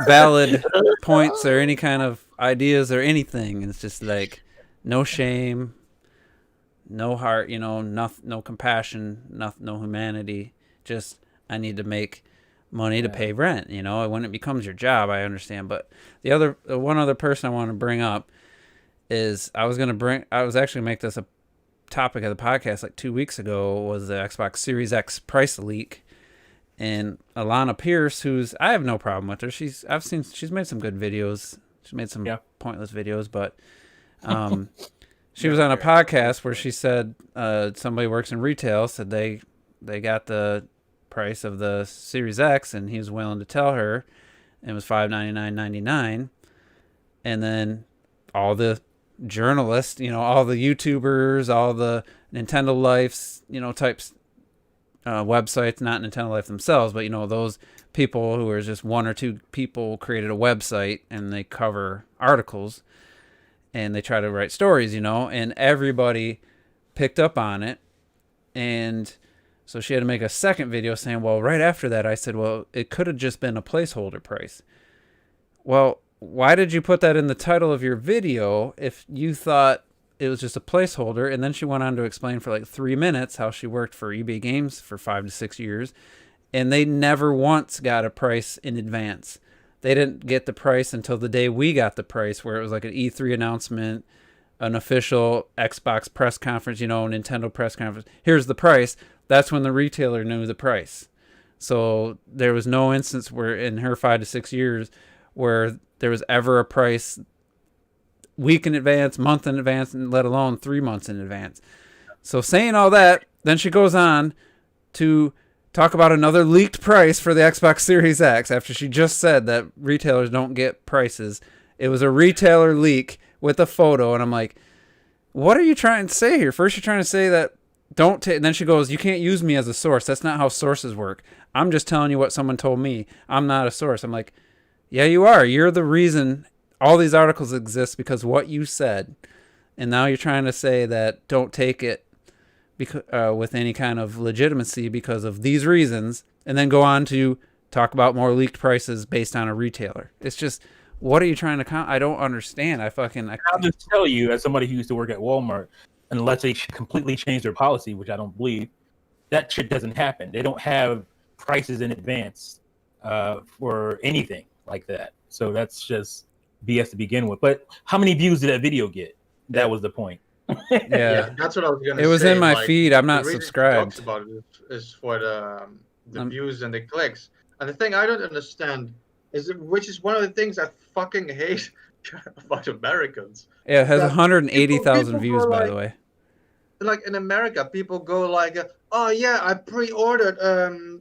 valid points or any kind of ideas or anything. And it's just like no shame, no heart, no compassion, no humanity. Just I need to make money to pay rent. When it becomes your job, I understand. But the one other person I want to bring up is I was actually make this a topic of the podcast like 2 weeks ago, was the Xbox Series X price leak. And Alana Pierce, I have no problem with her. She's made some good videos. She's made some pointless videos, but she was on a podcast where she said somebody works in retail said they got the price of the Series X and he was willing to tell her it was $599.99, and then all the journalists, all the YouTubers, all the Nintendo Life's, types websites, not Nintendo Life themselves, but those people who are just one or two people created a website and they cover articles and they try to write stories, and everybody picked up on it. And so she had to make a second video saying, well, right after that, I said, well, it could have just been a placeholder price. Well, why did you put that in the title of your video if you thought it was just a placeholder? And then she went on to explain for like 3 minutes how she worked for eBay Games for 5 to 6 years, and they never once got a price in advance. They didn't get the price until the day we got the price, where it was like an E3 announcement, an official Xbox press conference, Nintendo press conference. Here's the price. That's when the retailer knew the price. So there was no instance where in her 5 to 6 years where there was ever a price week in advance, month in advance, and let alone 3 months in advance. So saying all that, then she goes on to talk about another leaked price for the Xbox Series X after she just said that retailers don't get prices. It was a retailer leak with a photo, and I'm like, what are you trying to say here? First you're trying to say that don't take, and then she goes, you can't use me as a source. That's not how sources work. I'm just telling you what someone told me. I'm not a source. I'm like, yeah, you are. You're the reason all these articles exist because what you said. And now you're trying to say that don't take it because, with any kind of legitimacy because of these reasons, and then go on to talk about more leaked prices based on a retailer. It's just, what are you trying to I don't understand. I'll just tell you, as somebody who used to work at Walmart, unless they completely change their policy, which I don't believe, that shit doesn't happen. They don't have prices in advance for anything like that. So that's just BS to begin with. But how many views did that video get? That was the point. Yeah, that's what I was going to say. It was in my feed. I'm not subscribed. The reason she talks about it is for the views and the clicks. And the thing I don't understand is, which is one of the things I fucking hate about Americans. Yeah, it has 180,000 views, by the way. like in America, people go like, oh yeah, I pre-ordered.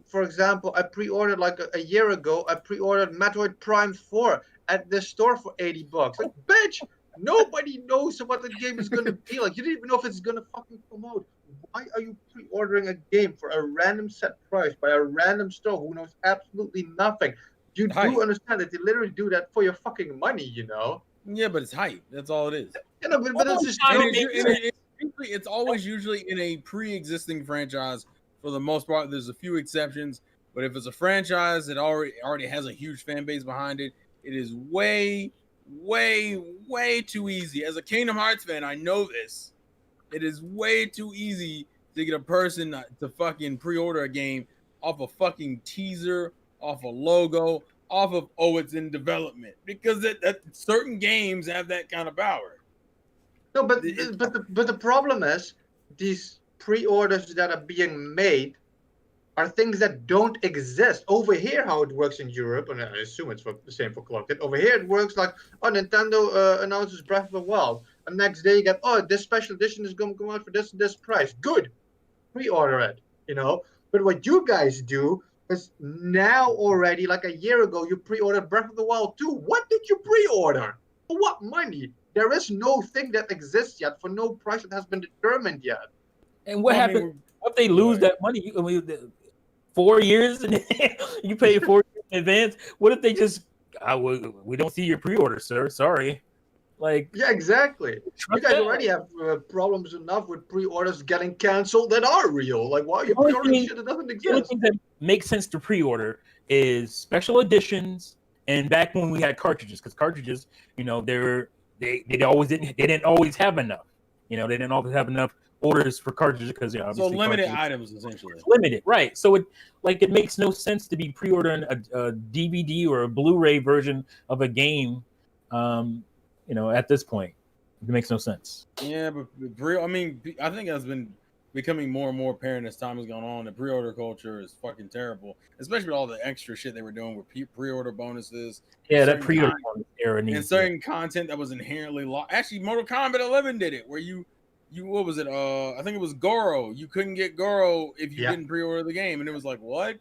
For example, I pre-ordered like a year ago. I pre-ordered Metroid Prime 4 at the store for $80. Like, bitch, nobody knows what the game is gonna be like. You don't even know if it's gonna fucking come out. Why are you pre-ordering a game for a random set price by a random store who knows absolutely nothing? You Hype. do understand that they literally do that for your fucking money, you know? Yeah, but it's hype. That's all it is. You know, but it's just And joking. it's always usually in a pre-existing franchise for the most part. There's a few exceptions, but if it's a franchise that already has a huge fan base behind it, it is way too easy. As a Kingdom Hearts fan, I know this. It is way too easy to get a person to fucking pre-order a game off a fucking teaser, off a logo, off of it's in development, because that certain games have that kind of power. No, but the problem is these pre-orders that are being made are things that don't exist over here. How it works in Europe, and I assume it's the same for Clocked. Over here, it works like, oh, Nintendo announces Breath of the Wild, and next day you get, oh, this special edition is going to come out for this price. Good, pre-order it, you know. But what you guys do is now already, like a year ago, you pre-ordered Breath of the Wild 2. What did you pre-order? For what money? There is no thing that exists yet for no price that has been determined yet. And what happens if they lose that money? 4 years and you pay 4 years in advance. What if they just, we don't see your pre-order, sir? Sorry. Like, yeah, exactly. You guys already have problems enough with pre-orders getting canceled that are real. Like, why are you pre-ordering shit that doesn't exist? The only thing that makes sense to pre-order is special editions. And back when we had cartridges, because cartridges, you know, they didn't always have enough. You know, they didn't always have enough orders for cartridges because, you know, so limited items essentially. It's limited, right? So it makes no sense to be pre-ordering a DVD or a Blu-ray version of a game. You know, at this point, it makes no sense. Yeah, but I think that's been becoming more and more apparent as time has gone on. The pre-order culture is fucking terrible, especially with all the extra shit they were doing with pre-order bonuses. Yeah, that pre-order era and certain content that was inherently lost. Actually, Mortal Kombat 11 did it, where you what was it? I think it was Goro. You couldn't get Goro if you didn't pre-order the game, and it was like, what?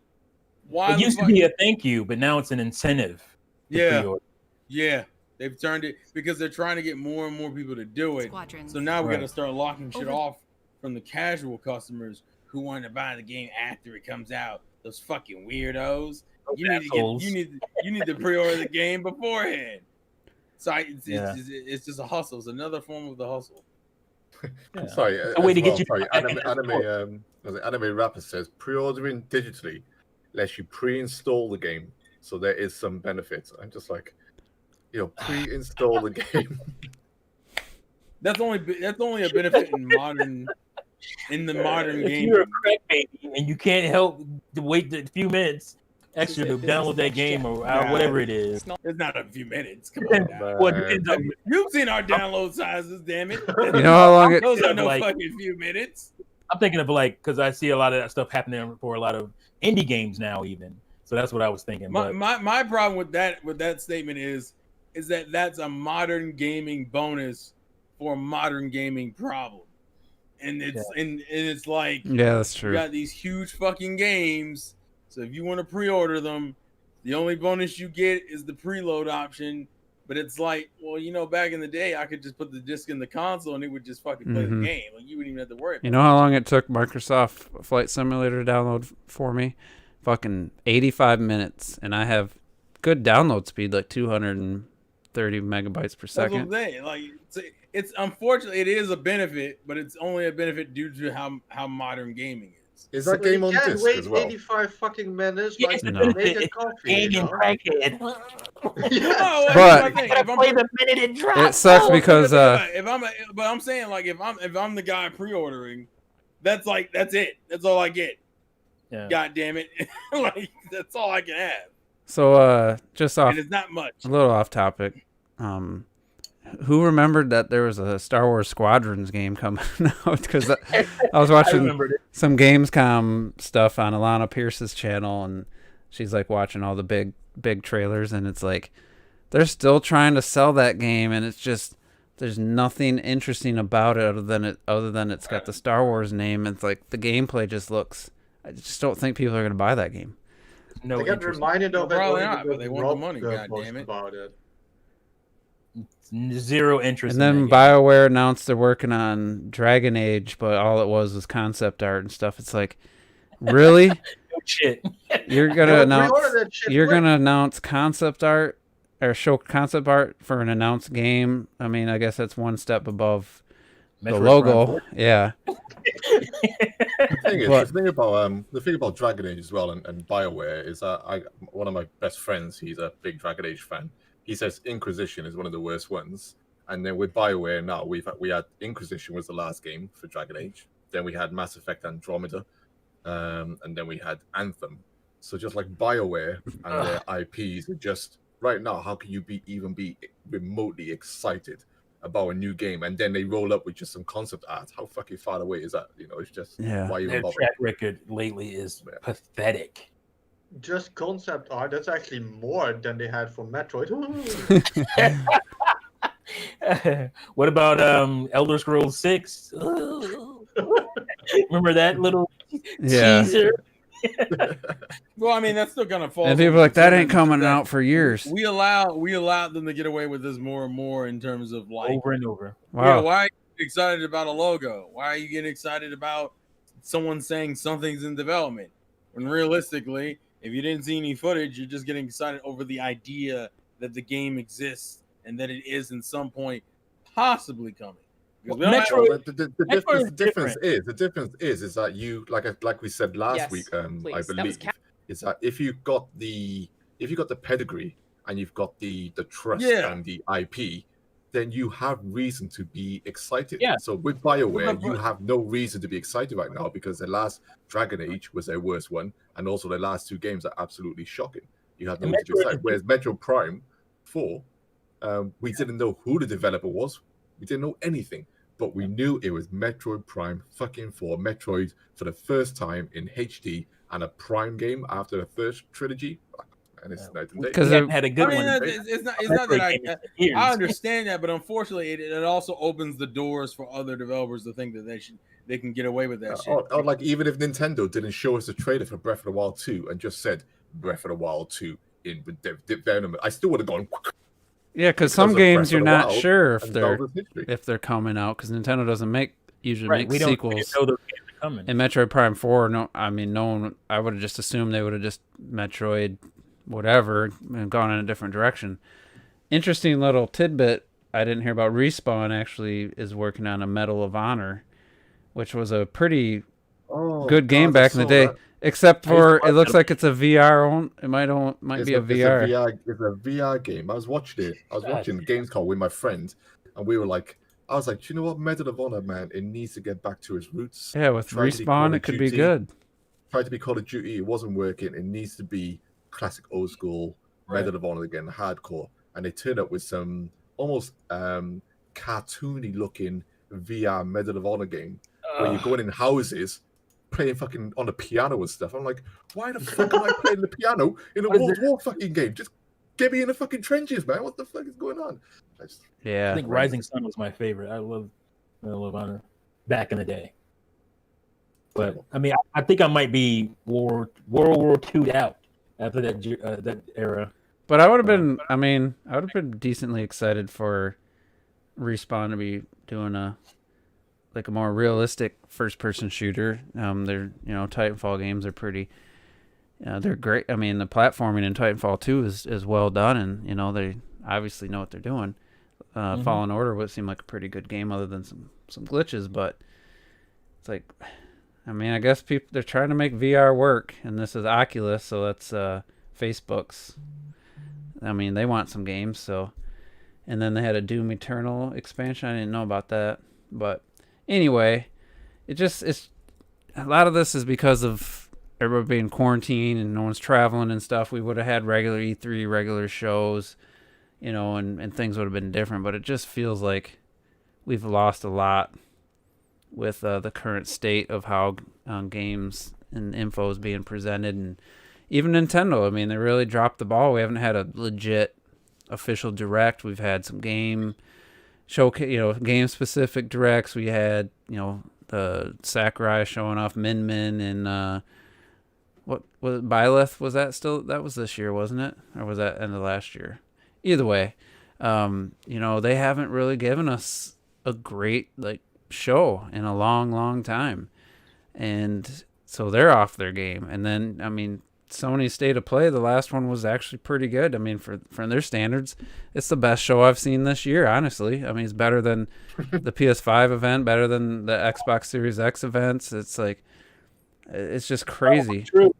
Why? It used to be a thank you, but now it's an incentive. Yeah. They've turned it because they're trying to get more and more people to do it. So now we got to start locking shit off from the casual customers who want to buy the game after it comes out. Those fucking weirdos. You need to pre-order the game beforehand. So it's just a hustle. It's another form of the hustle. Yeah. Sorry, a way to get you. Sorry, Anime Rapper says pre-ordering digitally lets you pre-install the game, so there is some benefits. I'm just like, you know, pre-install the game. That's only a benefit in the modern game. If you're a crack baby and you can't help to wait a few minutes extra to download that game or whatever it is. It's not a few minutes. Come on, you've seen our download sizes, damn it. You know how long those are no fucking few minutes. I'm thinking of because I see a lot of that stuff happening for a lot of indie games now, even. So that's what I was thinking. My problem with that statement is that's a modern gaming bonus for a modern gaming problem. And it's like, yeah, that's true. You got these huge fucking games. So if you want to pre-order them, the only bonus you get is the preload option. But it's like, well, you know, back in the day, I could just put the disc in the console and it would just fucking play the game. Like, you wouldn't even have to worry about it. You know how long it took Microsoft Flight Simulator to download for me? Fucking 85 minutes. And I have good download speed, like 230 megabytes per second. That's what I'm saying. Like, it's unfortunately, it is a benefit, but it's only a benefit due to how modern gaming is. Is that game on disc as well? 85 fucking minutes. Yeah, like, no. make a coffee. Crackhead. But it sucks because but I'm saying, like, if I'm the guy pre-ordering, that's it. That's all I get. Yeah. God damn it. Like, that's all I can have. So just off, and it's not much. A little off topic. Who remembered that there was a Star Wars Squadrons game coming out? Because I was watching some Gamescom stuff on Alana Pierce's channel, and she's like watching all the big trailers, and it's like they're still trying to sell that game, and it's just there's nothing interesting about it other than it's got the Star Wars name. It's like the gameplay just looks. I just don't think people are going to buy that game. No I get interest. reminded of it Probably only not, but because they want the Rob money, posted goddammit. about it. Zero interest. And then in that BioWare announced they're working on Dragon Age, but all it was concept art and stuff. It's like, really? game. No shit. You're They gonna were announce pre-ordered that shit you're quick. gonna announce concept art or show concept art for an announced game? I mean, I guess that's one step above the Metroid logo. Prime 4. Yeah. The thing about Dragon Age as well and BioWare is that one of my best friends, he's a big Dragon Age fan. He says Inquisition is one of the worst ones. And then with BioWare now, we had Inquisition was the last game for Dragon Age. Then we had Mass Effect Andromeda. And then we had Anthem. So just like BioWare and their IPs are just right now, how can you even be remotely excited about a new game? And then they roll up with just some concept art. How fucking far away is that? It's just why even Their bother? track record lately is pathetic. Just concept art. That's actually more than they had for Metroid. What about Elder Scrolls 6? Remember that little teaser? Well, I mean, that's still gonna fall. And people are like, that ain't coming out for years. We allowed them to get away with this more and more in terms of like Over and over. Wow. why are you excited about a logo? Why are you getting excited about someone saying something's in development? When realistically, if you didn't see any footage, you're just getting excited over the idea that the game exists and that it is in some point possibly coming. Because we don't have- Metroid- The difference different. is that you like we said last Yes, week, I please. That was believe, is that if you got the pedigree and you've got the trust Yeah. and the IP, then you have reason to be excited. Yeah. So with BioWare, But- you have no reason to be excited right now because the last Dragon Age was their worst one, and also the last two games are absolutely shocking. You have no And reason to be Metroid- excited. Whereas Metro Prime 4, we didn't know who the developer was. We didn't know anything. But we knew it was Metroid Prime fucking 4. Metroid for the first time in HD and a Prime game after the first trilogy. And it's night and day. Because We haven't had a good I mean, one. it's not that Years. I understand that, but unfortunately, it also opens the doors for other developers to think that they can get away with that shit. Or like even if Nintendo didn't show us a trailer for Breath of the Wild 2 and just said Breath of the Wild 2 in development, I still would have gone. Yeah, because some of games Breath of you're the not Wild sure and Zelda's history. if they're coming out because Nintendo doesn't usually Right, make we don't sequels. know those games are coming. And Metroid Prime 4, no one. I would have just assumed they would have just Metroid, whatever, and gone in a different direction. Interesting little tidbit I didn't hear about. Respawn actually is working on a Medal of Honor, which was a pretty good game back in the day. Except for it looks like it's a VR own. It might be a VR. It's a VR game. I was watching it. I was watching Gamescom with my friend, and we were like, I was like, do you know what, Medal of Honor, man? It needs to get back to its roots. Yeah, with Tried to be Call Respawn, of it could be Duty. good. Tried to be Call of Duty. It wasn't working. It needs to be classic old school Medal of Honor again, hardcore. And they turned up with some almost cartoony looking VR Medal of Honor game where you're going in houses playing fucking on the piano and stuff. I'm like, why the fuck am I playing the piano in a World War fucking game? Just get me in the fucking trenches, man. What the fuck is going on? Yeah. I think Rising Sun was my favorite. I love Medal of Honor back in the day. But I mean, I think I might be World War II out after that era. But I would have been. I mean, I would have been decently excited for Respawn to be doing a more realistic first-person shooter. They're Titanfall games are pretty. They're great. I mean, the platforming in Titanfall 2 is well done, and they obviously know what they're doing. Fallen Order would seem like a pretty good game, other than some glitches. But it's like, I mean, I guess they're trying to make VR work, and this is Oculus, so that's Facebook's. I mean, they want some games, so. And then they had a Doom Eternal expansion. I didn't know about that, but anyway, it's a lot of this is because of everybody being quarantined and no one's traveling and stuff. We would have had regular E3, regular shows, and things would have been different. But it just feels like we've lost a lot with the current state of how games and info is being presented, and even Nintendo. I mean, they really dropped the ball. We haven't had a legit official direct. We've had some game showcase, game specific directs. We had, the Sakurai showing off Min Min and what was Byleth? That was this year, wasn't it? Or was that end of last year? Either way, they haven't really given us a great show in a long, long time. And so they're off their game. And then, Sony's State of Play, the last one was actually pretty good. For their standards, it's the best show I've seen this year, honestly. It's better than the PS5 event, better than the Xbox Series X events. It's it's just crazy. True.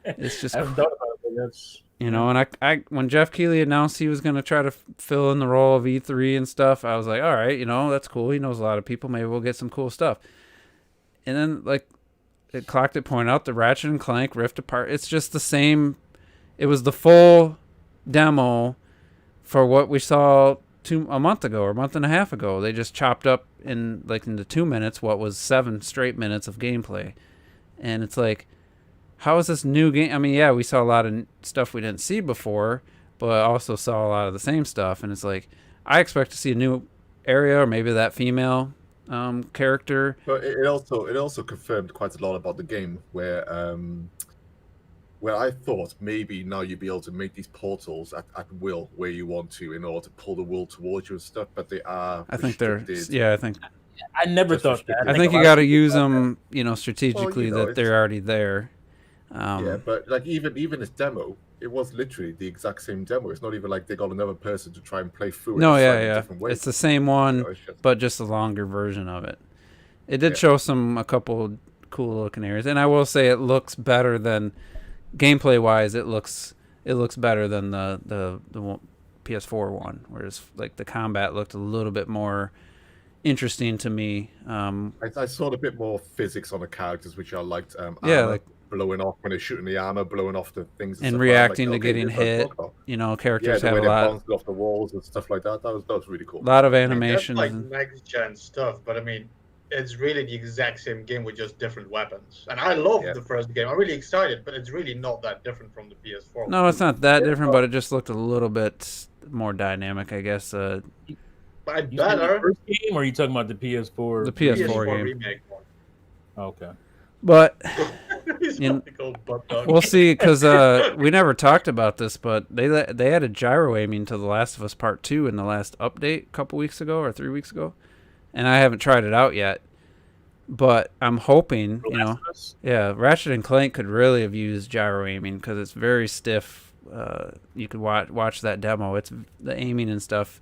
It's just, I haven't thought about it, but that's... and I when Geoff Keighley announced he was going to try to fill in the role of E3 and stuff, I was like, all right, that's cool. He knows a lot of people. Maybe we'll get some cool stuff. And then, it clocked it, point out the Ratchet and Clank Rift Apart. It's just the same. It was the full demo for what we saw a month ago or a month and a half ago. They just chopped up into 2 minutes what was 7 straight minutes of gameplay. And it's how is this new game? Yeah, we saw a lot of stuff we didn't see before, but I also saw a lot of the same stuff. And it's I expect to see a new area or maybe that female character. But it also confirmed quite a lot about the game, where I thought maybe now you'd be able to make these portals at will where you want to in order to pull the world towards you and stuff. But they are. I think they're. Yeah, I think. I never thought that. I think you got to use them, strategically. That they're already there. Yeah, but even this demo, it was literally the exact same demo. It's not even like they got another person to try and play through it. No, yeah. It's the same one, but just a longer version of it. It did show a couple cool looking areas, and I will say it looks better than gameplay wise. It looks better than the PS4 one, whereas the combat looked a little bit more interesting to me. I saw a bit more physics on the characters, which I liked. Blowing off when they're shooting the armor, blowing off the things, and reacting to getting hit. Characters have a lot bounced off the walls and stuff like that. That was really cool. A lot of animations. That's next gen stuff, but it's really the exact same game with just different weapons. And I love the first game. I'm really excited, but it's really not that different from the PS4. No, it's not that different, but it just looked a little bit more dynamic, I guess. Better. The first game, or are you talking about the PS4? The PS4 game. Remake one. Okay. But we'll see, because we never talked about this, but they added gyro aiming to The Last of Us Part 2 in the last update a couple weeks ago or 3 weeks ago, and I haven't tried it out yet. But I'm hoping, Ratchet and Clank could really have used gyro aiming because it's very stiff. You could watch that demo. It's the aiming and stuff.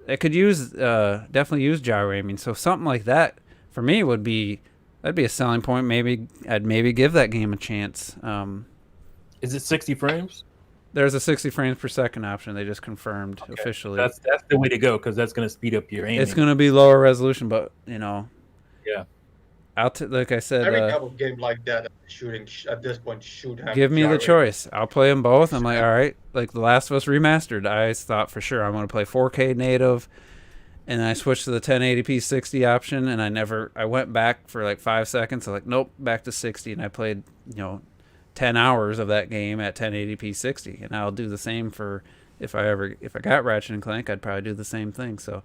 It could definitely use gyro aiming. So something like that for me that'd be a selling point. I'd give that game a chance. Is it 60 frames? There's a 60 frames per second option. They just confirmed officially. That's the way to go, because that's going to speed up your aiming. It's going to be lower resolution, but Yeah. Like I said, every type of game like that, shooting at this point should have. Give me the choice. I'll play them both. I'm all right. Like The Last of Us Remastered, I thought for sure I'm going to play 4K native. And I switched to the 1080p 60 option, and I went back for 5 seconds. I'm nope, back to 60. And I played, 10 hours of that game at 1080p 60. And I'll do the same for if I got Ratchet and Clank, I'd probably do the same thing. So,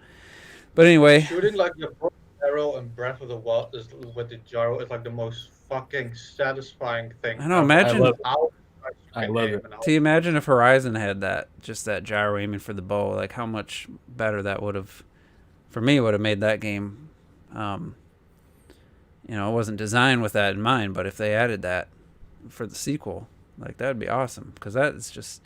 but anyway. Shooting the arrow and Breath of the Wild with the gyro is the most fucking satisfying thing. I know, imagine. I love it. Do you imagine if Horizon had that gyro aiming for the bow, how much better that would have. For me, would have made that game, it wasn't designed with that in mind, but if they added that for the sequel, that would be awesome. Because that's just,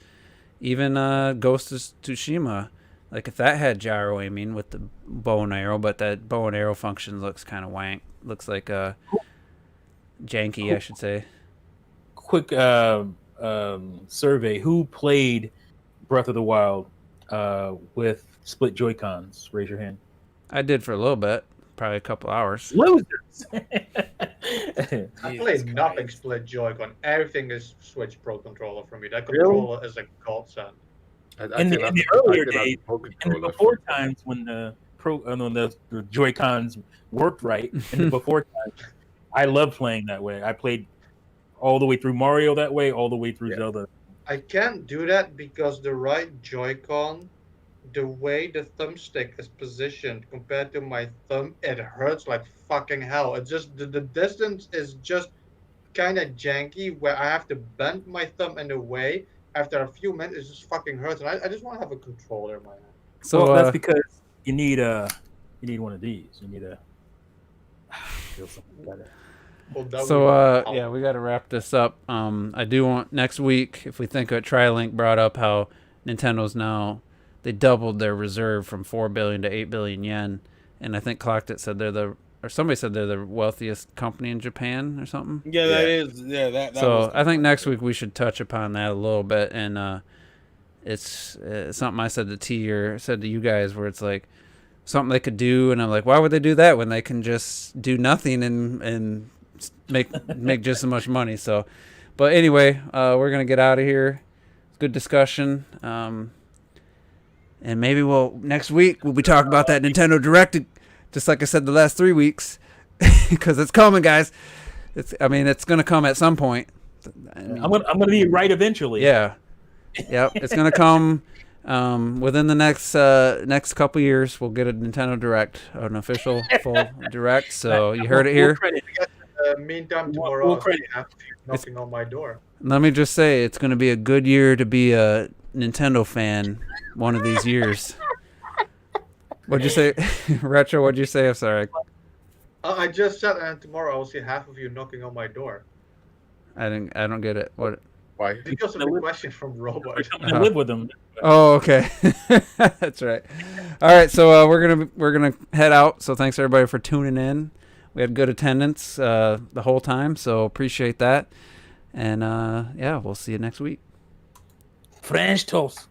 even Ghost of Tsushima, if that had gyro aiming with the bow and arrow, but that bow and arrow function looks kind of wank. Looks janky, I should say. Quick survey. Who played Breath of the Wild with split Joy-Cons? Raise your hand. I did for a little bit, probably a couple hours. Losers. I played nothing split Joy-Con. Everything is Switch Pro Controller for me. That controller is a godsend. In the earlier days, in the before times when the Joy-Cons worked right, in the before times, I loved playing that way. I played all the way through Mario that way, all the way through Zelda. I can't do that because the right Joy-Con the way the thumbstick is positioned compared to my thumb, it hurts like fucking hell. It just the distance is just kind of janky where I have to bend my thumb in a way. After a few minutes, it just fucking hurts, and I just want to have a controller in my hand. So well, that's because you need one of these. You need a feel something better. Well, that So would help. yeah, we got to wrap this up. I do want next week, if we think of TriLink brought up how Nintendo's now they doubled their reserve from 4 billion to 8 billion yen, and I think Clocked It said somebody said they're the wealthiest company in Japan or something. Yeah, that is. Yeah, that. So was I think next week we should touch upon that a little bit, and it's something I said to T or said to you guys where it's like something they could do, and I'm like, why would they do that when they can just do nothing and make just as much money? So, but anyway, we're gonna get out of here. Good discussion, and maybe next week we'll be talking about that Nintendo Direct, just like I said the last 3 weeks, because it's coming, guys. It's gonna come at some point. I'm gonna be right eventually. Yeah. Yep, it's gonna come within the next couple years. We'll get a Nintendo Direct, an official full Direct. So you heard it here. Meantime, tomorrow I'll see half of you knocking on my door. Let me just say, it's gonna be a good year to be a Nintendo fan. One of these years. What'd you say, Retro? What'd you say? I'm sorry. I just said, and tomorrow I'll see half of you knocking on my door. I don't get it. What? Why? Because of the question from Robert. I'm gonna live with them. Oh, okay. That's right. All right, so we're gonna head out. So thanks everybody for tuning in. We had good attendance the whole time, so appreciate that. And yeah, we'll see you next week. French toast.